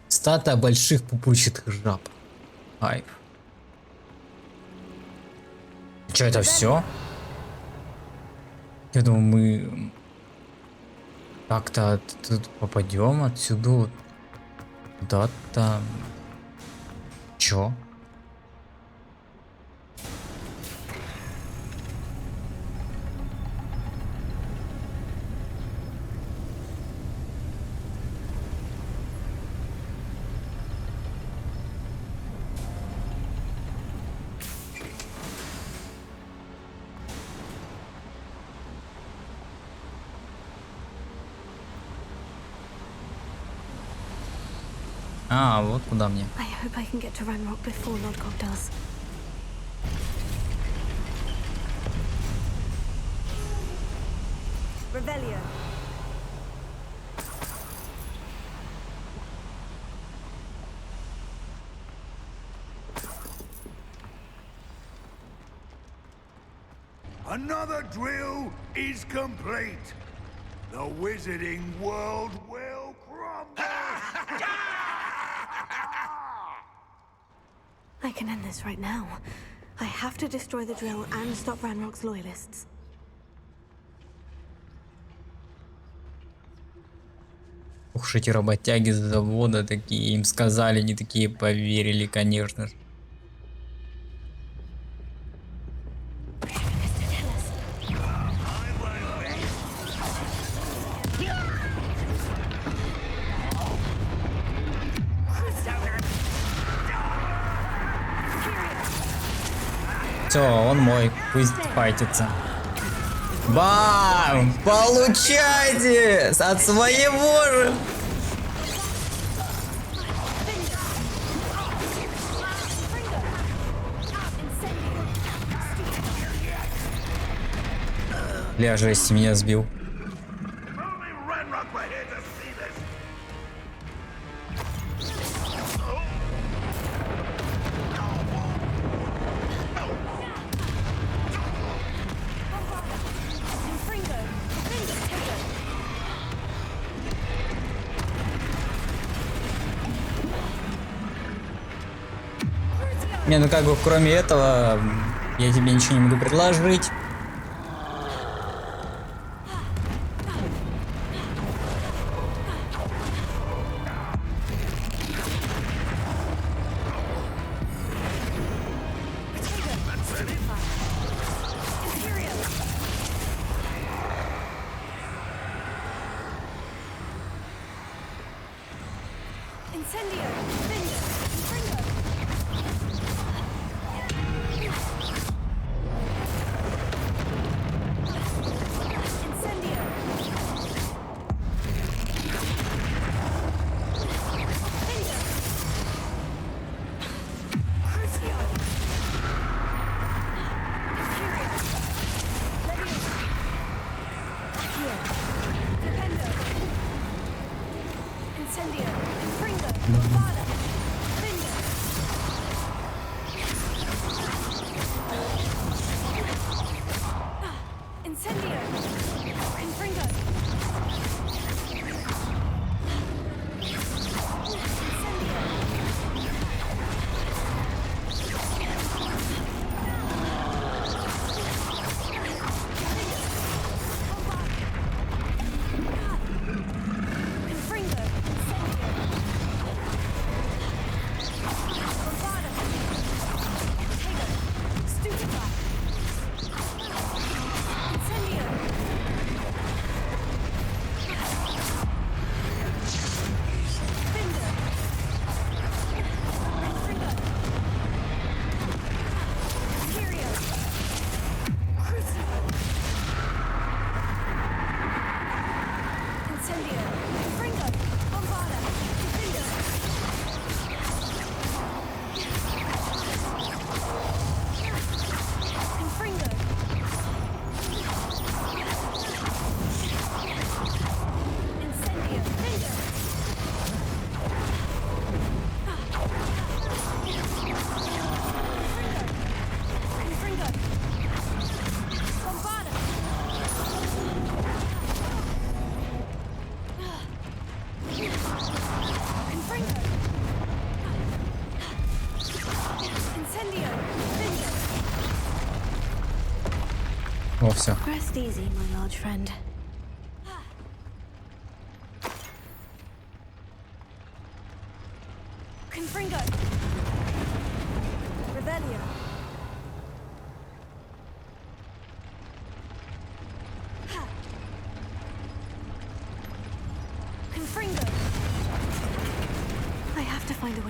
[SPEAKER 1] Статуя больших пупырчатых жаб. Ай. Что это все? Я думаю, мы как-то тут попадем отсюда. Да-то... Чё? А, вот куда мне.
[SPEAKER 2] I hope I can get to Ranrock before Lodgok does. Revelio.
[SPEAKER 15] Another drill is complete. The wizarding world will crumble.
[SPEAKER 2] I can end this right now. I have to destroy the drill and stop Ranrock's loyalists.
[SPEAKER 1] Ух, эти работяги с завода такие, им сказали, не такие поверили, конечно же. Все, он мой, пусть файтится. Бам! Получайте! От своего же! Бля, жесть, меня сбил. Не, ну как бы кроме этого, я тебе ничего не могу предложить. О, все.
[SPEAKER 2] Rest easy, my large friend.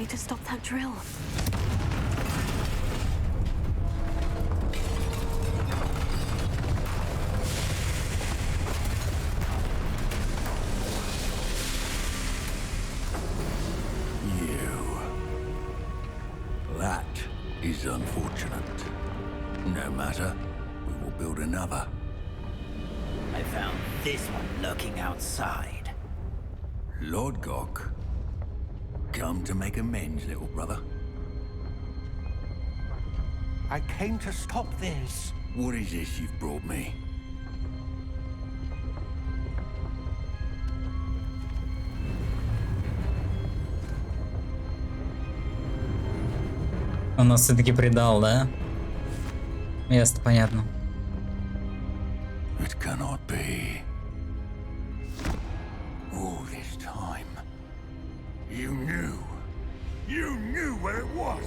[SPEAKER 2] way to stop that drill.
[SPEAKER 15] That is unfortunate. No matter, we will build another.
[SPEAKER 6] I found this one lurking outside.
[SPEAKER 15] Lord Gok, come to make amends, little brother.
[SPEAKER 10] I came to stop this.
[SPEAKER 15] What is this you've brought me?
[SPEAKER 1] Он нас все-таки предал, да? Ясно, понятно.
[SPEAKER 15] It cannot be. All this time, you knew. You knew where it was.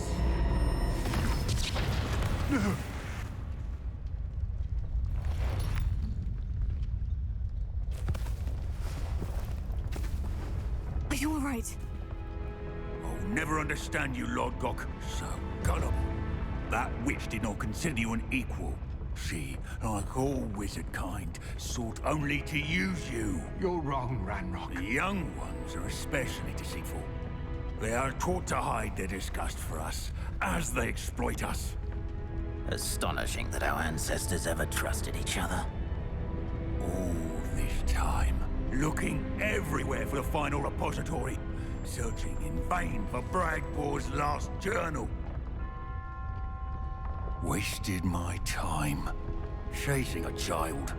[SPEAKER 2] Are you all right?
[SPEAKER 15] I'll never understand you, Lord Gok. So gullible. That witch did not consider you an equal. She, like all wizard kind, sought only to use you.
[SPEAKER 10] You're wrong, Ranrock.
[SPEAKER 15] The young ones are especially deceitful. They are taught to hide their disgust for us, as they exploit us.
[SPEAKER 6] Astonishing that our ancestors ever trusted each other.
[SPEAKER 15] All this time, looking everywhere for the final repository, searching in vain for Bragbor's last journal. Wasted my time, chasing a child.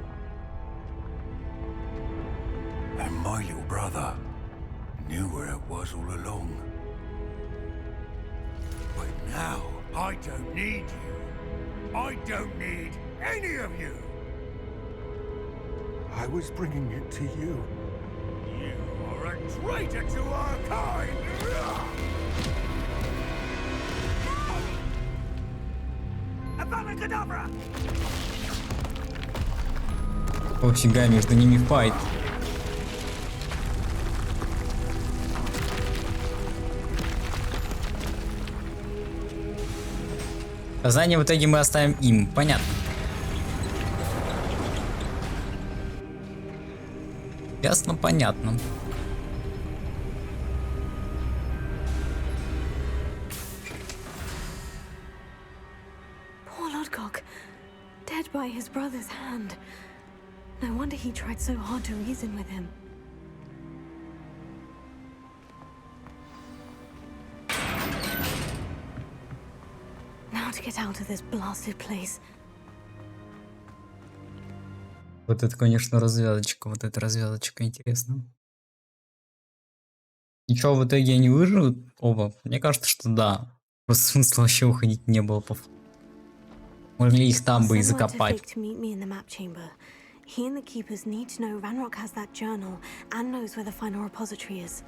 [SPEAKER 15] And my little brother knew where it was all along. But now, I don't need you. I don't need any of you.
[SPEAKER 10] I was bringing it to you.
[SPEAKER 15] You are a traitor to our kind!
[SPEAKER 1] Пофига, между ними файт. Задание в итоге мы оставим им, понятно. Ясно, понятно.
[SPEAKER 2] Poor Lodgok, dead by his brother's hand. No wonder he tried so hard to reason with him. Now to get out of this blasted place.
[SPEAKER 1] Вот это, конечно, развязочка. Вот эта развязочка интересна. Ничего, в итоге они выживут оба? Мне кажется, что да. Просто смысла вообще уходить не было. Могли их там бы и закопать.
[SPEAKER 2] He and the keepers need to know Ranrock has that journal and knows where the final repository is.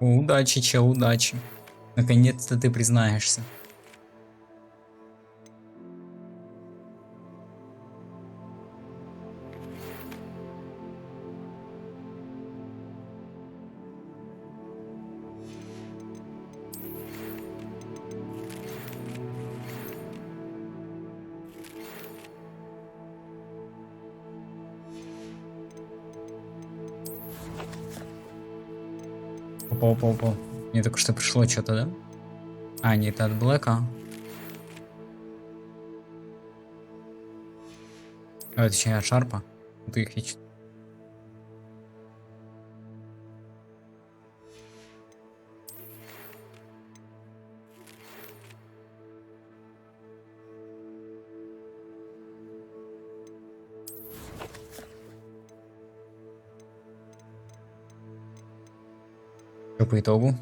[SPEAKER 1] Удачи, чел, удачи. Наконец-то ты признаешься. Опа. Мне только что пришло что-то, да? А, нет, это от Блэка. А, точнее, от Шарпа. Ты их ищешь. Что по итогу?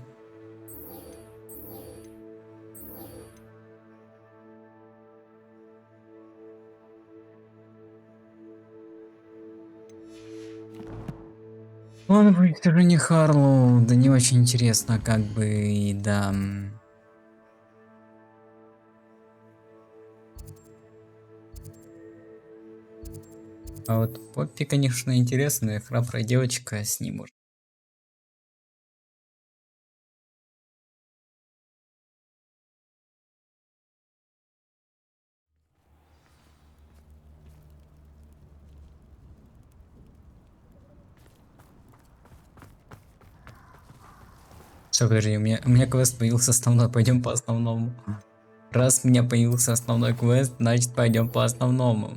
[SPEAKER 1] Ладно, Прохождение Харлоу, да не очень интересно, как бы, и да. А вот Поппи, конечно, интересная, храбрая девочка, с ним может. Что, подожди, у меня квест появился основной, пойдем по основному. Раз у меня появился основной квест, значит пойдем по основному.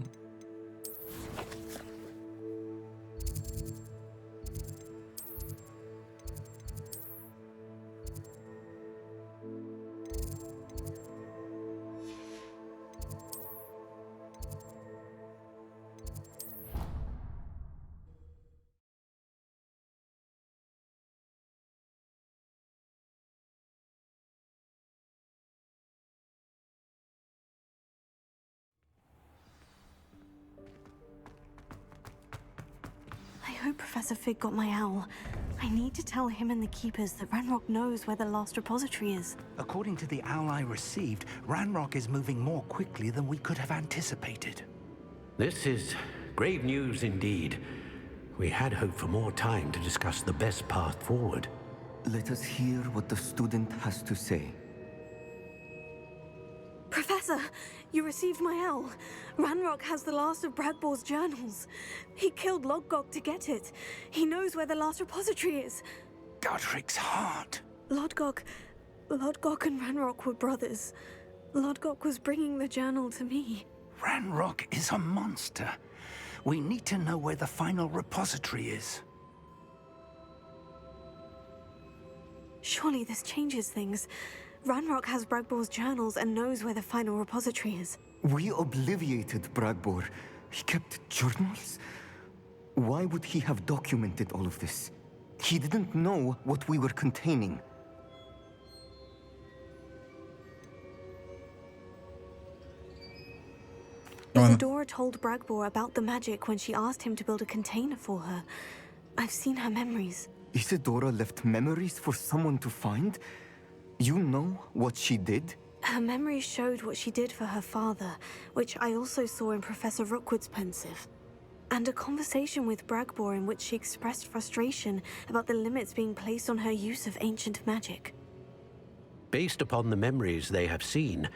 [SPEAKER 2] I hope Professor Fig got my owl. I need to tell him and the keepers that Ranrock knows where the last repository is.
[SPEAKER 16] According to the owl I received, Ranrock is moving more quickly than we could have anticipated.
[SPEAKER 5] This is grave news indeed. We had hoped for more time to discuss the best path forward.
[SPEAKER 17] Let us hear what the student has to say.
[SPEAKER 2] Professor, you received my owl. Ranrock has the last of Bradbor's journals. He killed Lodgok to get it. He knows where the last repository is.
[SPEAKER 16] Godric's heart.
[SPEAKER 2] Lodgok and Ranrock were brothers. Lodgok was bringing the journal to me.
[SPEAKER 16] Ranrock is a monster. We need to know where the final repository is.
[SPEAKER 2] Surely this changes things. Ranrock has Bradbor's journals and knows where the final repository is.
[SPEAKER 17] We obliviated Bradbor. He kept journals? Why would he have documented all of this? He didn't know what we were containing.
[SPEAKER 2] Isadora told Bragbor about the magic when she asked him to build a container for her. I've seen her memories.
[SPEAKER 17] Isadora left memories for someone to find? You know what she did?
[SPEAKER 2] Her memories showed what she did for her father, which I also saw in Professor Rookwood's pensive. And a conversation with Bragbor in which she expressed frustration about the limits being placed on her use of ancient magic.
[SPEAKER 5] Based upon the memories they have seen,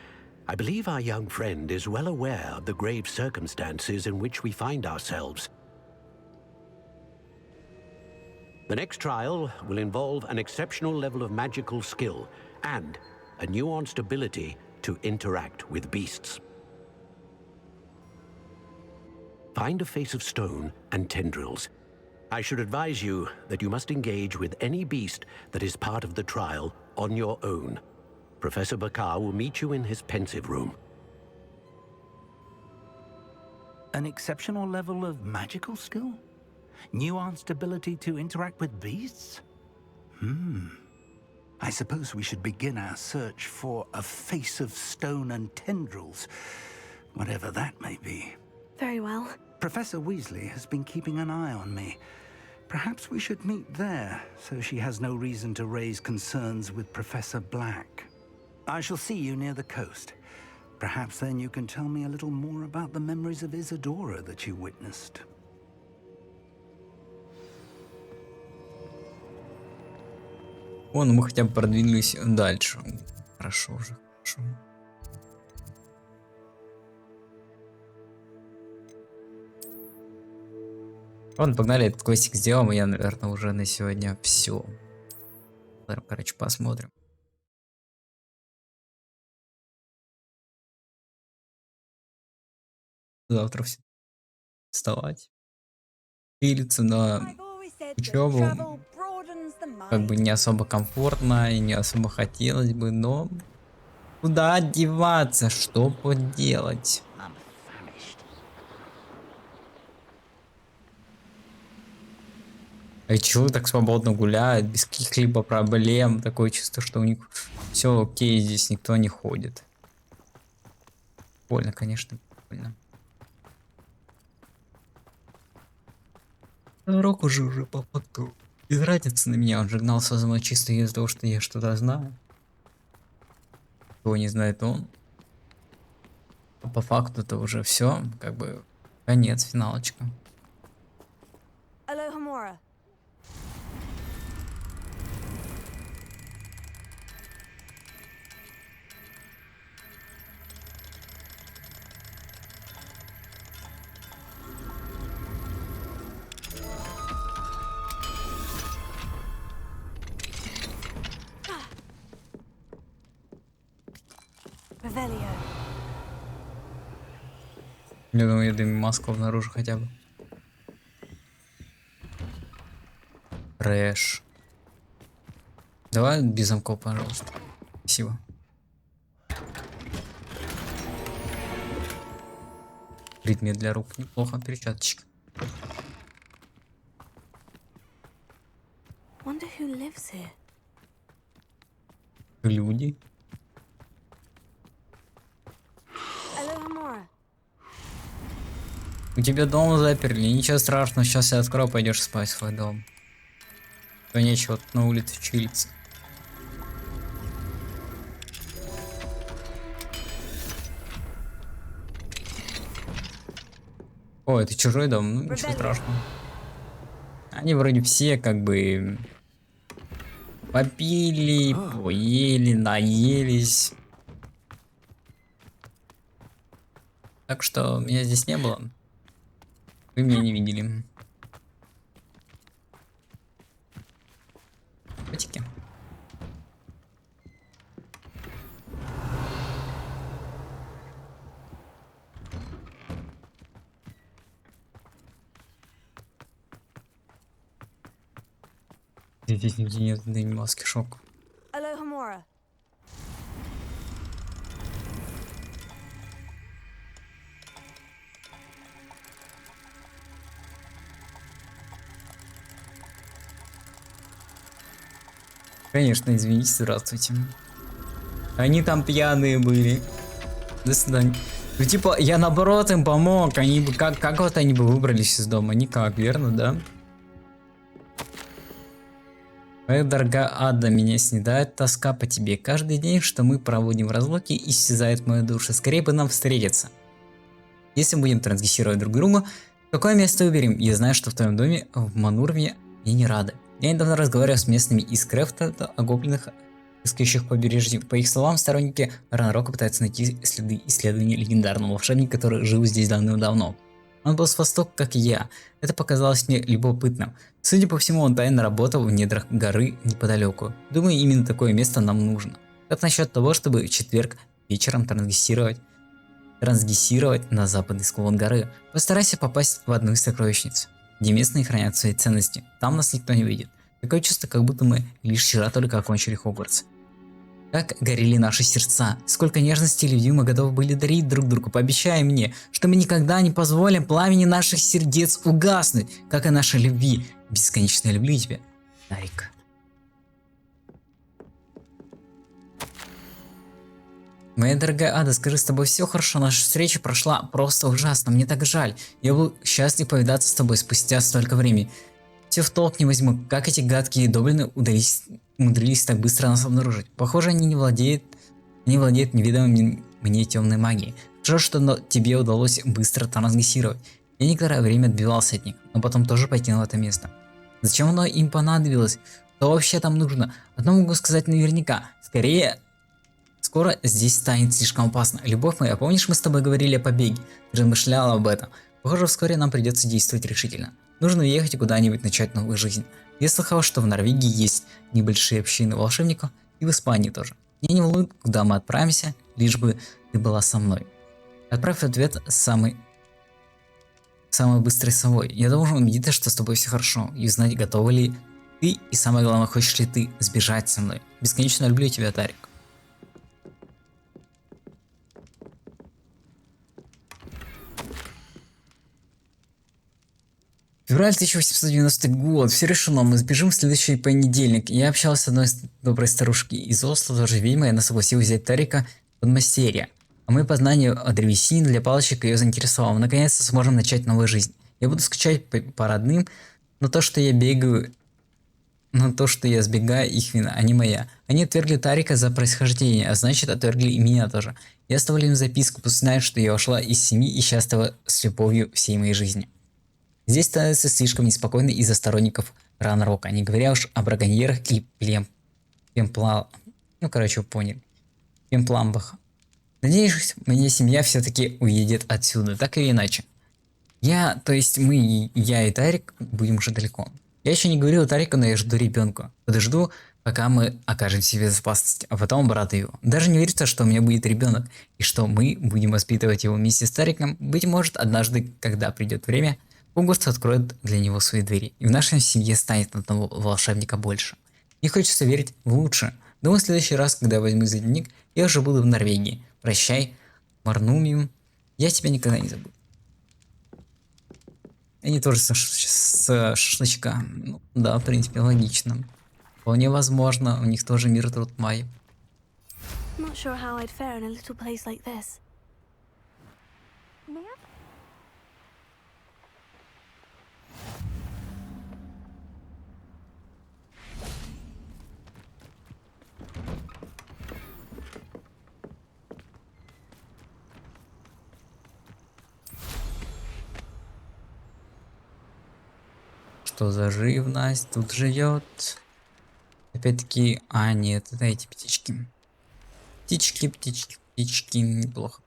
[SPEAKER 5] I believe our young friend is well aware of the grave circumstances in which we find ourselves. The next trial will involve an exceptional level of magical skill and a nuanced ability to interact with beasts. Find a face of stone and tendrils. I should advise you that you must engage with any beast that is part of the trial on your own. Professor Bakar will meet you in his pensive room.
[SPEAKER 16] An exceptional level of magical skill? Nuanced ability to interact with beasts? I suppose we should begin our search for a face of stone and tendrils, whatever that may be.
[SPEAKER 2] Very well.
[SPEAKER 16] Professor Weasley has been keeping an eye on me. Perhaps we should meet there, so she has no reason to raise concerns with Professor Black. I shall see you near the coast. Perhaps then you can tell me a little more about the memories of Isadora that you witnessed.
[SPEAKER 1] О, ну мы хотя бы продвинулись дальше. Хорошо уже, хорошо. Ладно, погнали, этот квестик сделаем, и я, наверное, уже на сегодня все. Короче, посмотрим. Завтра все вставать. Пилиться на учебу. Как бы не особо комфортно и не особо хотелось бы, но куда одеваться, что поделать? А чего так свободно гуляют, без каких-либо проблем? Такое чувство, что у них все окей, здесь никто не ходит. Больно, конечно, больно. Рок уже по факту без разницы на меня, он же гнался за мной чисто из-за того, что я что-то знаю. Кто не знает он. А по факту-то уже все, как бы конец, финалочка.
[SPEAKER 2] Alohomora. Revelio.
[SPEAKER 1] Я думаю, я дым маску обнаружу хотя бы. Трэш. Давай без замков, пожалуйста. Спасибо. Предмет для рук. Неплохо, перчаточка.
[SPEAKER 2] Wonder who lives here.
[SPEAKER 1] Люди.
[SPEAKER 2] Alohomora.
[SPEAKER 1] У тебя дом заперли, ничего страшного, сейчас я открою, пойдешь спать в свой дом. То нечего тут на улице чилиться. О, это чужой дом, ну ничего страшного. Они вроде все как бы попили, поели, наелись. Так что меня здесь не было. Вы меня не видели. Котики. Здесь нигде нет маски, шок.
[SPEAKER 2] Alohomora.
[SPEAKER 1] Конечно, извините, здравствуйте. Они там пьяные были. До свидания. Ну типа, я наоборот им помог, они бы, как вот они бы выбрались из дома? Никак, верно, да? Моя дорогая Ада, меня снедает тоска по тебе. Каждый день, что мы проводим в разлуке, исчезает моя душа. Скорее бы нам встретиться. Если мы будем трансгрессировать друг друга, какое место выберем? Я знаю, что в твоем доме в Манурме мне не рады. Я недавно разговаривал с местными из Крефта о гоблинах, искающих побережье. По их словам, сторонники Ранрока пытаются найти следы исследования легендарного волшебника, который жил здесь давным-давно. Он был с востока, как и я. Это показалось мне любопытным. Судя по всему, он тайно работал в недрах горы неподалеку. Думаю, именно такое место нам нужно. Как насчет того, чтобы в четверг вечером трансгрессировать на западный склон горы? Постарайся попасть в одну из сокровищниц, где местные хранят свои ценности. Там нас никто не видит. Такое чувство, как будто мы лишь вчера только окончили Хогвартс. Как горели наши сердца, сколько нежности и любви мы готовы были дарить друг другу. Пообещай мне, что мы никогда не позволим пламени наших сердец угаснуть, как и нашей любви. Бесконечно люблю тебя, Тарик. Моя дорогая Ада, скажи, с тобой все хорошо, наша встреча прошла просто ужасно, мне так жаль. Я был счастлив повидаться с тобой спустя столько времени. Все в толк не возьму, как эти гадкие доблины умудрились так быстро нас обнаружить. Похоже, они владеют неведомой мне темной магией. Хорошо, что тебе удалось быстро трансгрессировать. Я некоторое время отбивался от них, но потом тоже покинул это место. Зачем оно им понадобилось? Что вообще там нужно? Одно могу сказать наверняка. Скоро здесь станет слишком опасно. Любовь моя, помнишь, мы с тобой говорили о побеге? Ты размышляла об этом. Похоже, вскоре нам придется действовать решительно. Нужно уехать и куда-нибудь начать новую жизнь. Я слыхал, что в Норвегии есть небольшие общины волшебников, и в Испании тоже. Меня не волнует, куда мы отправимся, лишь бы ты была со мной. Отправь ответ самой быстрой совой. Я должен убедиться, что с тобой все хорошо, и узнать, готова ли ты, и самое главное, хочешь ли ты сбежать со мной. Бесконечно люблю тебя, Тарик. Февраль 1890 год. Все решено, мы сбежим в следующий понедельник. Я общался с одной доброй старушки из Осло, тоже ведьма, и она согласилась взять Тарика в подмастерье. А мои познания о древесине для палочек ее заинтересовало. Мы наконец-то сможем начать новую жизнь. Я буду скучать по родным, но то, что я бегаю... Но то, что я сбегаю, их вина, а не моя. Они отвергли Тарика за происхождение, а значит отвергли и меня тоже. Я оставлю им записку, пусть знают, что я ушла из семьи и счастлива с любовью всей моей жизни. Здесь становится слишком неспокойно из-за сторонников ран-рока, не говоря уж о браконьерах и вы поняли. Племпламбах. Надеюсь, моя семья все-таки уедет отсюда, так или иначе. Я и Тарик будем уже далеко. Я еще не говорил Тарику, но я жду ребенка. Подожду, пока мы окажемся в безопасности, а потом брата его. Даже не верится, что у меня будет ребенок, и что мы будем воспитывать его вместе с Тариком. Быть может, однажды, когда придет время, Хогвартс откроет для него свои двери, и в нашей семье станет одного волшебника больше. Мне хочется верить в лучшее. Думаю, в следующий раз, когда я возьму за дневник, я уже буду в Норвегии. Прощай, Марнумиум. Я тебя никогда не забуду. Они тоже с шашлычка. Ну, да, в принципе, логично. Вполне возможно, у них тоже мир труд май.
[SPEAKER 2] Not sure how I'd fare in a little place like this.
[SPEAKER 1] Что за живность тут живет? Опять-таки, нет, это эти птички. Птички, неплохо.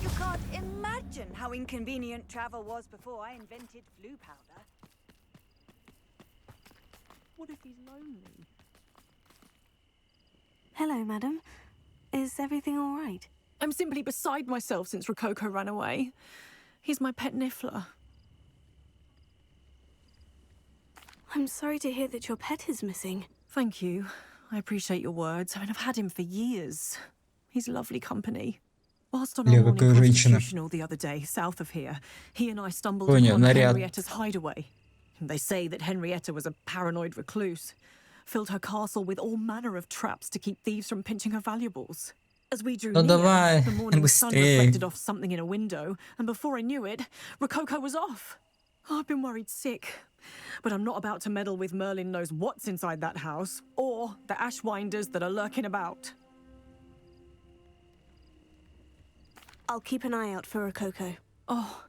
[SPEAKER 13] You can't imagine how inconvenient travel was before I invented flu powder.
[SPEAKER 14] What if he's lonely?
[SPEAKER 2] Hello, madam. Is everything all right?
[SPEAKER 14] I'm simply beside myself since Rococo ran away. He's my pet niffler.
[SPEAKER 2] I'm sorry to hear that your pet is missing.
[SPEAKER 14] Thank you. I appreciate your words. I mean, I've had him for years. He's lovely company. Whilst on our morning constitutional the other day, south of here, he and I stumbled upon Henrietta's hideaway. They say that Henrietta was a paranoid recluse, filled her castle with all manner of traps to keep thieves from pinching her valuables. As we drew near, the morning sun reflected off something in a window, and before I knew it, Rococo was off. I've been worried sick, but I'm not about to meddle with Merlin knows what's inside that house, or the ashwinders that are lurking about.
[SPEAKER 2] I'll keep an eye out for Rococo.
[SPEAKER 14] Oh,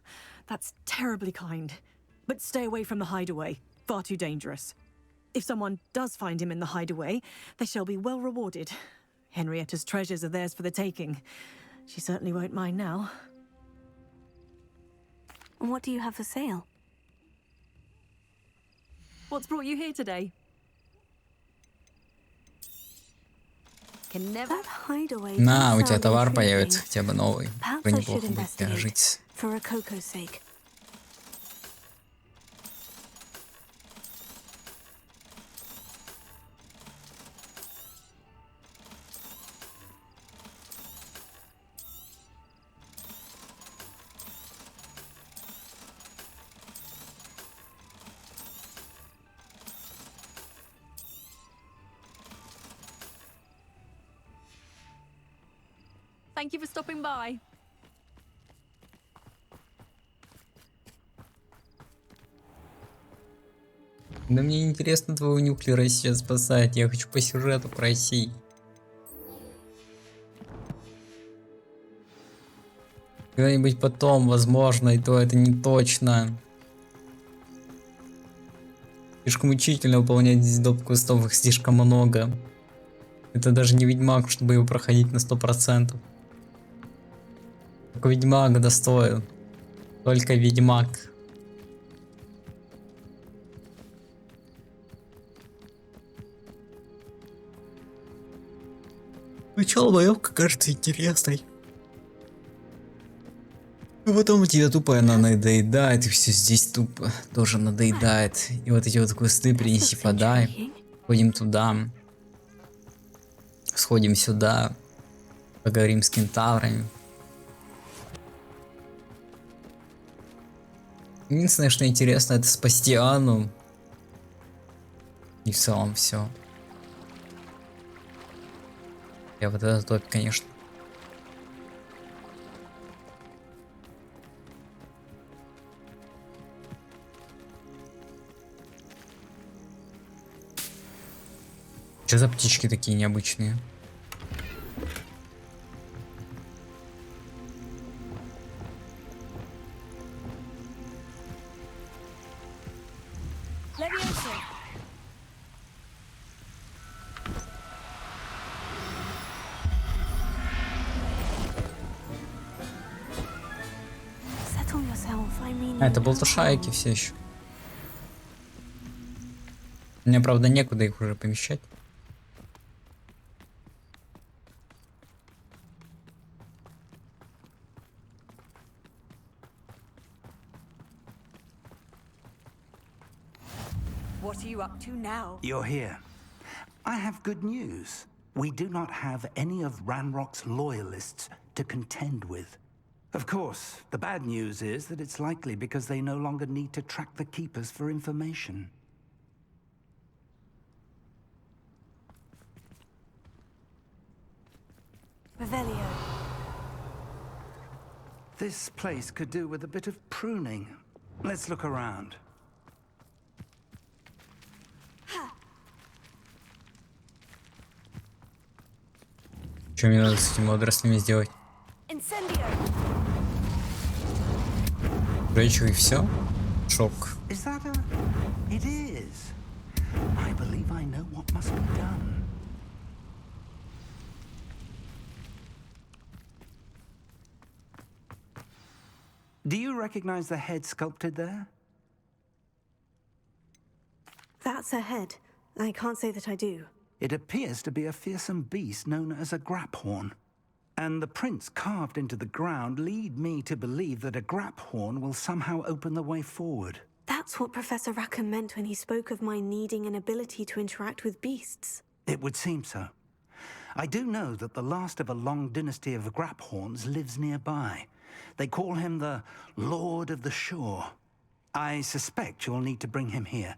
[SPEAKER 14] that's terribly kind. But stay away from the hideaway. Far too dangerous. If someone does find him in the hideaway, they shall be well rewarded. Henrietta's treasures are theirs for the taking. She certainly won't mind now.
[SPEAKER 2] And what do you have for sale?
[SPEAKER 14] What's brought you here today?
[SPEAKER 2] That hideaway
[SPEAKER 1] На, у
[SPEAKER 2] does
[SPEAKER 1] тебя
[SPEAKER 2] sound
[SPEAKER 1] товар
[SPEAKER 2] intriguing.
[SPEAKER 1] появится хотя бы новый.
[SPEAKER 2] Perhaps
[SPEAKER 1] Бы
[SPEAKER 2] I should
[SPEAKER 1] неплохо будет
[SPEAKER 2] investigate,
[SPEAKER 1] жить.
[SPEAKER 2] for Rococo's sake.
[SPEAKER 14] Thank you for stopping by.
[SPEAKER 1] Да мне интересно твоего нюклера сейчас спасать. Я хочу по сюжету пройти. Когда-нибудь потом, возможно, и то это не точно. Слишком мучительно выполнять здесь доп. Квестов, их слишком много. Это даже не Ведьмак, чтобы его проходить на 100%. Только Ведьмак достоин. Только Ведьмак. Начало боевка кажется интересной. А потом у тебя тупо она надоедает, и все здесь тупо тоже надоедает. И вот эти вот квесты принеси, подай. Ходим туда. Сходим сюда. Поговорим с кентаврами. Единственное, что интересно, это спасти Анну. И в целом все. Я вот это топ, конечно. Что за птички такие необычные? А, это болтушайки все еще. Мне, правда, некуда их уже помещать.
[SPEAKER 3] What are you up to now? You're here. I have good news. We do not have any of Ranrock's loyalists to contend with. Of course, the bad news is that it's likely because they no longer need to track the Keepers for information.
[SPEAKER 2] Revelio.
[SPEAKER 3] This place could do with a bit of pruning. Let's look around.
[SPEAKER 1] Что мне надо с этими водорослями сделать? Рейчу и все? Шок.
[SPEAKER 3] Is that a... It is. I believe I know what must be done. Do you recognize the head sculpted there?
[SPEAKER 2] That's a head. I can't say that I do.
[SPEAKER 3] It appears to be a fearsome beast known as a graphorn. And the prints carved into the ground lead me to believe that a graphorn will somehow open the way forward.
[SPEAKER 2] That's what Professor Rackham meant when he spoke of my needing an ability to interact with beasts.
[SPEAKER 3] It would seem so. I do know that the last of a long dynasty of graphorns lives nearby. They call him the Lord of the Shore. I suspect you'll need to bring him here.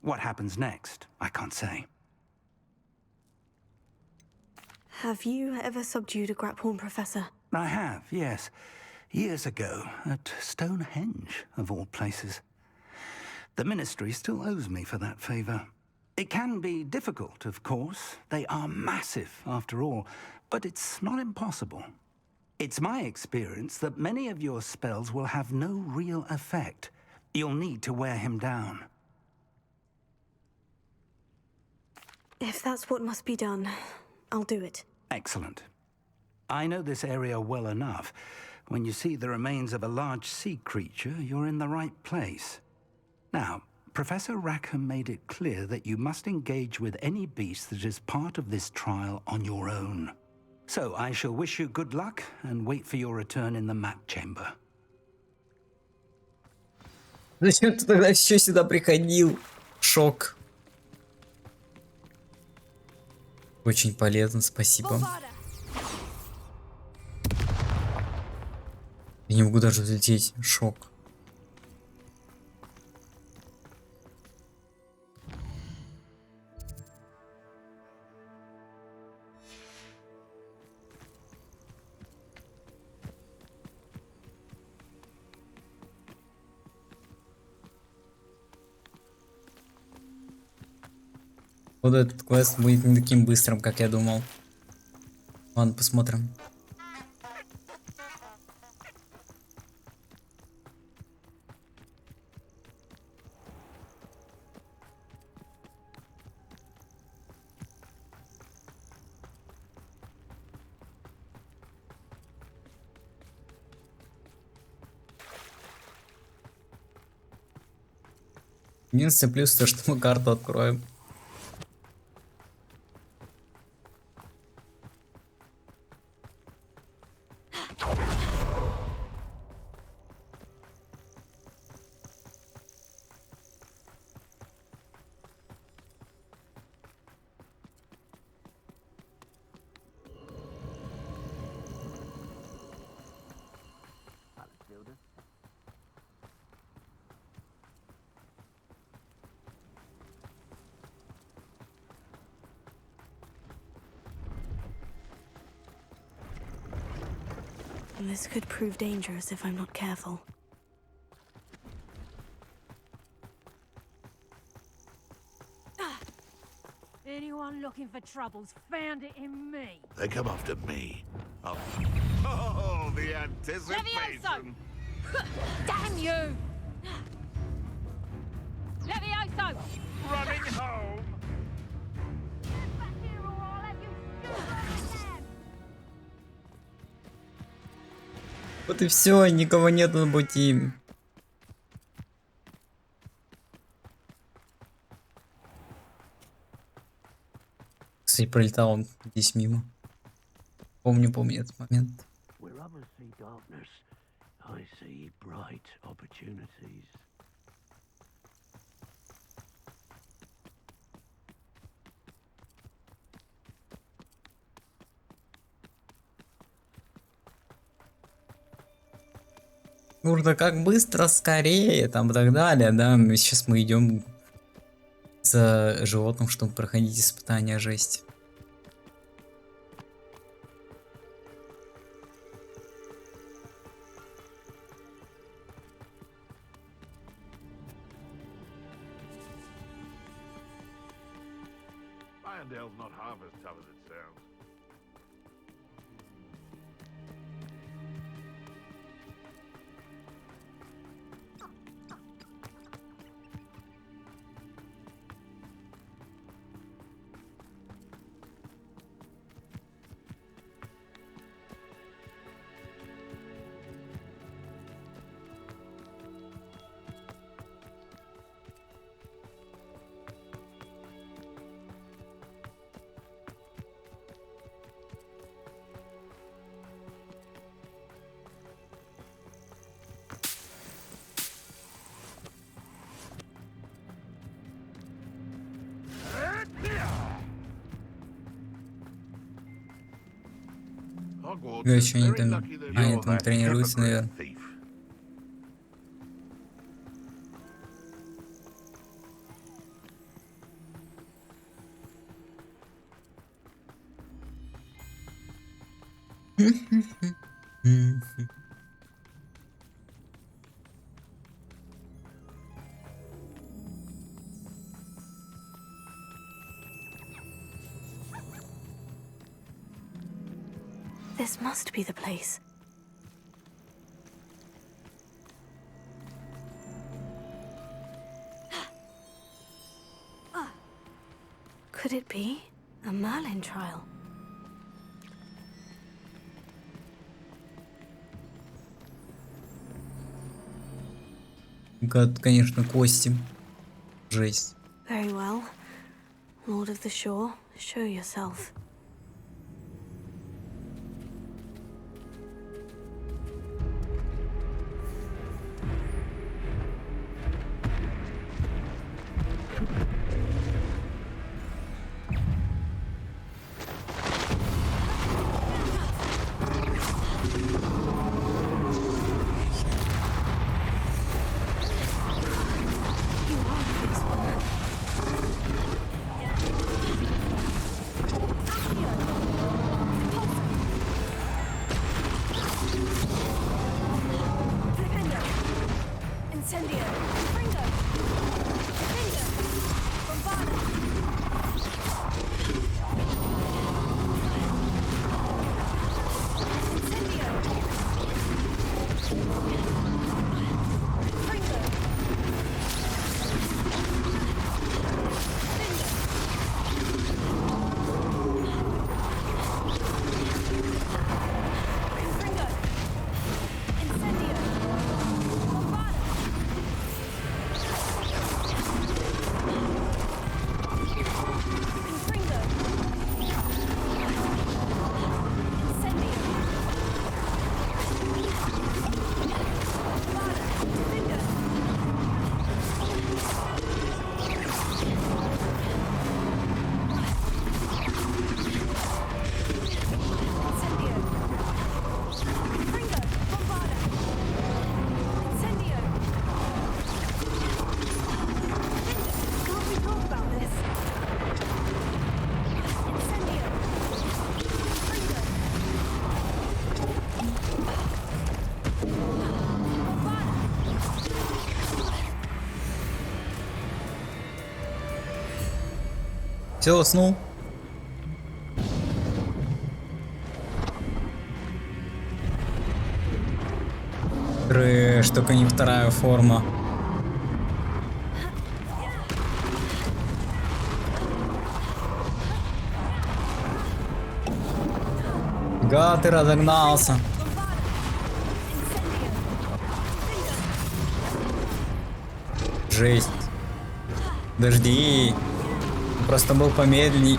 [SPEAKER 3] What happens next, I can't say.
[SPEAKER 2] Have you ever subdued a graphorn, Professor?
[SPEAKER 3] I have, yes. Years ago, at Stonehenge, of all places. The Ministry still owes me for that favor. It can be difficult, of course. They are massive, after all, but it's not impossible. It's my experience that many of your spells will have no real effect. You'll need to wear him down.
[SPEAKER 2] If that's what must be done, I'll do it.
[SPEAKER 3] Excellent. I know this area well enough. When you see the remains of a large sea creature, you're in the right place. Now, Professor Rackham made it clear that you must engage with any beast that is part of this trial on your own. So I shall wish you good luck and wait for your return in the map chamber.
[SPEAKER 1] Зачем ты тогда еще сюда приходил? Шок. Очень полезно, спасибо. Я не могу даже взлететь. Шок. Вот этот квест будет не таким быстрым, как я думал. Ладно, посмотрим. Единственный плюс то, что мы карту откроем.
[SPEAKER 2] This could prove dangerous if I'm not careful.
[SPEAKER 18] Anyone looking for troubles found it in me.
[SPEAKER 11] They come after me. Oh, the anticipation!
[SPEAKER 18] Damn you! Levioso!
[SPEAKER 11] Running home!
[SPEAKER 18] Back here or I'll have you again!
[SPEAKER 1] Вот и все, никого нету на пути. Кстати, пролетал он здесь мимо. Помню этот момент.
[SPEAKER 5] Where others see darkness, I see bright opportunities.
[SPEAKER 1] Нужно как быстро, скорее, там и так далее, да. Сейчас мы идем за животным, чтобы проходить испытания, жесть.
[SPEAKER 11] Irondale's not half as tough as it sounds.
[SPEAKER 1] Да, еще они там... они там тренируются, наверное.
[SPEAKER 2] This must be the place. Could it be a Merlin trial?
[SPEAKER 1] Гад, конечно, кости. Жесть.
[SPEAKER 2] Very well. Lord of the Shore, show yourself.
[SPEAKER 1] Все, уснул. Трэш, только не вторая форма. Га, ты разогнался. Жесть. Подожди. Просто был помедленней.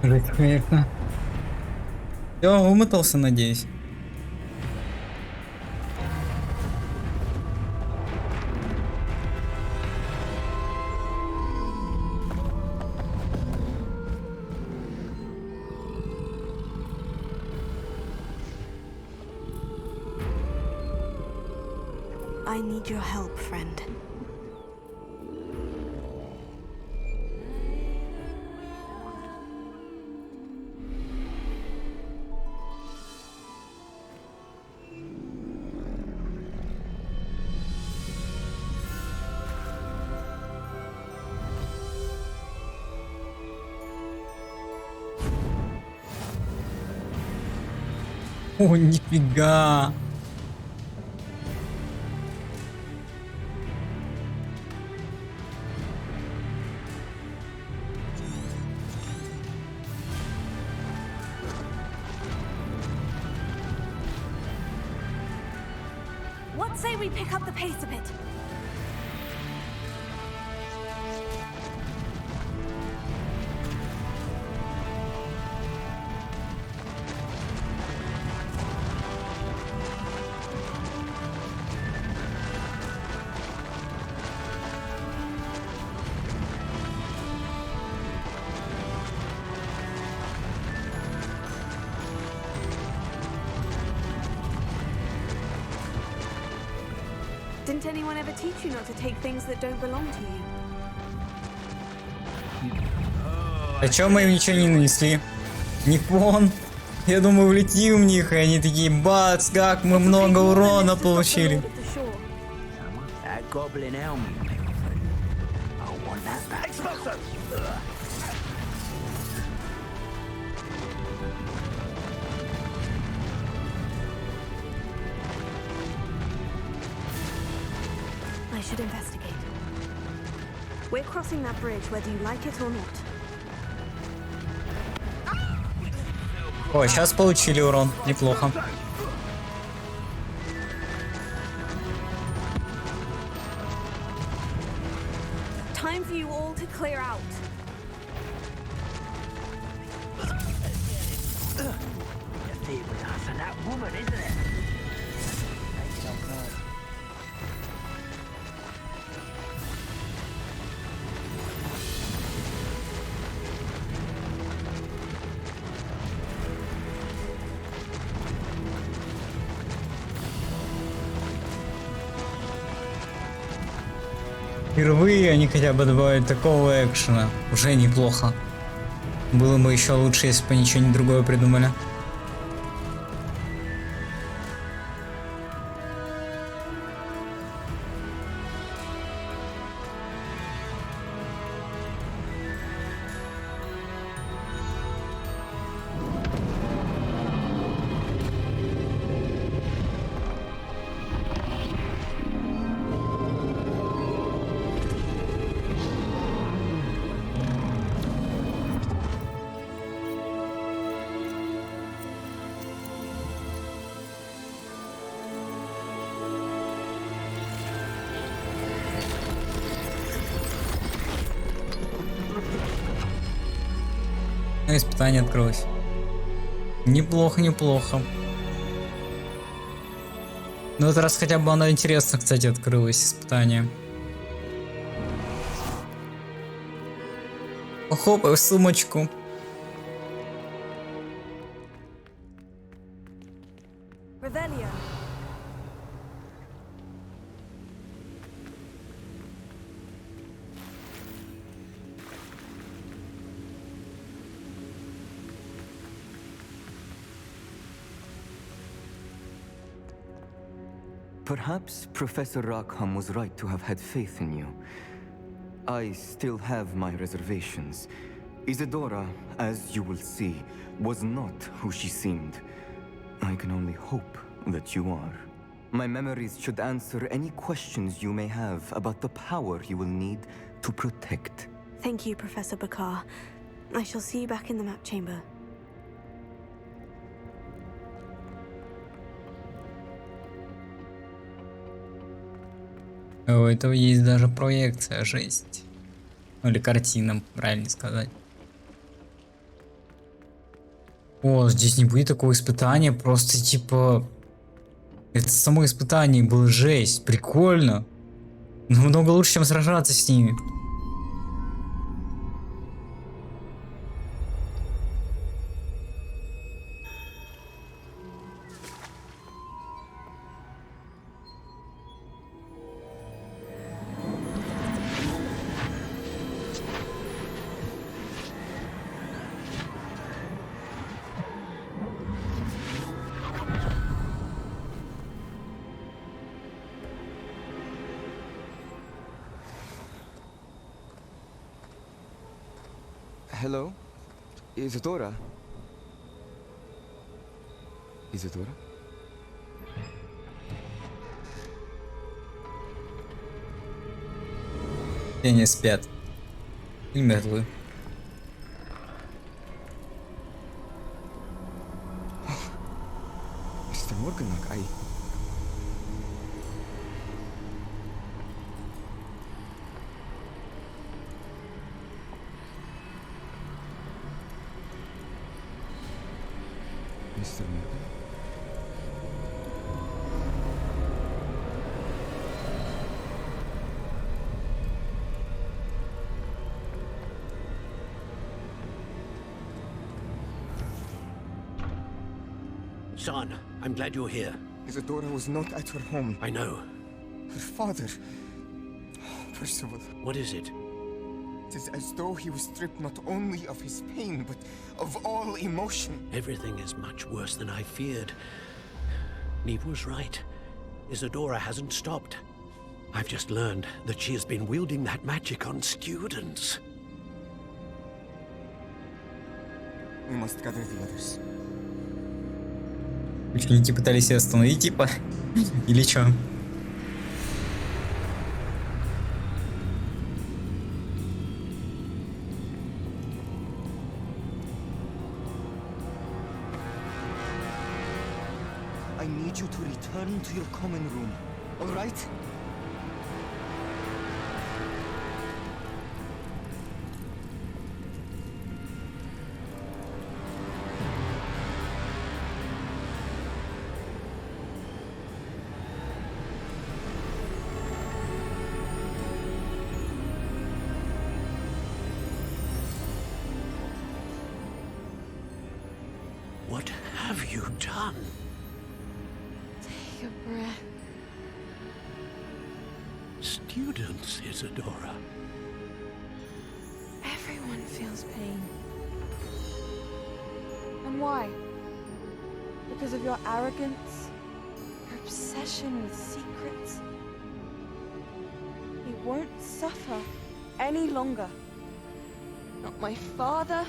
[SPEAKER 1] Жесть, конечно. Все, вымотался, надеюсь.
[SPEAKER 2] I need your help, friend.
[SPEAKER 1] О, нифига.
[SPEAKER 2] What say we pick up the pace a bit? Didn't anyone ever teach you not to take things that don't belong to you?
[SPEAKER 1] А чё мы им ничего не нанесли? Никон. Я думаю, влетим в них, и они такие, бац, как мы много урона получили.
[SPEAKER 2] I should investigate. We're crossing that bridge whether you like it or not.
[SPEAKER 1] О, сейчас получили урон. Неплохо.
[SPEAKER 2] Time for you all to clear out.
[SPEAKER 6] That woman, isn't it?
[SPEAKER 1] Впервые они хотя бы добавили такого экшена. Уже неплохо. Было бы еще лучше, если бы ничего не другое придумали. Ну, испытание открылось. Неплохо, неплохо. Ну, в этот раз хотя бы оно интересно, кстати, открылось, испытание. Похлопай в сумочку.
[SPEAKER 17] Perhaps Professor Rackham was right to have had faith in you. I still have my reservations. Isadora, as you will see, was not who she seemed. I can only hope that you are. My memories should answer any questions you may have about the power you will need to protect.
[SPEAKER 2] Thank you, Professor Bakar. I shall see you back in the map chamber.
[SPEAKER 1] У этого есть даже проекция, жесть. Ну, или картина, правильно сказать. О, здесь не будет такого испытания, просто типа... Это само испытание было жесть, прикольно. Намного лучше, чем сражаться с ними.
[SPEAKER 17] Hello? Isadora? Isadora?
[SPEAKER 1] Все не спят. И мертвы.
[SPEAKER 17] Mr. Morganlock, Mr. Morgan?
[SPEAKER 5] Son, I'm glad you're here.
[SPEAKER 17] Isadora was not at her home.
[SPEAKER 5] I know.
[SPEAKER 17] Her father... Percival.
[SPEAKER 5] What is it?
[SPEAKER 17] It is as though he was stripped not only of his pain, but of all emotion.
[SPEAKER 5] Everything is much worse than I feared. Neve was right. Isadora hasn't stopped. I've just learned that she has been wielding that magic on students.
[SPEAKER 17] We must gather the others.
[SPEAKER 1] Ученики пытались ее остановить, типа? Или чё?
[SPEAKER 17] I need you to return to your common room, all right?
[SPEAKER 5] What have you done?
[SPEAKER 8] Take a breath.
[SPEAKER 5] students, Isadora.
[SPEAKER 8] Everyone feels pain. And why? Because of your arrogance? Your obsession with secrets? He won't suffer any longer. Not my father,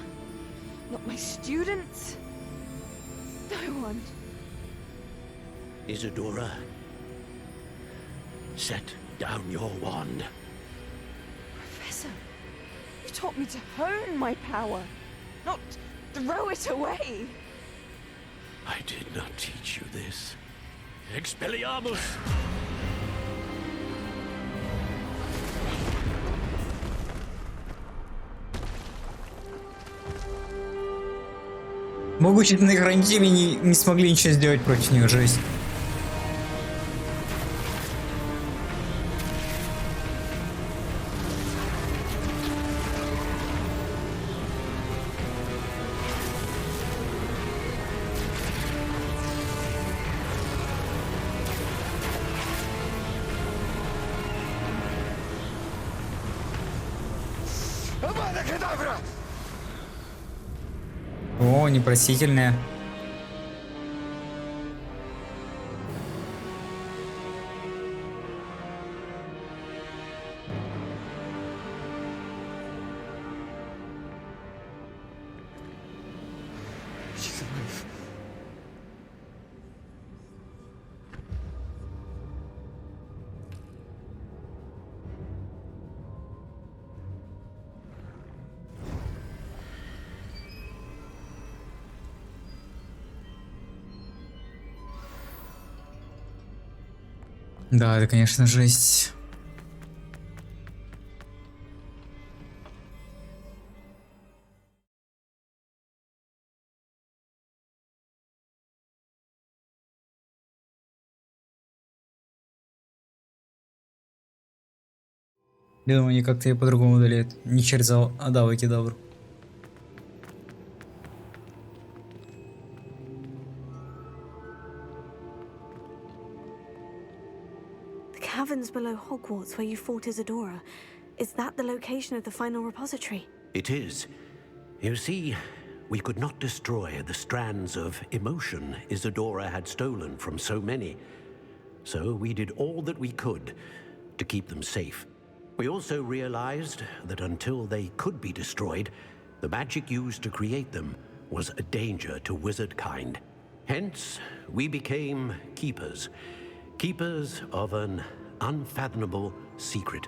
[SPEAKER 8] not my students, no one.
[SPEAKER 5] Isadora, set down your wand.
[SPEAKER 8] Professor, you taught me to hone my power, not throw it away.
[SPEAKER 5] I did not teach you this. Expelliarmus!
[SPEAKER 1] Могущественные хранители не смогли ничего сделать против них, жесть. О, непростительная.
[SPEAKER 4] She's alive.
[SPEAKER 1] Да, это, конечно, жесть. Я думаю, они как-то ее по-другому удалят. Не через Адаву Кедавру.
[SPEAKER 2] Caverns below Hogwarts where you fought Isadora. Is that the location of the final repository?
[SPEAKER 5] It is. You see, we could not destroy the strands of emotion Isadora had stolen from so many. So we did all that we could to keep them safe. We also realized that until they could be destroyed, the magic used to create them was a danger to wizard kind. Hence, we became keepers. Keepers of an unfathomable secret.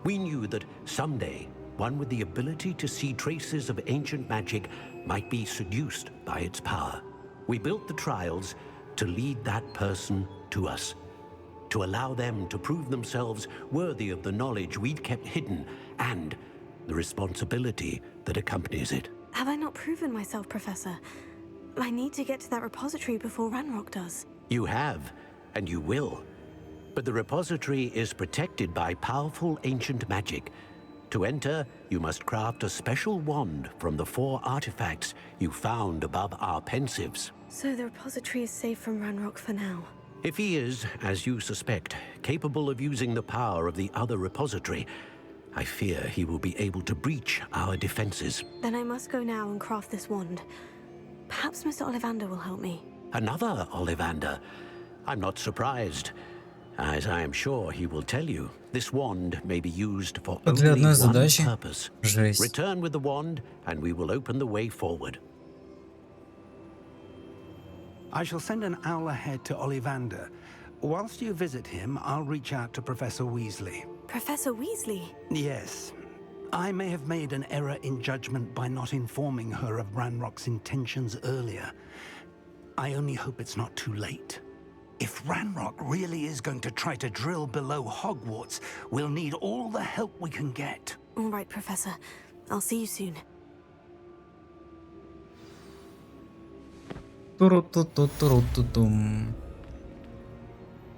[SPEAKER 5] We knew that someday, one with the ability to see traces of ancient magic might be seduced by its power. We built the trials to lead that person to us, to allow them to prove themselves worthy of the knowledge we'd kept hidden and the responsibility that accompanies it.
[SPEAKER 2] Have I not proven myself, Professor? I need to get to that repository before Ranrock does.
[SPEAKER 5] You have, and you will. But the repository is protected by powerful ancient magic. To enter, you must craft a special wand from the 4 artifacts you found above our pensives.
[SPEAKER 2] So the repository is safe from Ranrock for now.
[SPEAKER 5] If he is, as you suspect, capable of using the power of the other repository, I fear he will be able to breach our defenses.
[SPEAKER 2] Then I must go now and craft this wand. Perhaps Mr. Ollivander will help me.
[SPEAKER 5] Another Ollivander? I'm not surprised. As I am sure he will tell you, this wand may be used for only one purpose. Return with the wand, and we will open the way forward.
[SPEAKER 16] I shall send an owl ahead to Ollivander. Whilst you visit him, I'll reach out to Professor Weasley.
[SPEAKER 2] Professor Weasley?
[SPEAKER 16] Yes. I may have made an error in judgment by not informing her of Ranrock's intentions earlier. I only hope it's not too late. If Ranrock really is going to try to drill below Hogwarts, we'll need all the help we can get.
[SPEAKER 2] All right, Professor. I'll see you soon.
[SPEAKER 1] Туру-ту-ту-туру-ту-тум.